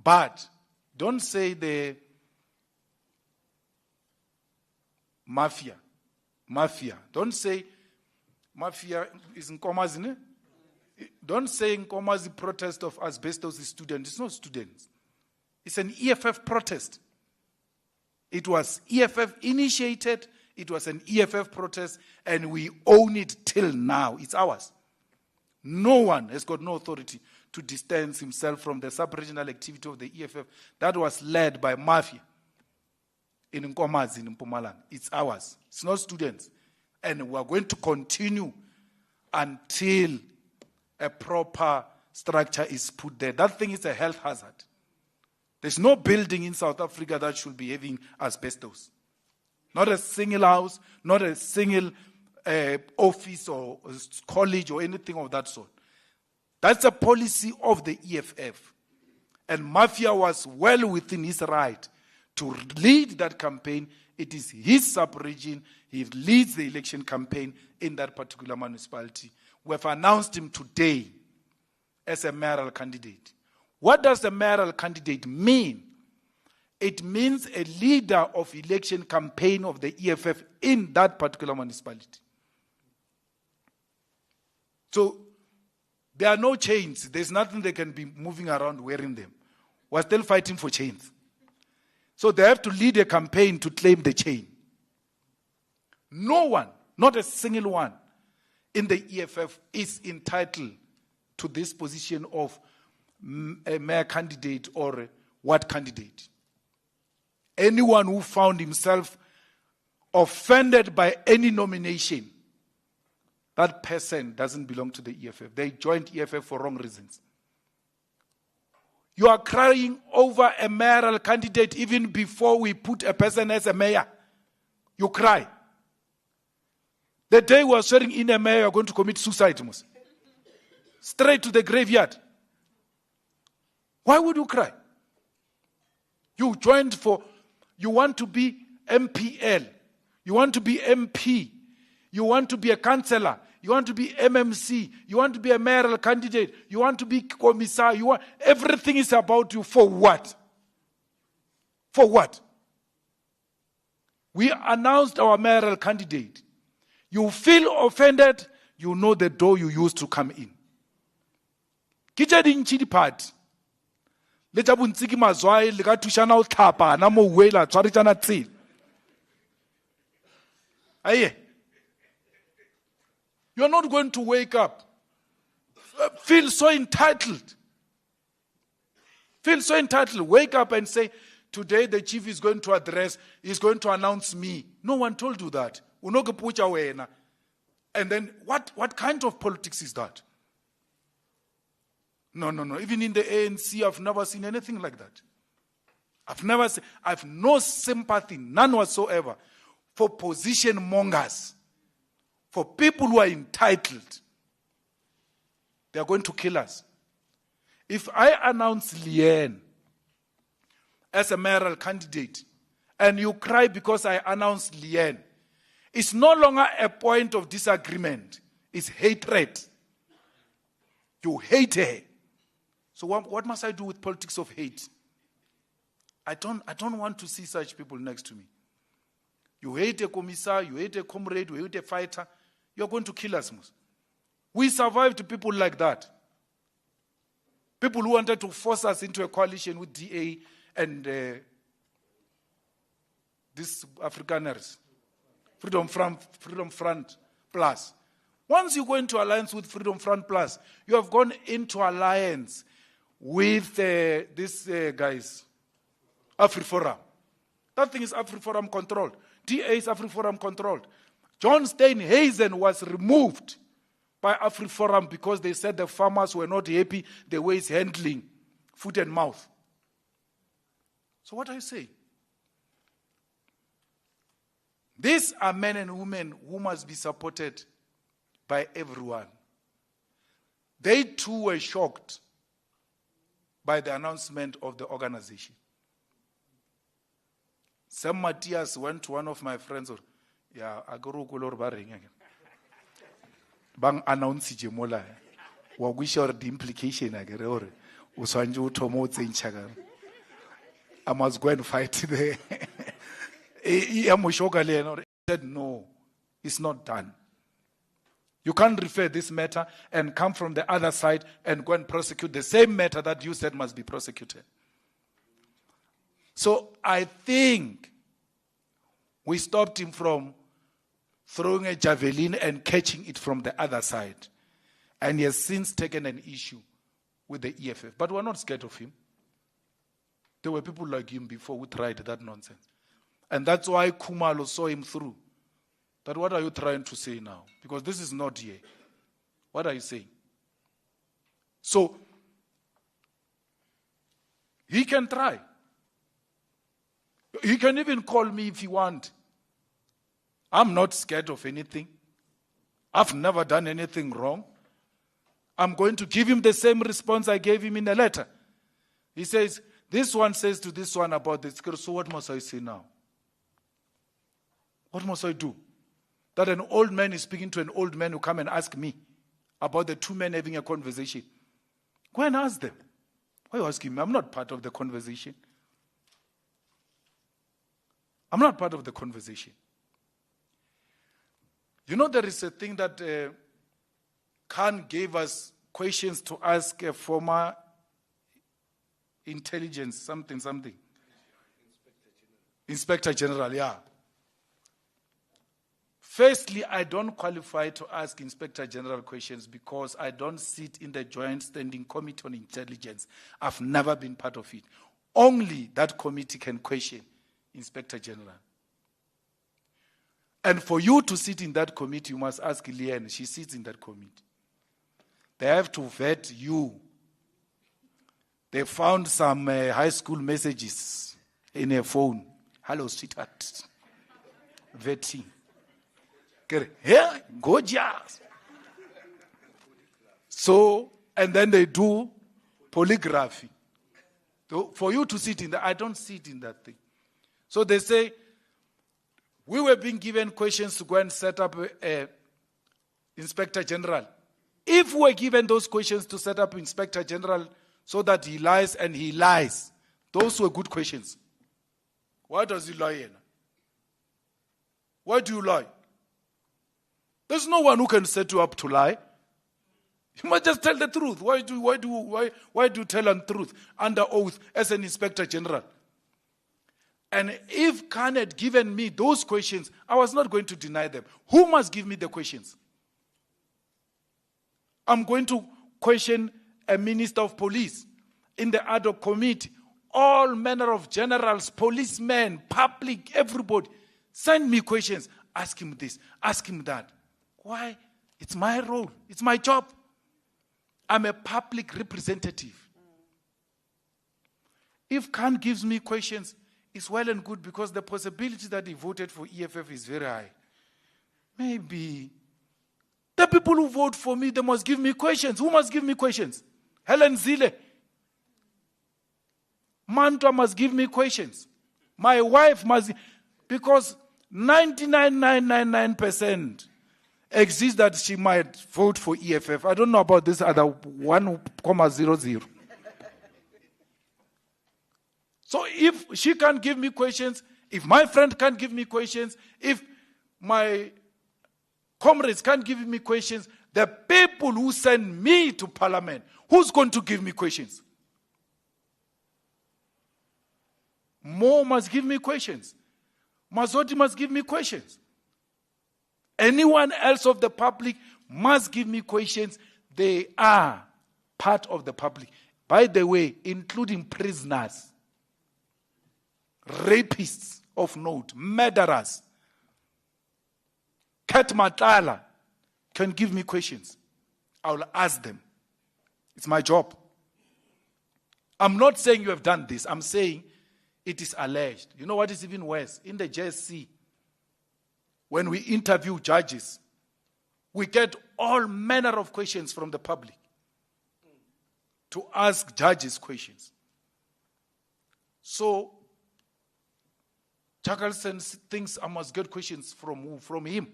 But don't say the mafia. Don't say mafia is Nkomazi, ne? Don't say Nkomazi protest of asbestos is students. It's not students. It's an EFF protest. It was EFF initiated. It was an EFF protest, and we own it till now. It's ours. No one has got no authority to distance himself from the sub-regional activity of the EFF that was led by mafia in Nkomazi, in Mpumalanga. It's ours. It's not students. And we're going to continue until a proper structure is put there. That thing is a health hazard. There's no building in South Africa that should be having asbestos. Not a single house, not a single office or college or anything of that sort. That's a policy of the EFF. And Mafia was well within his right to lead that campaign. It is his sub-region. He leads the election campaign in that particular municipality. We have announced him today as a mayoral candidate. What does a mayoral candidate mean? It means a leader of election campaign of the EFF in that particular municipality. So there are no chains. There's nothing they can be moving around wearing them. We're still fighting for chains. So they have to lead a campaign to claim the chain. No one, not a single one in the EFF is entitled to this position of a mayor candidate or what candidate. Anyone who found himself offended by any nomination, that person doesn't belong to the EFF. They joined EFF for wrong reasons. You are crying over a mayoral candidate even before we put a person as a mayor. You cry. The day we are swearing in a mayor, you are going to commit suicide. Straight to the graveyard. Why would you cry? You joined for, you want to be MPL. You want to be MP. You want to be a councillor. You want to be MMC. You want to be a mayoral candidate. You want to be commissar. Everything is about you. For what? For what? We announced our mayoral candidate. You feel offended, you know the door you used to come in. Kitcha dinchi part. Let abuntiki mazwai lega tushana utapa na mo wela tswarichana tsi. Aye. You're not going to wake up. Feel so entitled. Feel so entitled. Wake up and say, today the chief is going to address, is going to announce me. No one told you that. And then what kind of politics is that? No. Even in the ANC, I've never seen anything like that. I've no sympathy, none whatsoever, for position mongers, for people who are entitled. They are going to kill us. If I announce Leanne as a mayoral candidate, and you cry because I announced Leanne, it's no longer a point of disagreement. It's hatred. You hate her. So what must I do with politics of hate? I don't want to see such people next to me. You hate a commissar, you hate a comrade, you hate a fighter. You're going to kill us. We survived people like that. People who wanted to force us into a coalition with DA and these Afrikaners. Freedom Front Plus. Once you go into alliance with Freedom Front Plus, you have gone into alliance with these guys, AfriForum. That thing is AfriForum controlled. DA is AfriForum controlled. John Steinhazen was removed by AfriForum because they said the farmers were not happy the way he's handling foot and mouth. So what are you saying? These are men and women who must be supported by everyone. They too were shocked by the announcement of the organization. Sam Matthias went to one of my friends, I go to Kolor Baring again. Bang announce Jemola. Wagush or the implication again. I must go and fight there. He said, no, it's not done. You can't refer this matter and come from the other side and go and prosecute the same matter that you said must be prosecuted. So I think we stopped him from throwing a javelin and catching it from the other side. And he has since taken an issue with the EFF. But we're not scared of him. There were people like him before who tried that nonsense. And that's why Kumalo saw him through. But what are you trying to say now? Because this is not here. What are you saying? So, he can try. He can even call me if he wants. I'm not scared of anything. I've never done anything wrong. I'm going to give him the same response I gave him in a letter. He says, this one says to this one about this. So what must I say now? What must I do? That an old man is speaking to an old man who come and ask me about the two men having a conversation. Go and ask them. Why are you asking me? I'm not part of the conversation. I'm not part of the conversation. You know, there is a thing that Khan gave us questions to ask a former intelligence, something. Inspector General, yeah. Firstly, I don't qualify to ask Inspector General questions because I don't sit in the Joint Standing Committee on Intelligence. I've never been part of it. Only that committee can question Inspector General. And for you to sit in that committee, you must ask Leanne. She sits in that committee. They have to vet you. They found some high school messages in her phone. Hello, sweetheart. Vetting. Yeah, gorgeous. So, and then they do polygraphy. So for you to sit in that, I don't sit in that thing. So they say, we were being given questions to go and set up a Inspector General. If we were given those questions to set up Inspector General so that he lies and he lies, those were good questions. Why does he lie in? Why do you lie? There's no one who can set you up to lie. You must just tell the truth. Why do you tell untruth under oath as an Inspector General? And if Khan had given me those questions, I was not going to deny them. Who must give me the questions? I'm going to question a minister of police in the ad hoc committee. All manner of generals, policemen, public, everybody. Send me questions. Ask him this, ask him that. Why? It's my role. It's my job. I'm a public representative. If Khan gives me questions, it's well and good because the possibility that he voted for EFF is very high. Maybe the people who vote for me, they must give me questions. Who must give me questions? Helen Zille. Mantua must give me questions. My wife must, because 99.999% exists that she might vote for EFF. I don't know about this other 1.00. So if she can't give me questions, if my friend can't give me questions, if my comrades can't give me questions, the people who send me to parliament, who's going to give me questions? Mo must give me questions. Mazoti must give me questions. Anyone else of the public must give me questions. They are part of the public. By the way, including prisoners, rapists of note, murderers. Kat Matala can give me questions. I will ask them. It's my job. I'm not saying you have done this. I'm saying it is alleged. You know what is even worse? In the JSC, when we interview judges, we get all manner of questions from the public to ask judges questions. So, Jackalson thinks I must get questions from who? From him.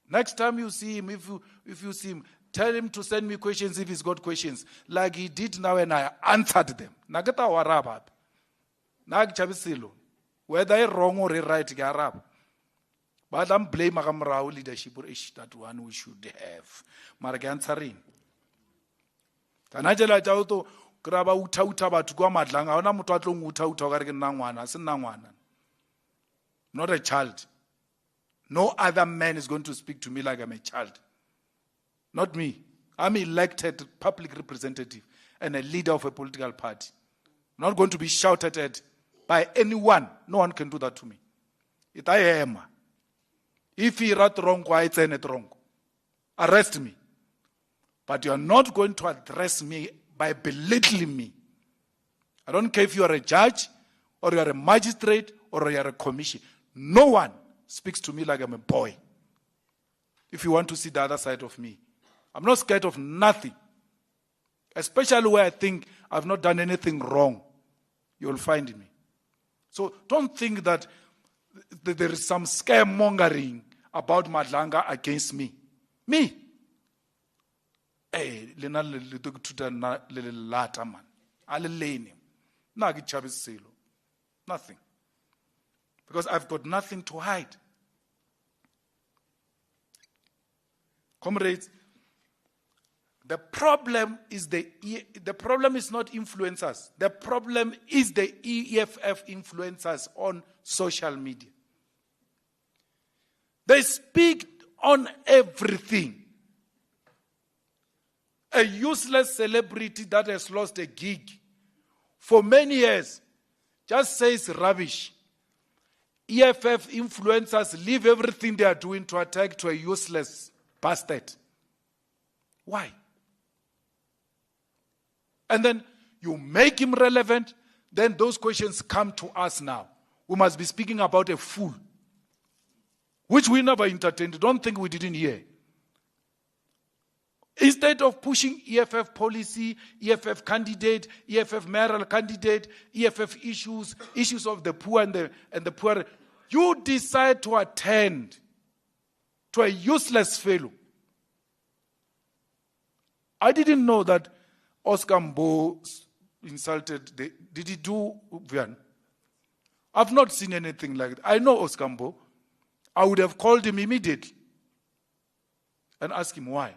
Next time you see him, if you see him, tell him to send me questions if he's got questions, like he did now and I answered them. Nagata warabab. Nag chabisilo. Whether I wrong or right, garab. But I'm blaming Agamrao leadership or ish that one we should have. Margansarin. Tanajela Jauto, Graba Utauta to Guamadlanga, ona Mutatlung Utauta Nangwana, Nangwana. Not a child. No other man is going to speak to me like I'm a child. Not me. I'm elected public representative and a leader of a political party. I'm not going to be shouted at by anyone. No one can do that to me. It I am. If he wrote wrong, why it's it wrong? Arrest me. But you are not going to address me by belittling me. I don't care if you are a judge or you are a magistrate or you are a commission. No one speaks to me like I'm a boy. If you want to see the other side of me. I'm not scared of nothing. Especially where I think I've not done anything wrong. You'll find me. So don't think that there is some scaremongering about Madlanga against me. Me. Hey, lena le tuta na le lata man. Ale leni. Nagi chabis silo. Nothing. Because I've got nothing to hide. Comrades, the problem is not influencers. The problem is the EFF influencers on social media. They speak on everything. A useless celebrity that has lost a gig for many years just says rubbish. EFF influencers leave everything they are doing to attack to a useless bastard. Why? And then you make him relevant, then those questions come to us now. We must be speaking about a fool, which we never entertained. Don't think we didn't hear. Instead of pushing EFF policy, EFF candidate, EFF mayoral candidate, EFF issues of the poor and the poor, you decide to attend to a useless fellow. I didn't know that Oscar Mbo insulted. Did he do Vian? I've not seen anything like that. I know Oscar Mbo. I would have called him immediately and asked him why.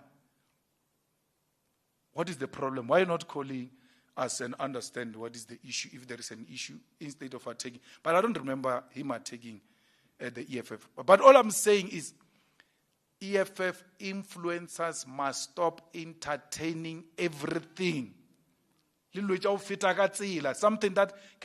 What is the problem? Why not calling us and understand what is the issue, if there is an issue, instead of attacking? But I don't remember him attacking the EFF. But all I'm saying is EFF influencers must stop entertaining everything. Something that can